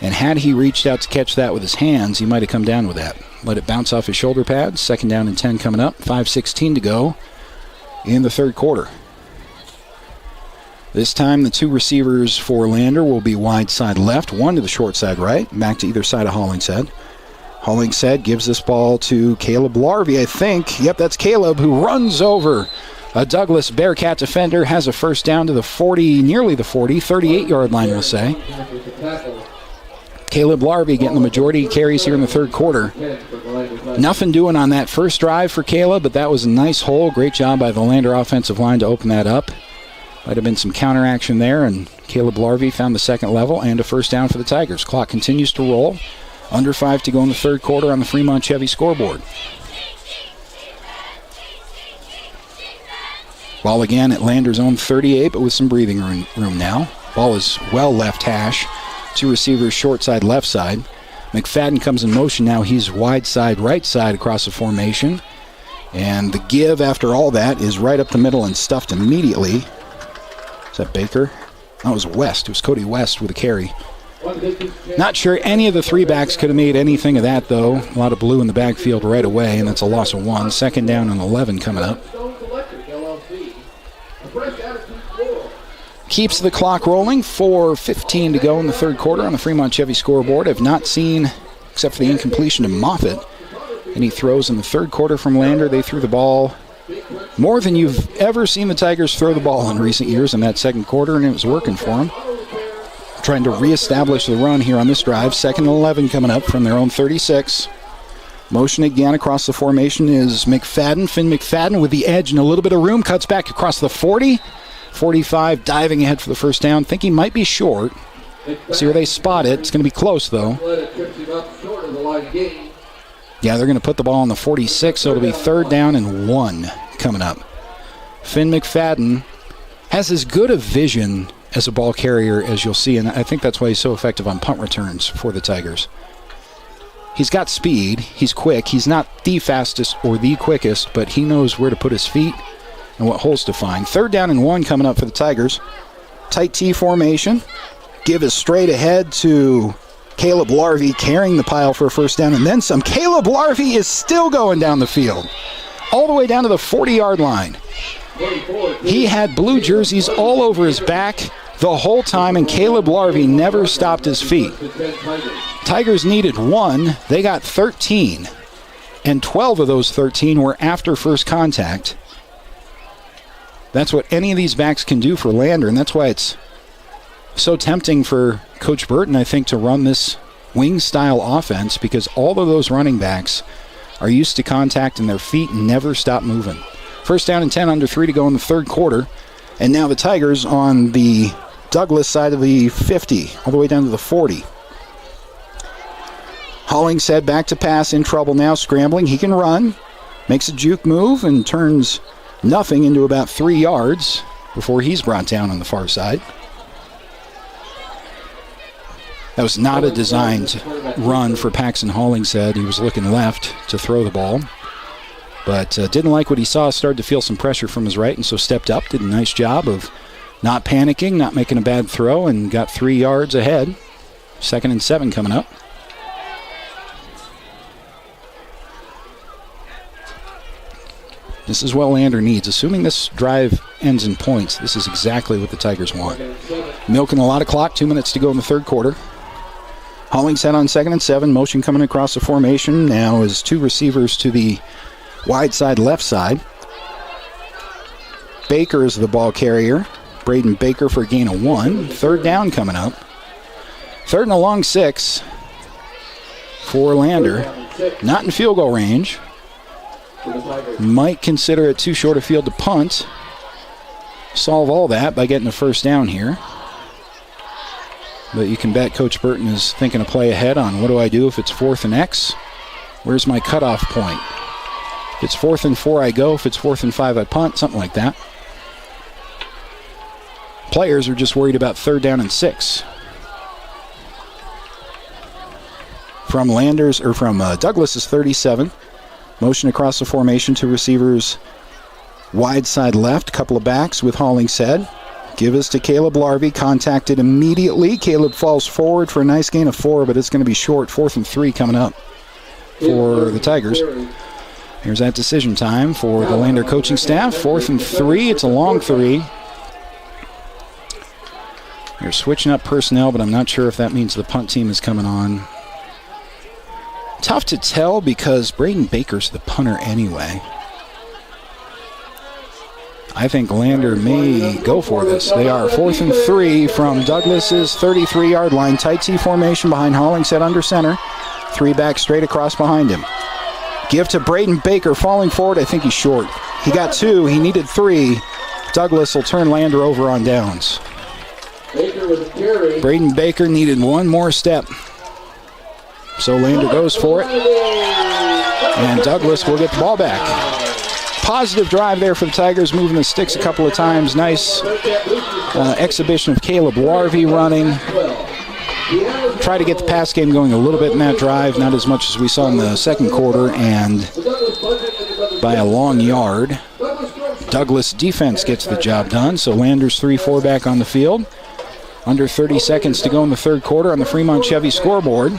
And had he reached out to catch that with his hands, he might have come down with that. Let it bounce off his shoulder pads. 2nd down and 10 coming up. 5:16 to go in the third quarter. This time the 2 receivers for Lander will be wide side left, 1 to the short side right, back to either side of Hollingshead. Hollingshead gives this ball to Caleb Larvey, I think. Yep, that's Caleb, who runs over a Douglas Bearcat defender, has a first down to the 40, nearly the 40, 38-yard line, we'll say. Caleb Larvey getting the majority of carries here in the third quarter. Nothing doing on that first drive for Caleb, but that was a nice hole. Great job by the Lander offensive line to open that up. Might have been some counteraction there, and Caleb Larvey found the second level and a first down for the Tigers. Clock continues to roll. Under 5 to go in the third quarter on the Fremont Chevy scoreboard. Ball again at Lander's own 38, but with some breathing room now. Ball is well left hash. 2 receivers short side, left side. McFadden comes in motion now. He's wide side, right side across the formation. And the give after all that is right up the middle and stuffed immediately. Is that Baker? No, it was West. It was Cody West with a carry. Not sure any of the 3 backs could have made anything of that, though. A lot of blue in the backfield right away, and that's a loss of 1. Second down and 11 coming up. Keeps the clock rolling. 4:15 to go in the third quarter on the Fremont Chevy scoreboard. I've not seen, except for the incompletion to Moffitt, any throws in the third quarter from Lander. They threw the ball more than you've ever seen the Tigers throw the ball in recent years in that second quarter, and it was working for them. Trying to reestablish the run here on this drive. Second and 11 coming up from their own 36. Motion again across the formation is McFadden. Finn McFadden with the edge and a little bit of room. Cuts back across the 40. 45, diving ahead for the first down. Think he might be short. See where they spot it. It's going to be close, though. Yeah, they're going to put the ball on the 46, so it'll be third down and 1 coming up. Finn McFadden has as good a vision as a ball carrier as you'll see, and I think that's why he's so effective on punt returns for the Tigers. He's got speed. He's quick. He's not the fastest or the quickest, but he knows where to put his feet and what holes to find. Third down and 1 coming up for the Tigers. Tight T formation. Give is straight ahead to Caleb Larvey carrying the pile for a first down and then some. Caleb Larvey is still going down the field, all the way down to the 40-yard line. He had blue jerseys all over his back the whole time, and Caleb Larvey never stopped his feet. Tigers needed 1. They got 13, and 12 of those 13 were after first contact. That's what any of these backs can do for Lander, and that's why it's so tempting for Coach Burton, I think, to run this wing-style offense, because all of those running backs are used to contact and their feet never stop moving. First down and 10, under 3 to go in the third quarter. And now the Tigers on the Douglas side of the 50, all the way down to the 40. Hollingshead back to pass, in trouble now, scrambling. He can run, makes a juke move, and turns nothing into about 3 yards before he's brought down on the far side. That was not a designed run for Paxton Hollingshead. He was looking left to throw the ball, but didn't like what he saw, started to feel some pressure from his right, and so stepped up, did a nice job of not panicking, not making a bad throw, and got 3 yards ahead. Second and 7 coming up. This is what Lander needs. Assuming this drive ends in points, this is exactly what the Tigers want. Milking a lot of clock, 2 minutes to go in the third quarter. Hollingshead on second and 7, motion coming across the formation. Now is 2 receivers to the wide side, left side. Baker is the ball carrier. Braden Baker for a gain of 1. Third down coming up. Third and a long 6 for Lander. Not in field goal range. Might consider it too short a field to punt. Solve all that by getting a first down here. But you can bet Coach Burton is thinking a play ahead on what do I do if it's 4th and X? Where's my cutoff point? If it's 4th and 4, I go. If it's 4th and 5, I punt. Something like that. Players are just worried about third down and 6. From Douglas's 37. Motion across the formation to receivers wide side left. Couple of backs with Hollingshead. Give us to Caleb Larvey. Contacted immediately. Caleb falls forward for a nice gain of 4, but it's going to be short. 4th and 3 coming up for the Tigers. Here's that decision time for the Lander coaching staff. 4th and 3. It's a long 3. They're switching up personnel, but I'm not sure if that means the punt team is coming on. Tough to tell because Braden Baker's the punter anyway. I think Lander may go for this. They are 4th and 3 from Douglas's 33-yard line. Tight T formation behind Hollingshead under center. 3 back straight across behind him. Give to Braden Baker, falling forward. I think he's short. He got 2. He needed 3. Douglas will turn Lander over on downs. Braden Baker needed 1 more step. So Lander goes for it. And Douglas will get the ball back. Positive drive there for the Tigers, moving the sticks a couple of times. Nice exhibition of Caleb Warvey running. Try to get the pass game going a little bit in that drive, not as much as we saw in the second quarter, and by a long yard. Douglas defense gets the job done, so Landers 3-4 back on the field. Under 30 seconds to go in the third quarter on the Fremont Chevy scoreboard.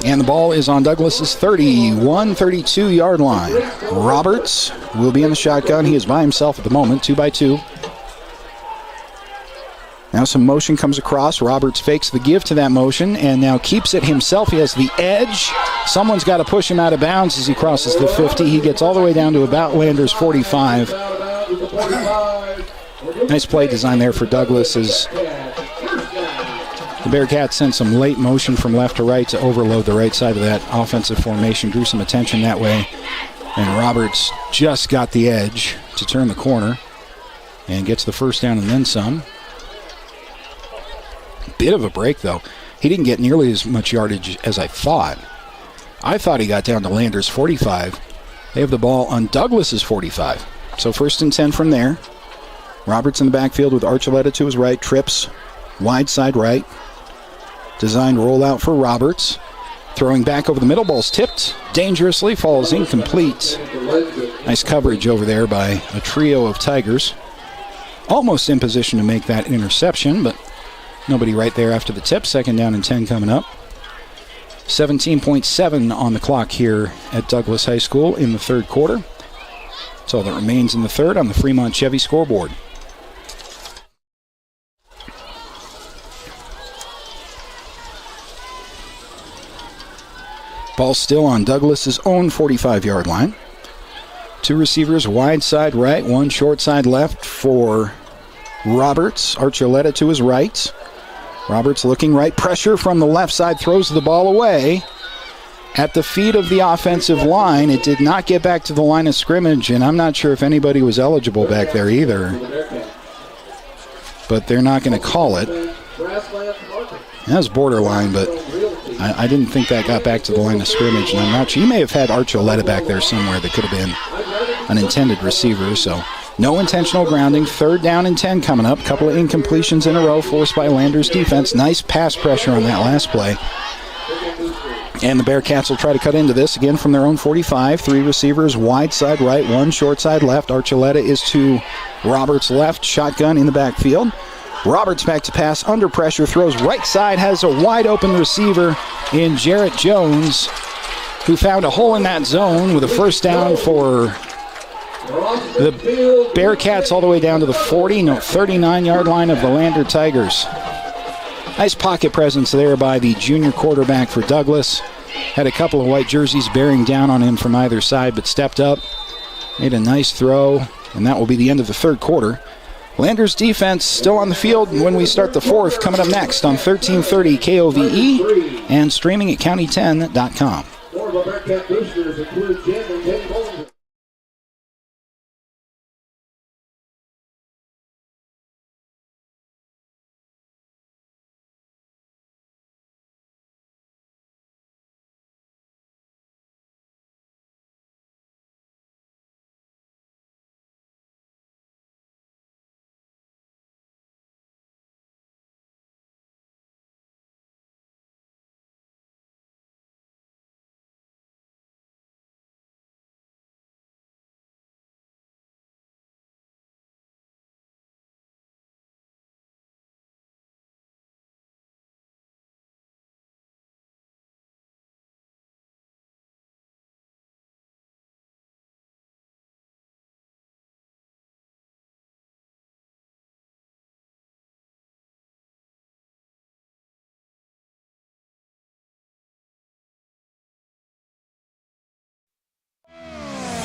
And the ball is on Douglas's 31-32 yard line. Roberts will be in the shotgun. He is by himself at the moment, 2-by-2. Now some motion comes across. Roberts fakes the give to that motion and now keeps it himself. He has the edge. Someone's got to push him out of bounds as he crosses the 50. He gets all the way down to about Landers 45. Nice play design there for Douglas as the Bearcats sent some late motion from left to right to overload the right side of that offensive formation. Drew some attention that way. And Roberts just got the edge to turn the corner and gets the first down and then some. Bit of a break, though. He didn't get nearly as much yardage as I thought. I thought he got down to Landers 45. They have the ball on Douglas's 45. So 1st and 10 from there. Roberts in the backfield with Archuleta to his right. Trips wide side right. Designed rollout for Roberts. Throwing back over the middle. Ball's tipped dangerously. Falls incomplete. Nice coverage over there by a trio of Tigers. Almost in position to make that interception, but nobody right there after the tip. 2nd down and 10 coming up. 17.7 on the clock here at Douglas High School in the third quarter. That's all that remains in the third on the Fremont Chevy scoreboard. Ball still on Douglas's own 45-yard line. 2 receivers wide side right, 1 short side left for Roberts. Archuleta to his right. Roberts looking right, pressure from the left side, throws the ball away at the feet of the offensive line. It did not get back to the line of scrimmage, and I'm not sure if anybody was eligible back there either. But they're not going to call it. That was borderline, but I didn't think that got back to the line of scrimmage, and I'm not sure. You may have had Archuleta back there somewhere that could have been an intended receiver, so no intentional grounding. 3rd down and 10 coming up. Couple of incompletions in a row forced by Landers' defense. Nice pass pressure on that last play. And the Bearcats will try to cut into this again from their own 45. 3 receivers wide side right, 1 short side left. Archuleta is to Roberts' left. Shotgun in the backfield. Roberts back to pass, under pressure, throws right side, has a wide open receiver in Jarrett Jones, who found a hole in that zone with a first down for the Bearcats all the way down to the 39-yard line of the Lander Tigers. Nice pocket presence there by the junior quarterback for Douglas. Had a couple of white jerseys bearing down on him from either side, but stepped up, made a nice throw, and that will be the end of the third quarter. Landers defense still on the field when we start the fourth, coming up next on 1330 KOVE and streaming at county10.com. More of our Bearcat boosters include Jim and Jay Bolger.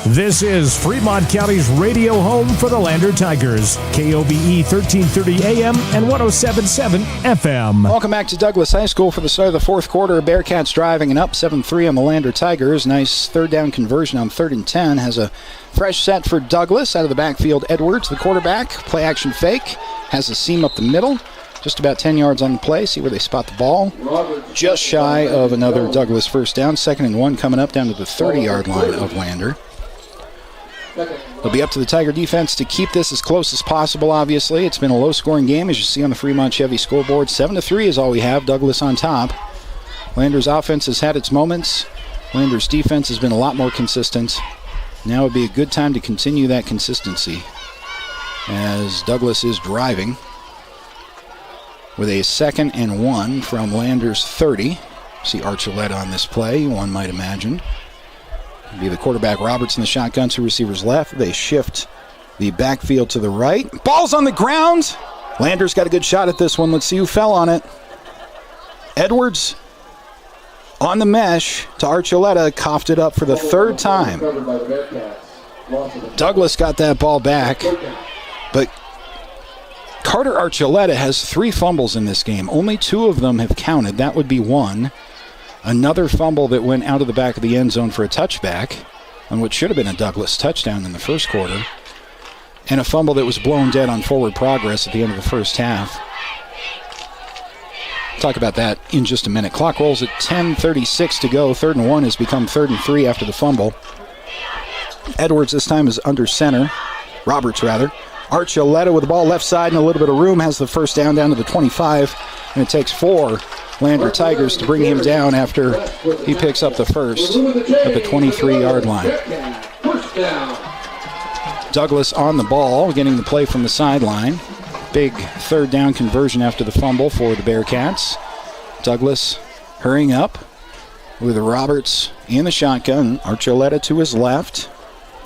This is Fremont County's radio home for the Lander Tigers. KOBE 1330 AM and 107.7 FM. Welcome back to Douglas High School for the start of the fourth quarter. Bearcats driving and up 7-3 on the Lander Tigers. Nice third down conversion on 3rd and 10. Has a fresh set for Douglas. Out of the backfield, Edwards, the quarterback. Play action fake. Has a seam up the middle. Just about 10 yards on the play. See where they spot the ball. Just shy of another Douglas first down. 2nd and 1 coming up down to the 30-yard line of Lander. It'll be up to the Tiger defense to keep this as close as possible, obviously. It's been a low-scoring game, as you see on the Fremont Chevy scoreboard. 7-3 is all we have. Douglas on top. Lander's offense has had its moments. Lander's defense has been a lot more consistent. Now would be a good time to continue that consistency as Douglas is driving with a 2nd and 1 from Lander's 30. See Archuleta on this play, one might imagine. Be the quarterback Roberts in the shotgun, 2 receivers left. They shift the backfield to the right. Ball's on the ground. Lander's got a good shot at this one. Let's see who fell on it. Edwards on the mesh to Archuleta, coughed it up for the 3rd time. Douglas got that ball back, but Carter Archuleta has 3 fumbles in this game. Only 2 of them have counted. That would be 1. Another fumble that went out of the back of the end zone for a touchback on what should have been a Douglas touchdown in the first quarter. And a fumble that was blown dead on forward progress at the end of the first half. Talk about that in just a minute. Clock rolls at 10:36 to go. 3rd and 1 has become 3rd and 3 after the fumble. Edwards this time is under center. Roberts, rather. Archuleta with the ball left side and a little bit of room has the first down to the 25. And it takes 4 Lander Tigers to bring him down after he picks up the first at the 23-yard line. Douglas on the ball, getting the play from the sideline. Big 3rd down conversion after the fumble for the Bearcats. Douglas hurrying up with Roberts in the shotgun. Archuleta to his left.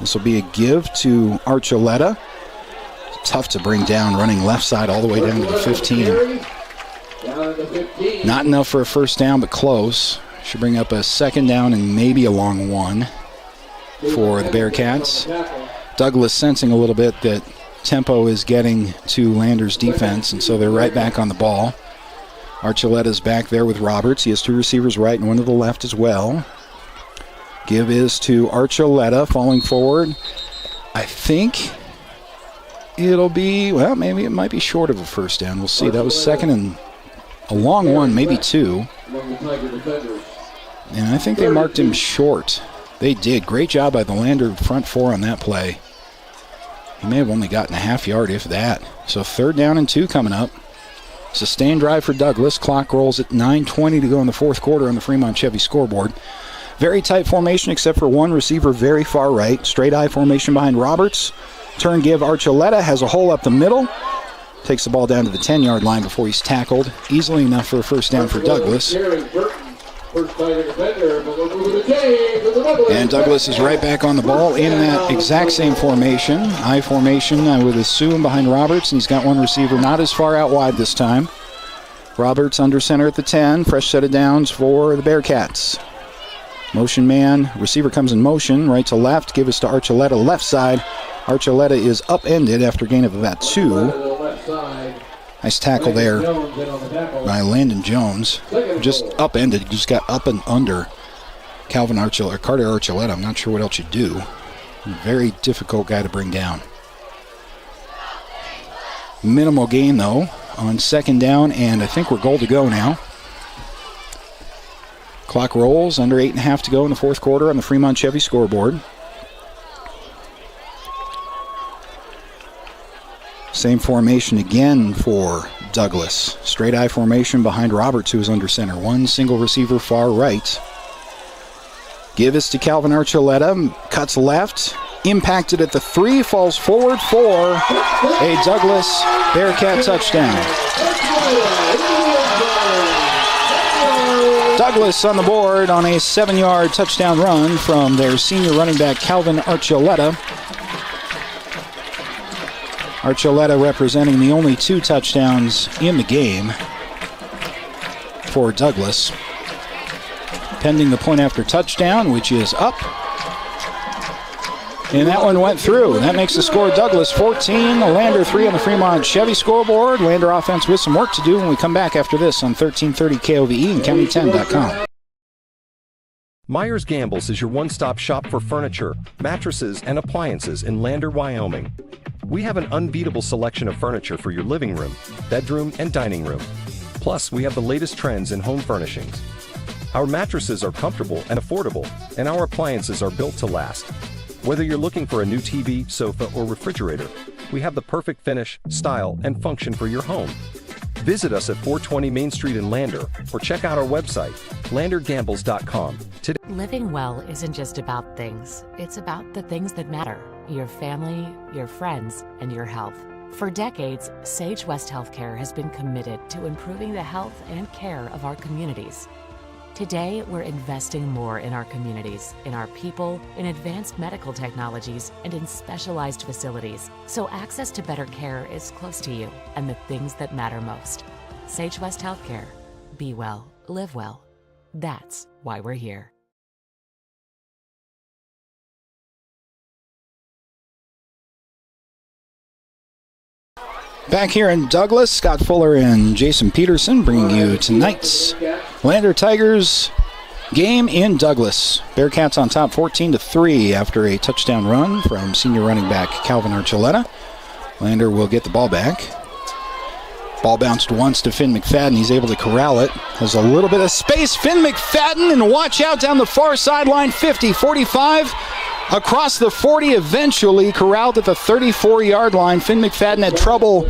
This will be a give to Archuleta. Tough to bring down, running left side all the way down to the 15. Not enough for a first down, but close. Should bring up a 2nd down and maybe a long one for the Bearcats. Douglas sensing a little bit that tempo is getting to Lander's defense, and so they're right back on the ball. Archuleta's back there with Roberts. He has 2 receivers right and 1 to the left as well. Give is to Archuleta, falling forward. I think it'll be, well, maybe it might be short of a first down. We'll see. That was 2nd and a long one, maybe 2. And I think they marked him short. They did. Great job by the Lander front 4 on that play. He may have only gotten a half yard, if that. So 3rd down and 2 coming up. Sustained drive for Douglas. Clock rolls at 9:20 to go in the fourth quarter on the Fremont Chevy scoreboard. Very tight formation except for 1 receiver very far right. Straight eye formation behind Roberts. Turn give Archuleta, has a hole up the middle. Takes the ball down to the 10-yard line before he's tackled. Easily enough for a first down for Douglas. And Douglas is right back on the ball in that exact same formation. I formation, I would assume, behind Roberts. And he's got 1 receiver not as far out wide this time. Roberts under center at the 10. Fresh set of downs for the Bearcats. Motion man. Receiver comes in motion. Right to left. Give us to Archuleta left side. Archuleta is upended after a gain of about 2. Nice tackle there by Landon Jones. Just upended, just got up and under Calvin Archuleta, or Carter Archuleta. I'm not sure what else you do. Very difficult guy to bring down. Minimal gain, though, on 2nd down, and I think we're goal to go now. Clock rolls, under 8.5 to go in the fourth quarter on the Fremont Chevy scoreboard. Same formation again for Douglas. Straight eye formation behind Roberts, who is under center. 1 single receiver far right. Give is to Calvin Archuleta. Cuts left. Impacted at the 3. Falls forward for a Douglas Bearcat touchdown. Douglas on the board on a 7-yard touchdown run from their senior running back Calvin Archuleta. Archuleta representing the only 2 touchdowns in the game for Douglas. Pending the point after touchdown, which is up. And that one went through. That makes the score Douglas 14, Lander 3 on the Fremont Chevy scoreboard. Lander offense with some work to do when we come back after this on 1330 KOVE and County10.com. Myers Gambles is your one-stop shop for furniture, mattresses, and appliances in Lander, Wyoming. We have an unbeatable selection of furniture for your living room, bedroom, and dining room. Plus, we have the latest trends in home furnishings. Our mattresses are comfortable and affordable, and our appliances are built to last. Whether you're looking for a new TV, sofa, or refrigerator, we have the perfect finish, style, and function for your home. Visit us at 420 Main Street in Lander, or check out our website, landergambles.com. Today. Living well isn't just about things. It's about the things that matter. Your family, your friends, and your health. For decades, Sage West Healthcare has been committed to improving the health and care of our communities. Today, we're investing more in our communities, in our people, in advanced medical technologies, and in specialized facilities, so access to better care is close to you and the things that matter most. Sage West Healthcare. Be well, live well. That's why we're here. Back here in Douglas, Scott Fuller and Jason Peterson bringing you tonight's Lander Tigers game in Douglas. Bearcats on top 14-3 after a touchdown run from senior running back Calvin Archuleta. Lander will get the ball back. Ball bounced once to Finn McFadden. He's able to corral it. Has a little bit of space. Finn McFadden, and watch out down the far sideline. 50, 45. Across the 40, eventually corralled at the 34-yard line. Finn McFadden had trouble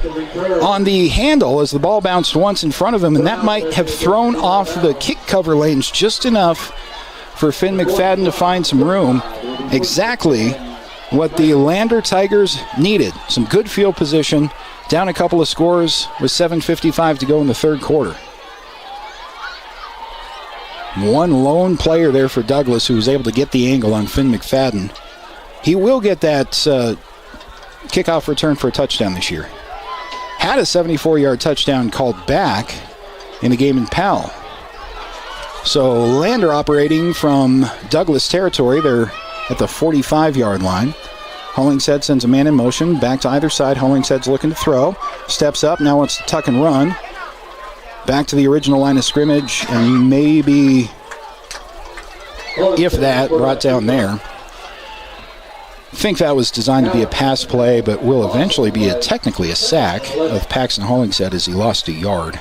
on the handle as the ball bounced once in front of him, and that might have thrown off the kick cover lanes just enough for Finn McFadden to find some room. Exactly what the Lander Tigers needed. Some good field position, down a couple of scores with 7:55 to go in the third quarter. One lone player there for Douglas who was able to get the angle on Finn McFadden. He will get that kickoff return for a touchdown this year. Had a 74-yard touchdown called back in the game in Powell. So Lander operating from Douglas territory. They're at the 45-yard line. Hollingshead sends a man in motion. Back to either side. Hollingshead's looking to throw. Steps up. Now wants to tuck and run. Back to the original line of scrimmage, and maybe, if that, brought down there. I think that was designed to be a pass play, but will eventually be technically a sack of Paxton Hollingshead as he lost a yard.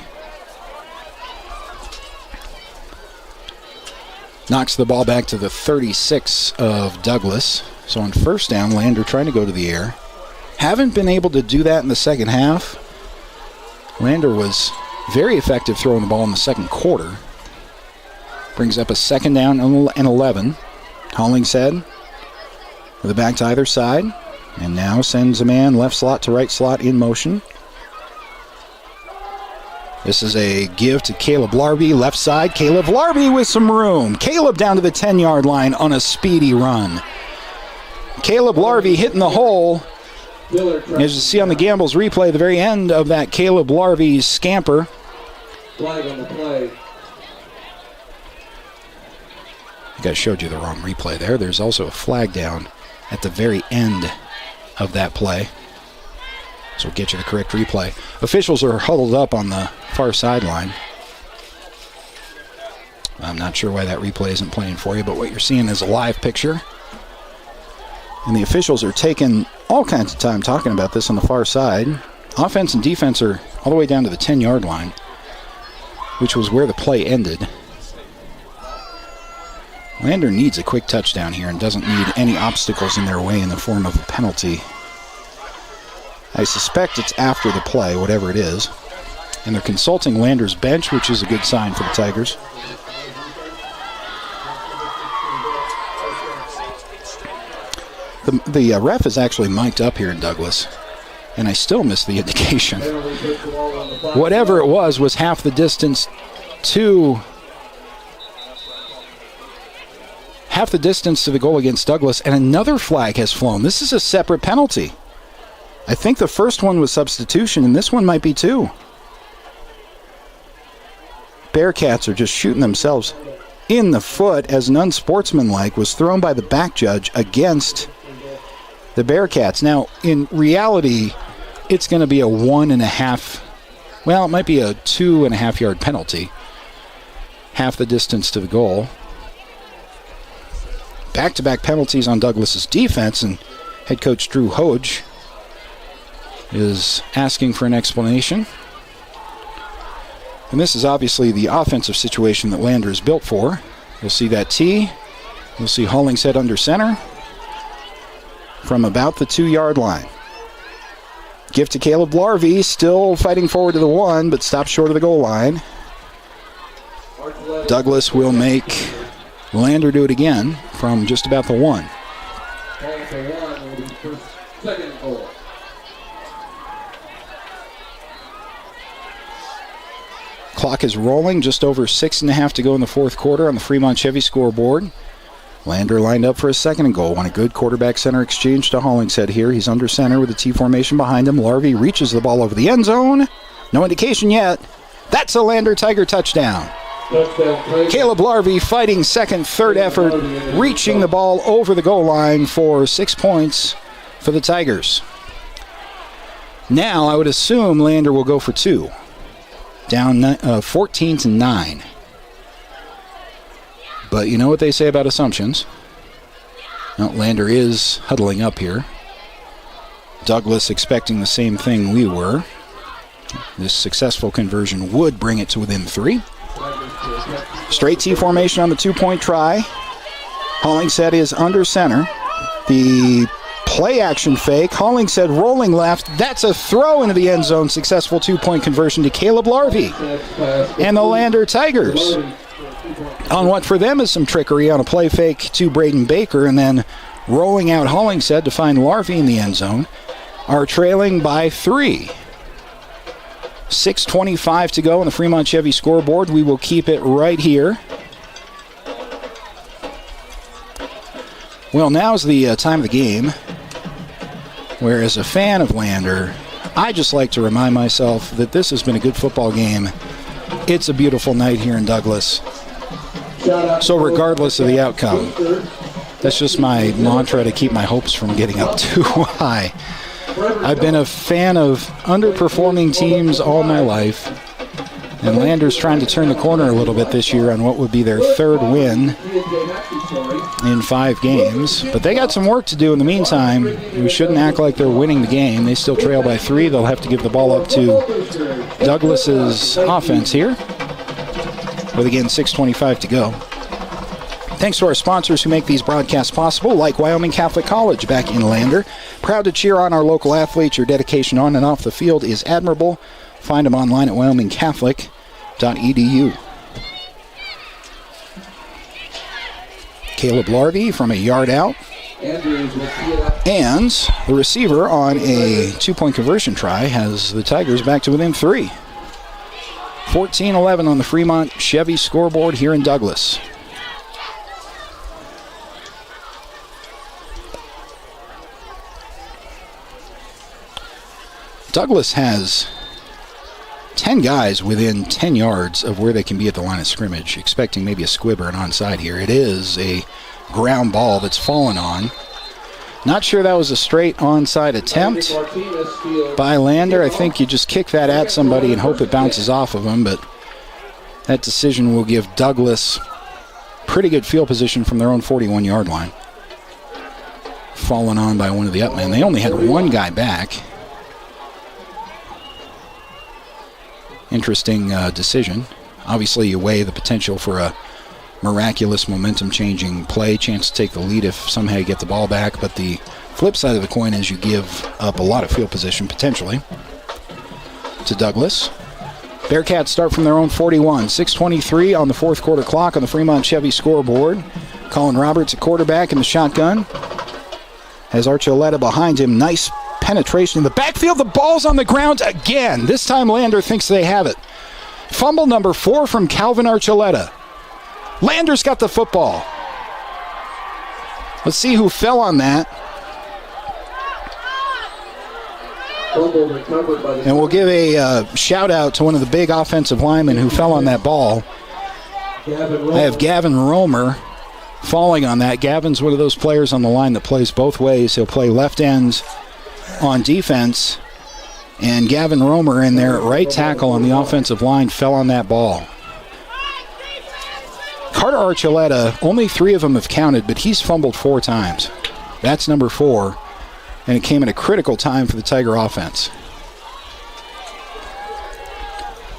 Knocks the ball back to the 36 of Douglas. So on first down, Lander trying to go to the air. Haven't been able to do that in the second half. Lander was very effective throwing the ball in the second quarter. Brings up a second down and 11. Hollingshead with a back to either side. And now sends a man left slot to right slot in motion. This is a give to Caleb Larby, left side. Caleb Larby with some room. Caleb down to the 10-yard line on a speedy run. Caleb Larby hitting the hole. As you see on the Gambles replay, the very end of that Caleb Larby scamper. Flag on the play. I think I showed you the wrong replay there. There's also a flag down at the very end of that play. So we'll get you the correct replay. Officials are huddled up on the far sideline. I'm not sure why that replay isn't playing for you, but what you're seeing is a live picture. And the officials are taking all kinds of time talking about this on the far side. Offense and defense are all the way down to the 10-yard line, which was where the play ended. Lander needs a quick touchdown here and doesn't need any obstacles in their way in the form of a penalty. I suspect it's after the play, whatever it is. And they're consulting Lander's bench, which is a good sign for the Tigers. The ref is actually mic'd up here in Douglas, and I still miss the indication. Whatever it was half the distance to the goal against Douglas, and another flag has flown. This is a separate penalty. I think the first one was substitution, and this one might be too. Bearcats are just shooting themselves in the foot as an unsportsmanlike was thrown by the back judge against the Bearcats. Now, in reality, it's going to be a 1.5, well, it might be a 2.5 yard penalty. Half the distance to the goal. Back-to-back penalties on Douglas's defense, and head coach Drew Hodge is asking for an explanation. And this is obviously the offensive situation that Lander is built for. You'll see that tee. You'll see Hollingshead under center from about the 2-yard line. Gift to Caleb Larvey, still fighting forward to the 1, but stops short of the goal line. Douglas will make Lander do it again from just about the 1. Clock is rolling, just over 6.5 to go in the fourth quarter on the Fremont Chevy scoreboard. Lander lined up for a second and goal. Want a good quarterback center exchange to Hollingshead here. He's under center with the T formation behind him. Larvey reaches the ball over the end zone. No indication yet. That's a Lander Tiger touchdown. Caleb Larvey fighting second, third effort, reaching the ball over the goal line for 6 points for the Tigers. Now I would assume Lander will go for 2. Down 14-9. But you know what they say about assumptions. Well, Lander is huddling up here. Douglas expecting the same thing we were. This successful conversion would bring it to within 3. Straight T formation on the 2-point try. Hollingshead is under center. The play action fake. Hollingshead rolling left. That's a throw into the end zone. Successful 2-point conversion to Caleb Larvey and the Lander Tigers. On what for them is some trickery on a play fake to Braden Baker, and then rolling out Hollingshead to find Larvey in the end zone, are trailing by 3. 6:25 to go on the Fremont Chevy scoreboard. We will keep it right here. Well, now's the time of the game where, as a fan of Lander, I just like to remind myself that this has been a good football game. It's a beautiful night here in Douglas. So regardless of the outcome, that's just my mantra to keep my hopes from getting up too high. I've been a fan of underperforming teams all my life, and Lander's trying to turn the corner a little bit this year on what would be their 3rd win in 5 games. But they got some work to do in the meantime. We shouldn't act like they're winning the game. They still trail by 3. They'll have to give the ball up to Douglas's offense here, with again 6:25 to go. Thanks to our sponsors who make these broadcasts possible, like Wyoming Catholic College back in Lander. Proud to cheer on our local athletes. Your dedication on and off the field is admirable. Find them online at wyomingcatholic.edu. Caleb Larvey from a yard out. And the receiver on a 2-point conversion try has the Tigers back to within 3. 14-11 on the Fremont Chevy scoreboard here in Douglas. Douglas has 10 guys within 10 yards of where they can be at the line of scrimmage, expecting maybe a squib or an onside here. It is a ground ball that's fallen on. Not sure that was a straight onside attempt by Lander. I think you just kick that at somebody and hope it bounces off of them, but that decision will give Douglas pretty good field position from their own 41-yard line. Fallen on by one of the upmen. They only had one guy back. Interesting decision. Obviously, you weigh the potential for a miraculous momentum-changing play, chance to take the lead if somehow you get the ball back, but the flip side of the coin is you give up a lot of field position, potentially, to Douglas. Bearcats start from their own 41. 6:23 on the fourth quarter clock on the Fremont Chevy scoreboard. Colin Roberts at quarterback in the shotgun. Has Archuleta behind him. Nice penetration in the backfield. The ball's on the ground again. This time Lander thinks they have it. Fumble number 4 from Calvin Archuleta. Lander's got the football. Let's see who fell on that. And we'll give a shout out to one of the big offensive linemen who fell on that ball. I have Gavin Romer falling on that. Gavin's one of those players on the line that plays both ways. He'll play left end on defense, and Gavin Romer in there at right tackle on the offensive line fell on that ball. Carter Archuleta, only 3 of them have counted, but he's fumbled 4 times. That's number 4, and it came at a critical time for the Tiger offense.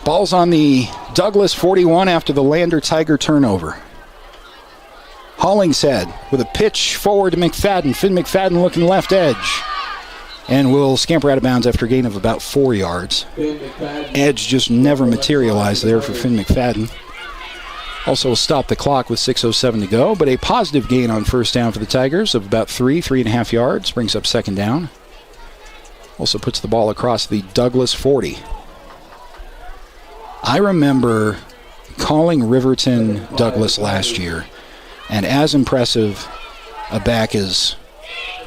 Ball's on the Douglas 41 after the Lander Tiger turnover. Hollingshead with a pitch forward to McFadden. Finn McFadden looking left edge. And will scamper out of bounds after a gain of about 4 yards. Edge just never materialized there for Finn McFadden. Also stop the clock with 6:07 to go, but a positive gain on first down for the Tigers of about 3.5 yards. Brings up second down. Also puts the ball across the Douglas 40. I remember calling Riverton Douglas last year, and as impressive a back as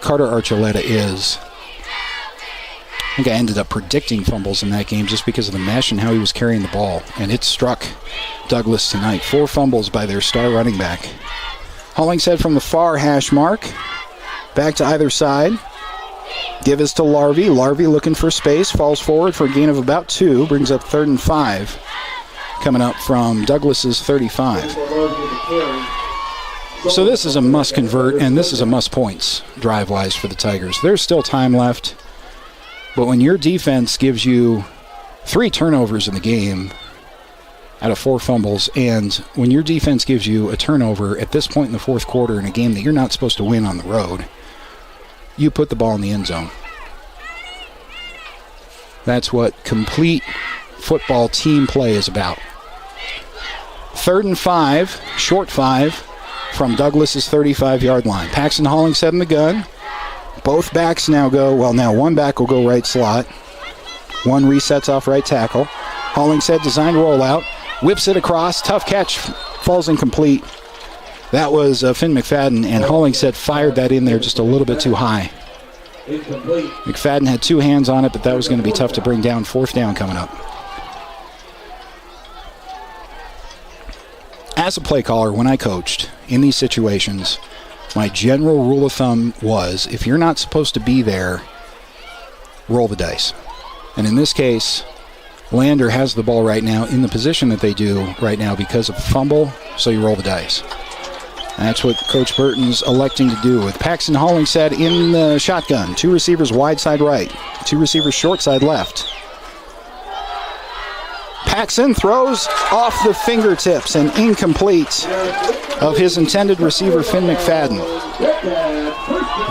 Carter Archuleta is, I think I ended up predicting fumbles in that game just because of the mesh and how he was carrying the ball, and it struck Douglas tonight. 4 fumbles by their star running back. Hollingshead from the far hash mark. Back to either side. Give us to Larvey. Larvey looking for space. Falls forward for a gain of about 2. Brings up 3rd and 5. Coming up from Douglas's 35. So this is a must convert, and this is a must points drive-wise for the Tigers. There's still time left. But when your defense gives you 3 turnovers in the game out of 4 fumbles, and when your defense gives you a turnover at this point in the fourth quarter in a game that you're not supposed to win on the road, you put the ball in the end zone. That's what complete football team play is about. 3rd and 5, short 5 from Douglas's 35-yard line. Paxton Hollingshead in the gun. Both backs now go, well, now one back will go right slot. One resets off right tackle. Hollingshead designed rollout. Whips it across. Tough catch. Falls incomplete. That was Finn McFadden, and Hollingshead fired that in there just a little bit too high. McFadden had 2 hands on it, but that was going to be tough to bring down. 4th down coming up. As a play caller, when I coached in these situations, my general rule of thumb was, if you're not supposed to be there, roll the dice. And in this case, Lander has the ball right now in the position that they do right now because of a fumble, so you roll the dice. And that's what Coach Burton's electing to do with Paxton Hollingshead in the shotgun. 2 receivers wide side right, 2 receivers short side left. Paxton throws off the fingertips and incomplete of his intended receiver, Finn McFadden.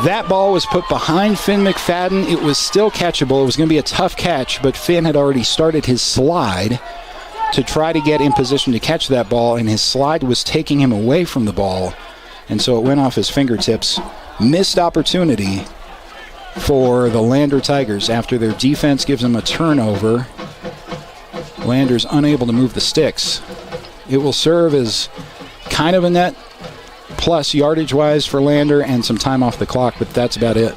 That ball was put behind Finn McFadden. It was still catchable. It was going to be a tough catch, but Finn had already started his slide to try to get in position to catch that ball, and his slide was taking him away from the ball, and so it went off his fingertips. Missed opportunity for the Lander Tigers after their defense gives them a turnover. Lander's unable to move the sticks. It will serve as kind of a net plus yardage-wise for Lander and some time off the clock, but that's about it.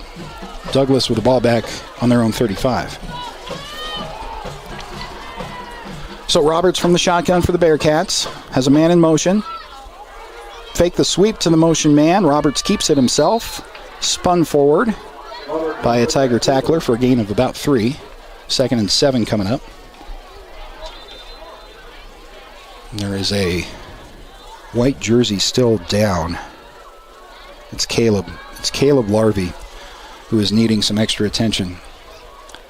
Douglas with the ball back on their own 35. So Roberts from the shotgun for the Bearcats. Has a man in motion. Fake the sweep to the motion man. Roberts keeps it himself. Spun forward by a Tiger tackler for a gain of about 3. 2nd and 7 coming up. There is a white jersey still down. It's Caleb Larvey, who is needing some extra attention.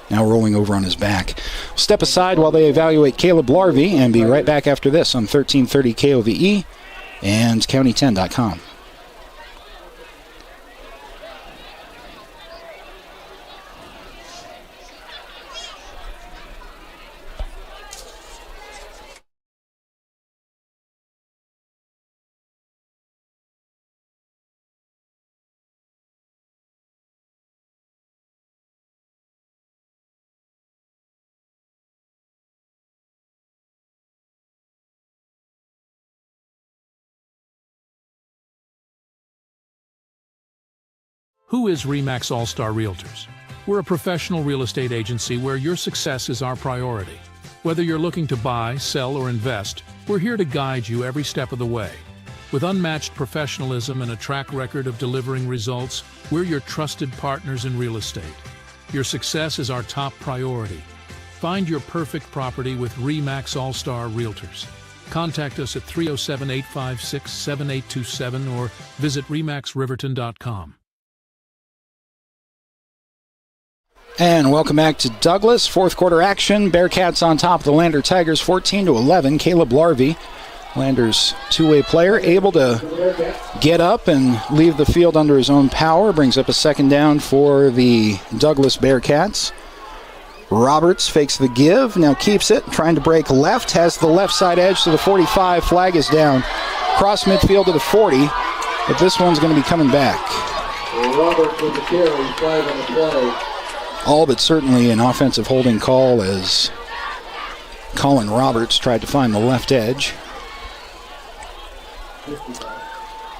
Now rolling over on his back. Step aside while they evaluate Caleb Larvey and be right back after this on 1330 KOVE and county10.com. Who is RE/MAX All-Star Realtors? We're a professional real estate agency where your success is our priority. Whether you're looking to buy, sell, or invest, we're here to guide you every step of the way. With unmatched professionalism and a track record of delivering results, we're your trusted partners in real estate. Your success is our top priority. Find your perfect property with RE/MAX All-Star Realtors. Contact us at 307-856-7827 or visit remaxriverton.com. And welcome back to Douglas. Fourth quarter action. Bearcats on top of the Lander Tigers 14-11. Caleb Larvey, Lander's two-way player, able to get up and leave the field under his own power. Brings up a second down for the Douglas Bearcats. Roberts fakes the give, now keeps it, trying to break left, has the left side edge to the 45. Flag is down. Cross midfield to the 40, but this one's going to be coming back. Roberts with the carry, flag on the play. All but certainly an offensive holding call as Colin Roberts tried to find the left edge.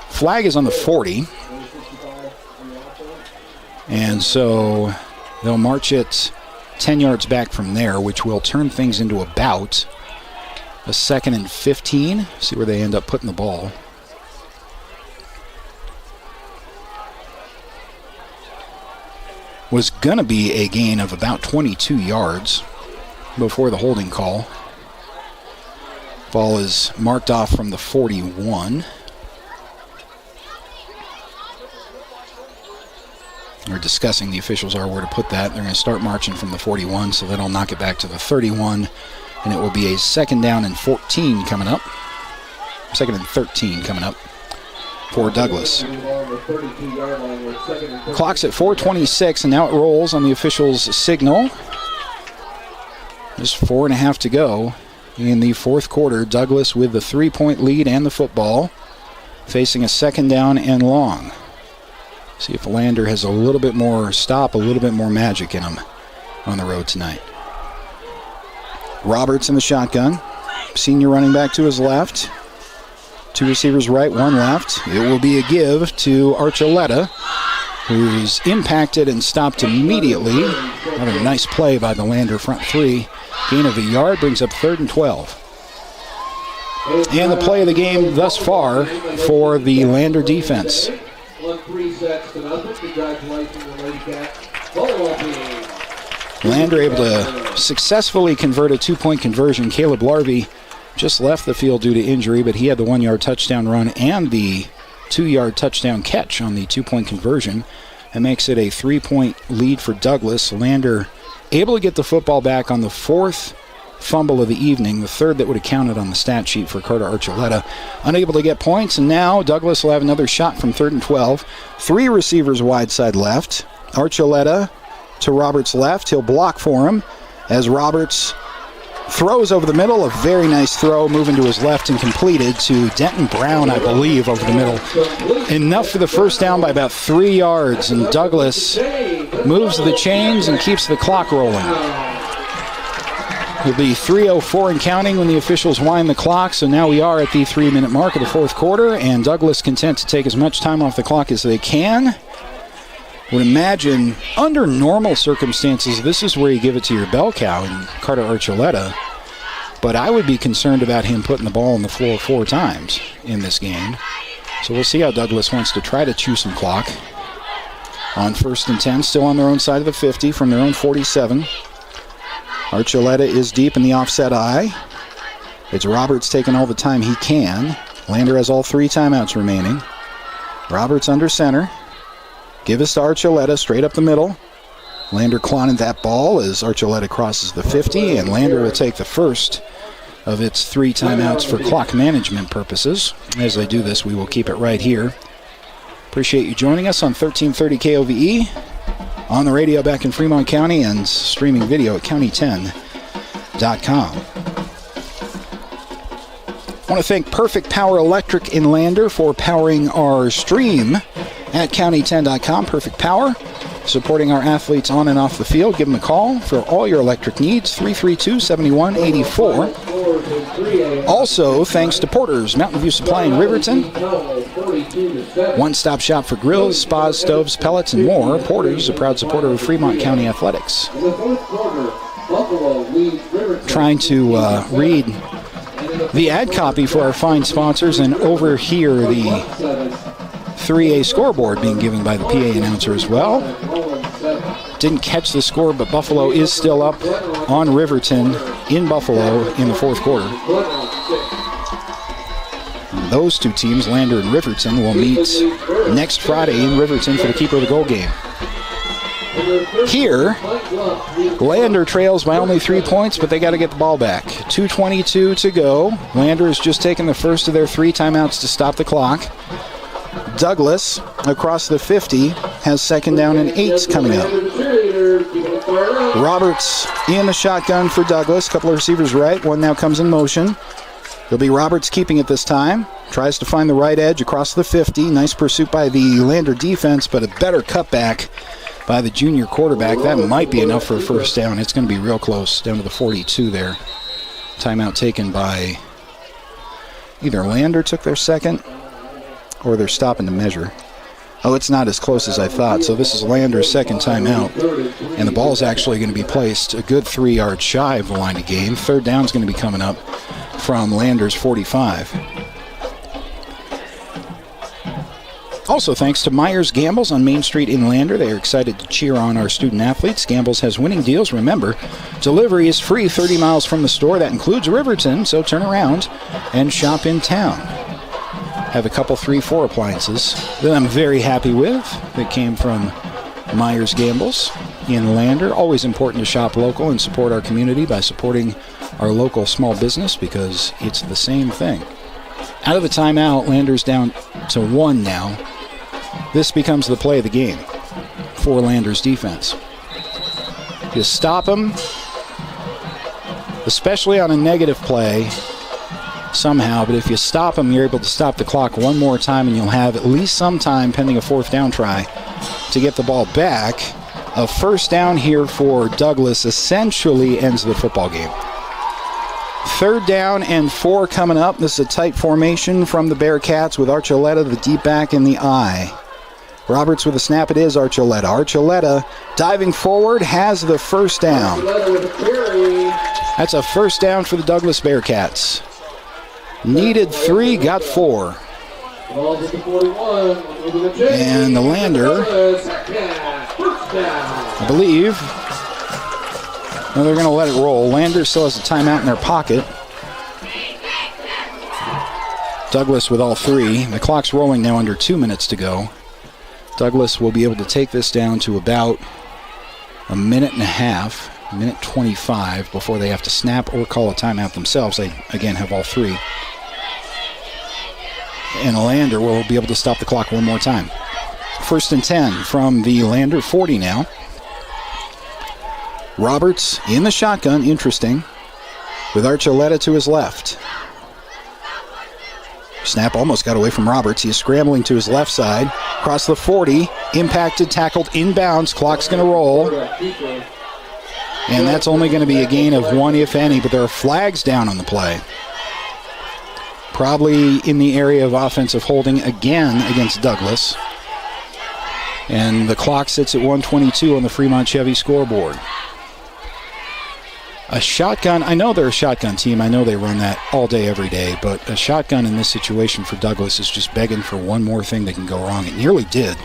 Flag is on the 40. And so they'll march it 10 yards back from there, which will turn things into about a 2nd and 15. See where they end up putting the ball. Was going to be a gain of about 22 yards before the holding call. Ball is marked off from the 41. They're discussing, the officials are, where to put that. They're going to start marching from the 41, so that'll knock it back to the 31, and it will be a 2nd down and 14 coming up. 2nd and 13 coming up for Douglas. Clock's at 4:26, and now it rolls on the officials' signal. Just 4.5 to go in the fourth quarter. Douglas with the 3-point lead and the football, facing a 2nd down and long. See if Lander has a little bit more stop, a little bit more magic in him on the road tonight. Roberts in the shotgun. Senior running back to his left. 2 receivers right, 1 left. It will be a give to Archuleta, who's impacted and stopped immediately. Another nice play by the Lander front 3. Gain of a yard brings up 3rd and 12. And the play of the game thus far for the Lander defense. 3-0. Congratulations, the Lady Cats. Lander able to successfully convert a 2-point conversion. Caleb Larvey just left the field due to injury, but he had the 1-yard touchdown run and the 2-yard touchdown catch on the 2-point conversion. It makes it a 3-point lead for Douglas. Lander able to get the football back on the 4th fumble of the evening, the 3rd that would have counted on the stat sheet for Carter Archuleta. Unable to get points, and now Douglas will have another shot from 3rd and 12. 3 receivers wide side left. Archuleta to Roberts' left. He'll block for him as Roberts throws over the middle. A very nice throw, moving to his left and completed to Denton Brown, I believe, over the middle. Enough for the first down by about 3 yards, and Douglas moves the chains and keeps the clock rolling. It'll be 3:04 and counting when the officials wind the clock, so now we are at the 3-minute mark of the fourth quarter, and Douglas content to take as much time off the clock as they can. Would imagine, under normal circumstances, this is where you give it to your bell cow and Carter Archuleta, but I would be concerned about him putting the ball on the floor 4 times in this game. So we'll see how Douglas wants to try to chew some clock. On 1st and 10, still on their own side of the 50 from their own 47. Archuleta is deep in the offset eye. It's Roberts taking all the time he can. Lander has all 3 timeouts remaining. Roberts under center. Give us to Archuleta straight up the middle. Lander clawing that ball as Archuleta crosses the 50, and Lander will take the first of its 3 timeouts for clock management purposes. As they do this, we will keep it right here. Appreciate you joining us on 1330 KOVE, on the radio back in Fremont County, and streaming video at county10.com. I want to thank Perfect Power Electric in Lander for powering our stream at county10.com. Perfect Power, supporting our athletes on and off the field. Give them a call for all your electric needs, 332-7184. Also, thanks to Porter's Mountain View Supply in Riverton. One-stop shop for grills, spas, stoves, pellets, and more. Porter's, a proud supporter of Fremont County Athletics. Trying to read the ad copy for our fine sponsors and overhear the 3A scoreboard being given by the PA announcer as well. Didn't catch the score, but Buffalo is still up on Riverton in Buffalo in the fourth quarter. Those two teams, Lander and Riverton, will meet next Friday in Riverton for the keeper of the goal game. Here, Lander trails by only 3 points, but they got to get the ball back. 2:22 to go. Lander has just taken the first of their 3 timeouts to stop the clock. Douglas, across the 50, has second down and 8 coming up. Roberts in the shotgun for Douglas. Couple of receivers right. One now comes in motion. It'll be Roberts keeping it this time. Tries to find the right edge across the 50. Nice pursuit by the Lander defense, but a better cutback by the junior quarterback. That might be enough for a first down. It's going to be real close, down to the 42 there. Timeout taken by either Lander took their second, or they're stopping to measure. Oh, it's not as close as I thought. So this is Lander's second timeout. And the ball is actually going to be placed a good 3 yards shy of the line of game. Third down is going to be coming up from Lander's 45. Also, thanks to Myers Gambles on Main Street in Lander. They are excited to cheer on our student athletes. Gambles has winning deals. Remember, delivery is free 30 miles from the store. That includes Riverton, so turn around and shop in town. Have a couple 3-4 appliances that I'm very happy with that came from Myers Gambles in Lander. Always important to shop local and support our community by supporting our local small business, because it's the same thing. Out of the timeout, Lander's down to 1 now. This becomes the play of the game for Lander's defense. You stop them, especially on a negative play somehow, but if you stop them, you're able to stop the clock one more time, and you'll have at least some time, pending a fourth down try, to get the ball back. A first down here for Douglas essentially ends the football game. 3rd down and 4 coming up. This is a tight formation from the Bearcats with Archuleta, the deep back, in the eye. Roberts with a snap. It is Archuleta. Archuleta diving forward has the first down. That's a first down for the Douglas Bearcats. Needed 3, got 4. And the Lander, I believe, no, they're going to let it roll. Lander still has a timeout in their pocket. Douglas with all 3. The clock's rolling now, under 2 minutes to go. Douglas will be able to take this down to about a minute and a half, minute 25, before they have to snap or call a timeout themselves. They, again, have all 3. And Lander will be able to stop the clock one more time. 1st and 10 from the Lander 40 now. Roberts in the shotgun, interesting, with Archuleta to his left. Snap almost got away from Roberts. He is scrambling to his left side. Across the 40, impacted, tackled, inbounds. Clock's going to roll. And that's only going to be a gain of 1, if any, but there are flags down on the play. Probably in the area of offensive holding again against Douglas. And the clock sits at 1:22 on the Fremont Chevy scoreboard. A shotgun, I know they're a shotgun team. I know they run that all day, every day. But a shotgun in this situation for Douglas is just begging for one more thing that can go wrong. It nearly did.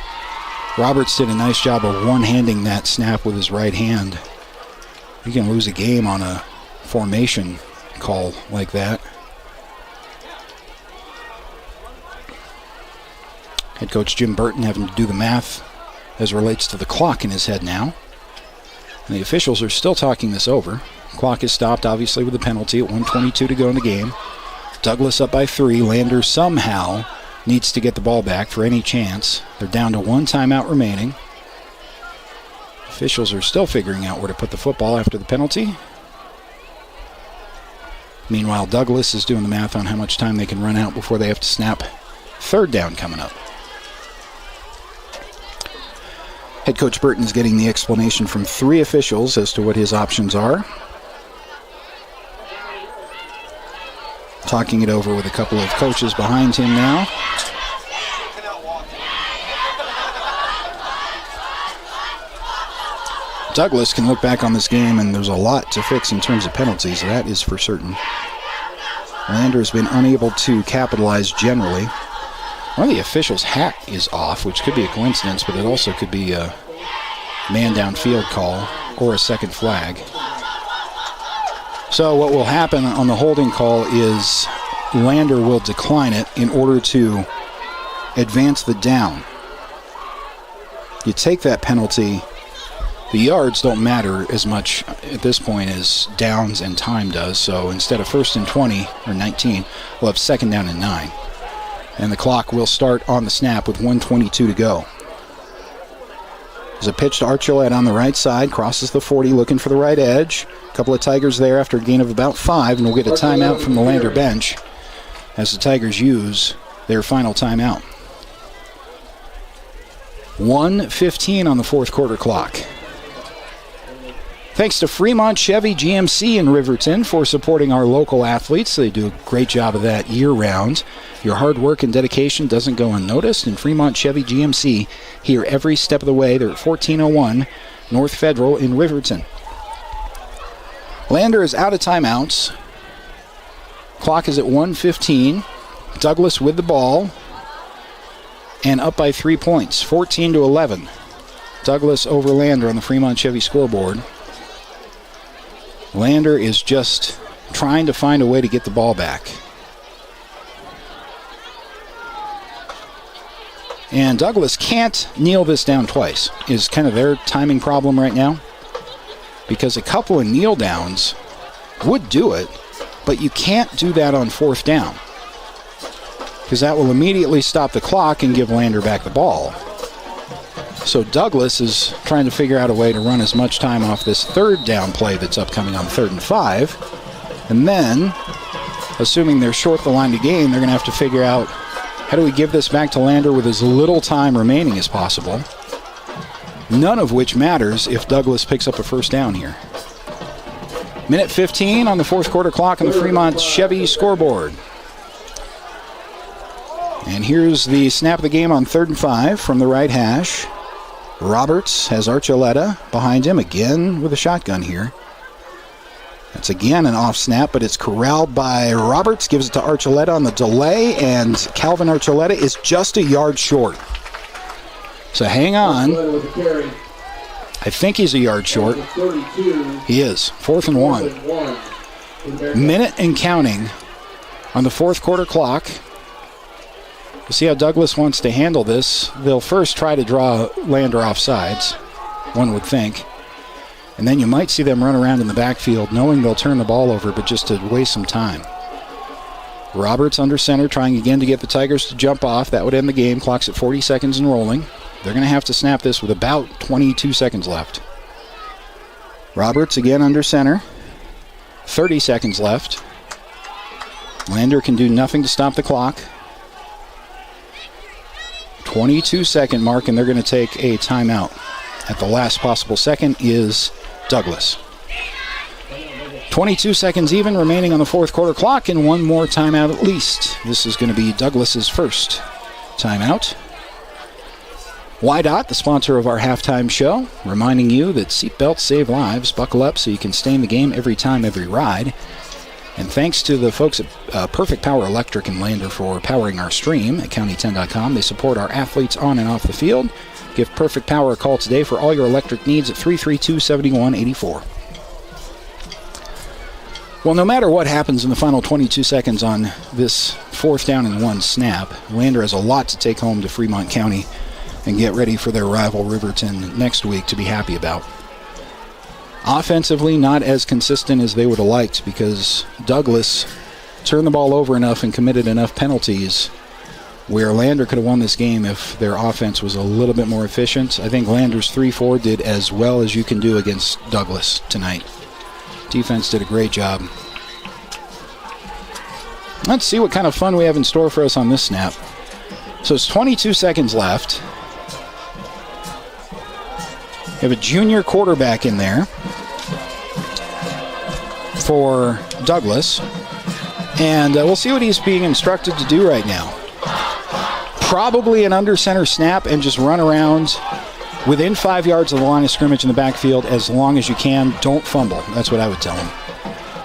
Roberts did a nice job of one-handing that snap with his right hand. You can lose a game on a formation call like that. Head coach Jim Burton having to do the math as relates to the clock in his head now. And the officials are still talking this over. Clock is stopped, obviously, with the penalty at 1:22 to go in the game. Douglas up by 3. Lander somehow needs to get the ball back for any chance. They're down to 1 timeout remaining. Officials are still figuring out where to put the football after the penalty. Meanwhile, Douglas is doing the math on how much time they can run out before they have to snap. 3rd down coming up. Head coach Burton is getting the explanation from 3 officials as to what his options are. Talking it over with a couple of coaches behind him now. Douglas can look back on this game, and there's a lot to fix in terms of penalties. That is for certain. Lander has been unable to capitalize generally. One of the officials' hat is off, which could be a coincidence, but it also could be a man downfield call or a second flag. So what will happen on the holding call is Lander will decline it in order to advance the down. You take that penalty, the yards don't matter as much at this point as downs and time does, so instead of 1st and 20 or 19, we'll have 2nd down and 9. And the clock will start on the snap with 1:22 to go. There's a pitch to Archuleta on the right side, crosses the 40, looking for the right edge. A couple of Tigers there after a gain of about 5, and we'll get a timeout from the Lander bench as the Tigers use their final timeout. 1:15 on the fourth quarter clock. Thanks to Fremont Chevy GMC in Riverton for supporting our local athletes. They do a great job of that year-round. Your hard work and dedication doesn't go unnoticed, and Fremont Chevy GMC here every step of the way. They're at 1401 North Federal in Riverton. Lander is out of timeouts. Clock is at 1:15. Douglas with the ball and up by 3 points, 14-11. Douglas over Lander on the Fremont Chevy scoreboard. Lander is just trying to find a way to get the ball back. And Douglas can't kneel this down twice, is kind of their timing problem right now. Because a couple of kneel downs would do it, but you can't do that on 4th down. Because that will immediately stop the clock and give Lander back the ball. So Douglas is trying to figure out a way to run as much time off this 3rd down play that's upcoming on 3rd and 5. And then, assuming they're short the line to gain, they're going to have to figure out how do we give this back to Lander with as little time remaining as possible. None of which matters if Douglas picks up a 1st down here. Minute 15 on the fourth quarter clock on the Fremont Chevy scoreboard. And here's the snap of the game on 3rd and 5 from the right hash. Roberts has Archuleta behind him again with a shotgun here. That's again an off snap, but it's corralled by Roberts. Gives it to Archuleta on the delay, and Calvin Archuleta is just a yard short. So hang on. I think he's a yard short. He is. 4th and 1. Minute and counting on the fourth quarter clock. We'll see how Douglas wants to handle this. They'll first try to draw Lander off sides, one would think. And then you might see them run around in the backfield knowing they'll turn the ball over, but just to waste some time. Roberts under center, trying again to get the Tigers to jump off. That would end the game. Clock's at 40 seconds and rolling. They're going to have to snap this with about 22 seconds left. Roberts again under center. 30 seconds left. Lander can do nothing to stop the clock. 22-second mark, and they're going to take a timeout. At the last possible second is Douglas. 22 seconds even remaining on the fourth quarter clock, and one more timeout at least. This is going to be Douglas's first timeout. YDOT, the sponsor of our halftime show, reminding you that seatbelts save lives. Buckle up so you can stay in the game every time, every ride. And thanks to the folks at Perfect Power Electric in Lander for powering our stream at county10.com. They support our athletes on and off the field. Give Perfect Power a call today for all your electric needs at 332-7184. Well, no matter what happens in the final 22 seconds on this 4th down and 1 snap, Lander has a lot to take home to Fremont County and get ready for their rival Riverton next week to be happy about. Offensively, not as consistent as they would have liked because Douglas turned the ball over enough and committed enough penalties where Lander could have won this game if their offense was a little bit more efficient. I think Lander's 3-4 did as well as you can do against Douglas tonight. Defense did a great job. Let's see what kind of fun we have in store for us on this snap. So it's 22 seconds left. We have a junior quarterback in there for Douglas. And we'll see what he's being instructed to do right now. Probably an under center snap and just run around within 5 yards of the line of scrimmage in the backfield as long as you can. Don't fumble. That's what I would tell him.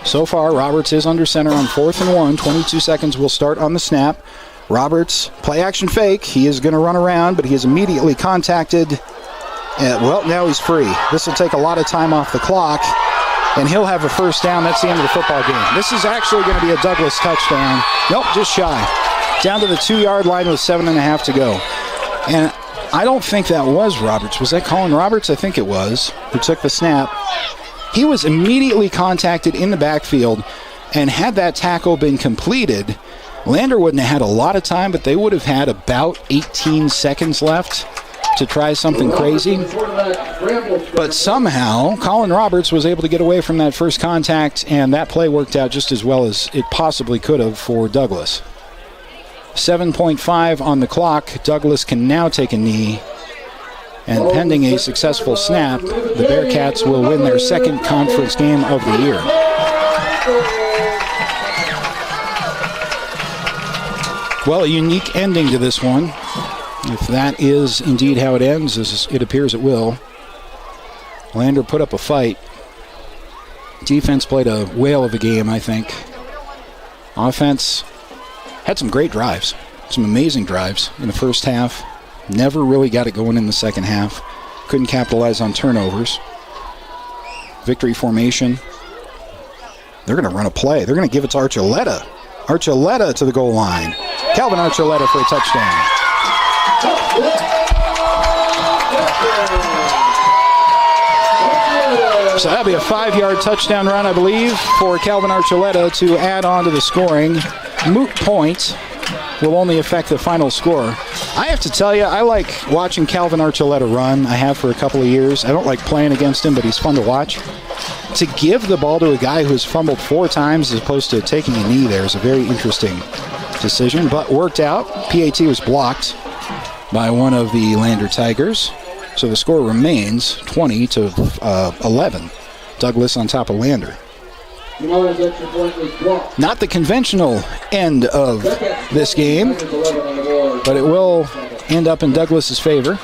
So far, Roberts is under center on 4th and 1. 22 seconds will start on the snap. Roberts, play action fake. He is going to run around, but he is immediately contacted. Well, now he's free. This will take a lot of time off the clock, and he'll have a first down. That's the end of the football game. This is actually going to be a Douglas touchdown. Nope, just shy. Down to the 2-yard line with 7.5 to go. And I don't think that was Roberts. Was that Colin Roberts? I think it was, who took the snap. He was immediately contacted in the backfield, and had that tackle been completed, Lander wouldn't have had a lot of time, but they would have had about 18 seconds left to try something crazy. But somehow, Colin Roberts was able to get away from that first contact, and that play worked out just as well as it possibly could have for Douglas. 7.5 on the clock. Douglas can now take a knee. And pending a successful snap, the Bearcats will win their second conference game of the year. Well, a unique ending to this one. If that is indeed how it ends, as it appears it will. Lander put up a fight. Defense played a whale of a game, I think. Offense had some great drives, some amazing drives in the first half. Never really got it going in the second half. Couldn't capitalize on turnovers. Victory formation. They're going to run a play. They're going to give it to Archuleta. Archuleta to the goal line. Calvin Archuleta for a touchdown. So that'll be a 5-yard touchdown run, I believe, for Calvin Archuleta to add on to the scoring. Moot point will only affect the final score. I have to tell you, I like watching Calvin Archuleta run. I have for a couple of years. I don't like playing against him, but he's fun to watch. To give the ball to a guy who's fumbled 4 times as opposed to taking a knee there is a very interesting decision, but worked out. PAT was blocked by one of the Lander Tigers. So the score remains 20-11. Douglas on top of Lander. Not the conventional end of this game, but it will end up in Douglas's favor,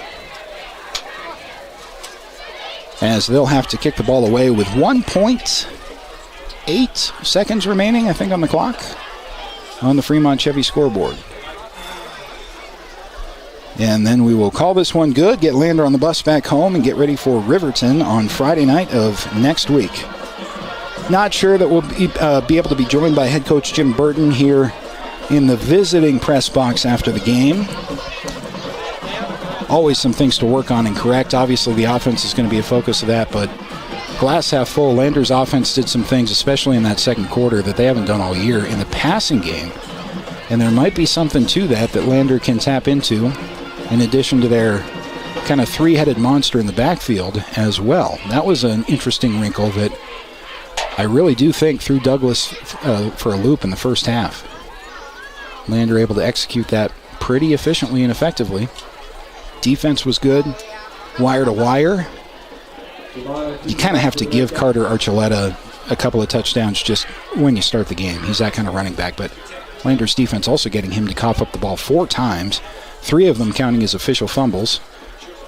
as they'll have to kick the ball away with 1.8 seconds remaining, I think, on the clock on the Fremont Chevy scoreboard. And then we will call this one good, get Lander on the bus back home, and get ready for Riverton on Friday night of next week. Not sure that we'll be able to be joined by head coach Jim Burton here in the visiting press box after the game. Always some things to work on and correct. Obviously, the offense is going to be a focus of that, but glass half full. Lander's offense did some things, especially in that second quarter, that they haven't done all year in the passing game. And there might be something to that Lander can tap into, in addition to their kind of 3-headed monster in the backfield as well. That was an interesting wrinkle that I really do think threw Douglas for a loop in the first half. Lander able to execute that pretty efficiently and effectively. Defense was good, wire to wire. You kind of have to give Carter Archuleta a couple of touchdowns just when you start the game. He's that kind of running back, but Lander's defense also getting him to cough up the ball 4 times, 3 of them counting as official fumbles.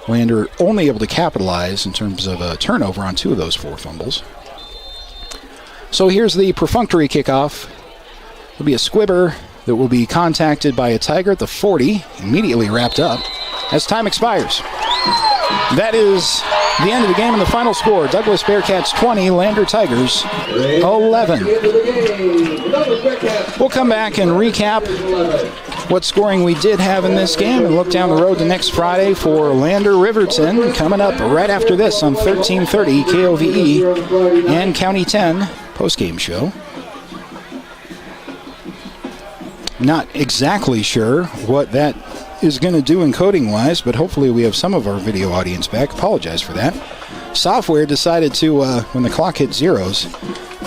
Lander only able to capitalize in terms of a turnover on 2 of those 4 fumbles. So here's the perfunctory kickoff. There'll be a squibber that will be contacted by a Tiger at the 40, immediately wrapped up as time expires. That is the end of the game and the final score. Douglas Bearcats 20, Lander Tigers 11. We'll come back and recap what scoring we did have in this game and look down the road to next Friday for Lander Riverton, coming up right after this on 1330 KOVE and County 10 postgame show. Not exactly sure what that is going to do encoding-wise, but hopefully we have some of our video audience back. Apologize for that. Software decided to, when the clock hit zeros,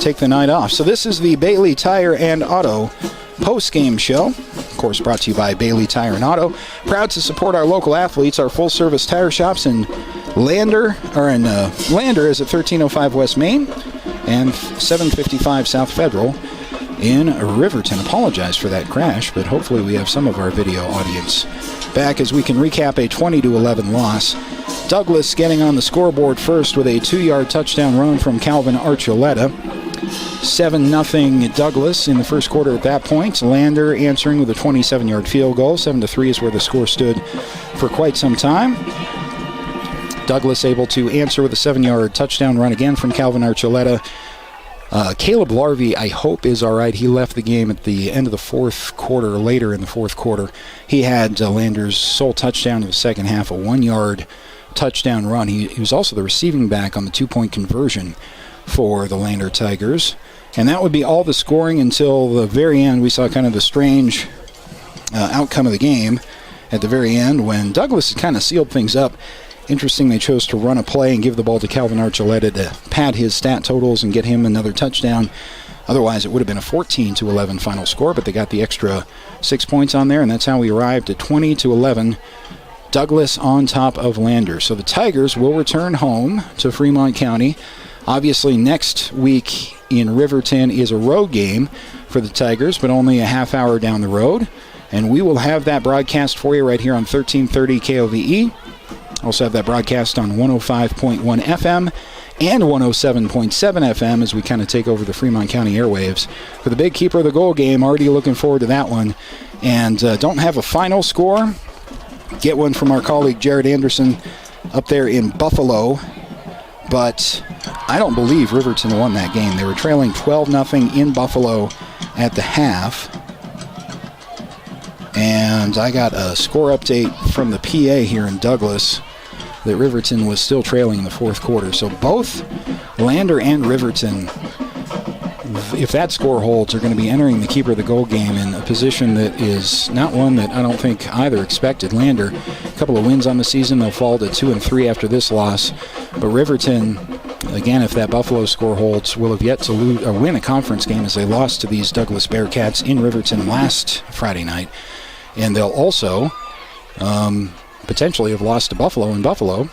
take the night off. So this is the Bailey Tire and Auto post-game show. Of course, brought to you by Bailey Tire and Auto. Proud to support our local athletes. Our full-service tire shops in Lander is at 1305 West Main and 755 South Federal in Riverton. Apologize for that crash, but hopefully we have some of our video audience back as we can recap a 20-11 loss. Douglas getting on the scoreboard first with a 2-yard touchdown run from Calvin Archuleta. 7-0 Douglas in the first quarter at that point. Lander answering with a 27-yard field goal. 7-3 is where the score stood for quite some time. Douglas able to answer with a 7-yard touchdown run again from Calvin Archuleta. Caleb Larvey, I hope, is all right. He left the game at the end of the fourth quarter, later in the fourth quarter. He had Lander's sole touchdown in the second half, a 1-yard touchdown run. He was also the receiving back on the 2-point conversion for the Lander Tigers. And that would be all the scoring until the very end. We saw kind of the strange outcome of the game at the very end when Douglas kind of sealed things up. Interesting, they chose to run a play and give the ball to Calvin Archuleta to pad his stat totals and get him another touchdown. Otherwise, it would have been a 14-11 final score, but they got the extra 6 points on there, and that's how we arrived at 20-11. Douglas on top of Lander. So the Tigers will return home to Fremont County. Obviously, next week in Riverton is a road game for the Tigers, but only a half hour down the road. And we will have that broadcast for you right here on 1330 KOVE. Also have that broadcast on 105.1 FM and 107.7 FM as we kind of take over the Fremont County airwaves. For the big keeper of the goal game, already looking forward to that one. And don't have a final score. Get one from our colleague Jared Anderson up there in Buffalo. But I don't believe Riverton won that game. They were trailing 12-0 in Buffalo at the half. And I got a score update from the PA here in Douglas that Riverton was still trailing in the fourth quarter. So both Lander and Riverton, if that score holds, are going to be entering the keeper of the goal game in a position that is not one that I don't think either expected. Lander, a couple of wins on the season. They'll fall to 2-3 after this loss. But Riverton, again, if that Buffalo score holds, will have yet to lose or win a conference game as they lost to these Douglas Bearcats in Riverton last Friday night. And they'll also potentially have lost to Buffalo in Buffalo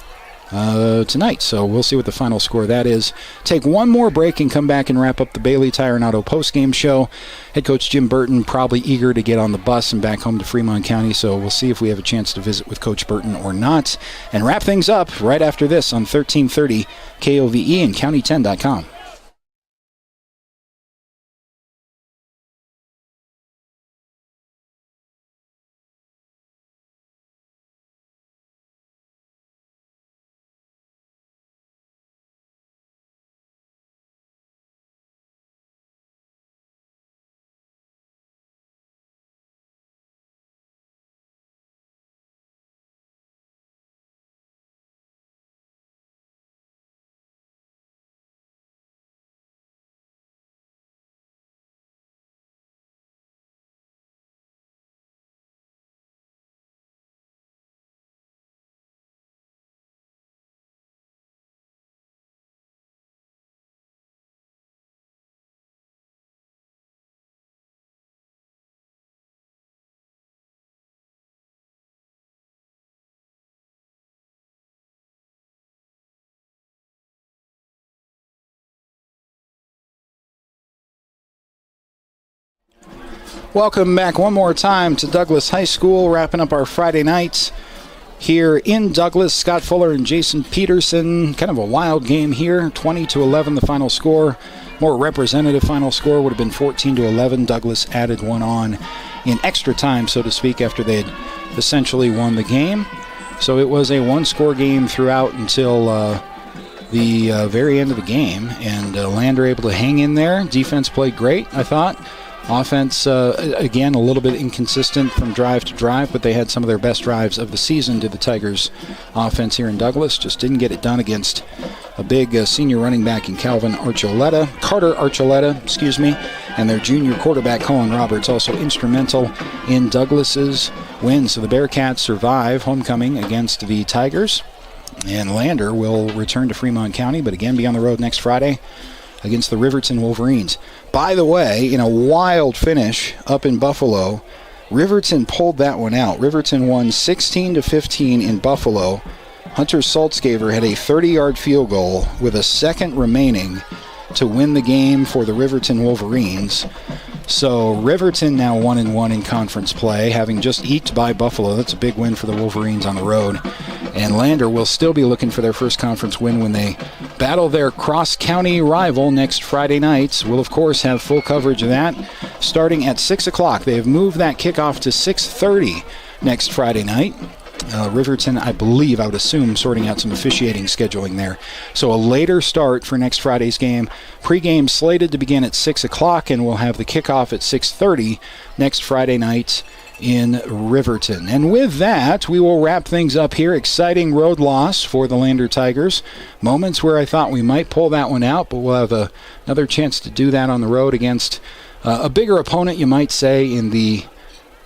tonight. So we'll see what the final score of that is. Take one more break and come back and wrap up the Bailey Tire and Auto postgame show. Head coach Jim Burton probably eager to get on the bus and back home to Fremont County. So we'll see if we have a chance to visit with Coach Burton or not. And wrap things up right after this on 1330 KOVE and County10.com. Welcome back one more time to Douglas High School, wrapping up our Friday nights here in Douglas. Scott Fuller and Jason Peterson, kind of a wild game here, 20-11 the final score. More representative final score would have been 14-11. Douglas added one on in extra time, so to speak, after they had essentially won the game. So it was a one-score game throughout until the very end of the game, and Lander able to hang in there. Defense played great, I thought. Offense, again, a little bit inconsistent from drive to drive, but they had some of their best drives of the season to the Tigers' offense here in Douglas. Just didn't get it done against a big senior running back in Carter Archuleta, and their junior quarterback, Colin Roberts, also instrumental in Douglas's win. So the Bearcats survive homecoming against the Tigers, and Lander will return to Fremont County, but again be on the road next Friday against the Riverton Wolverines. By the way, in a wild finish up in Buffalo, Riverton pulled that one out. Riverton won 16-15 in Buffalo. Hunter Saltzgaver had a 30-yard field goal with a second remaining to win the game for the Riverton Wolverines. So Riverton now 1-1 in conference play, having just eked by Buffalo. That's a big win for the Wolverines on the road. And Lander will still be looking for their first conference win when they battle their cross-county rival next Friday night. We'll, of course, have full coverage of that starting at 6 o'clock. They have moved that kickoff to 6:30 next Friday night. Riverton, I believe, I would assume, sorting out some officiating scheduling there. So a later start for next Friday's game. Pre-game slated to begin at 6 o'clock, and we'll have the kickoff at 6:30 next Friday night in Riverton. And with that, we will wrap things up here. Exciting road loss for the Lander Tigers. Moments where I thought we might pull that one out, but we'll have another chance to do that on the road against a bigger opponent, you might say, in the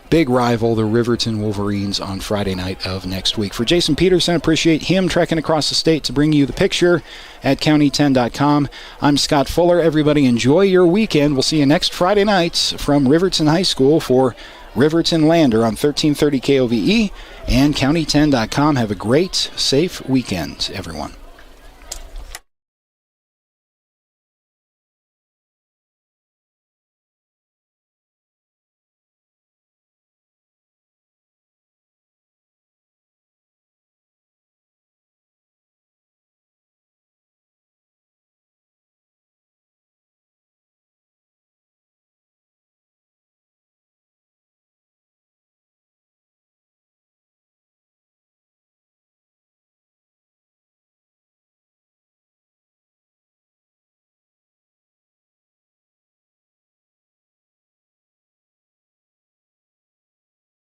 big rival, the Riverton Wolverines, on Friday night of next week. For Jason Peterson, appreciate him trekking across the state to bring you the picture at county10.com. I'm Scott Fuller. Everybody enjoy your weekend. We'll see you next Friday night from Riverton High School for Riverton Lander on 1330 KOVE and county10.com. Have a great, safe weekend, everyone.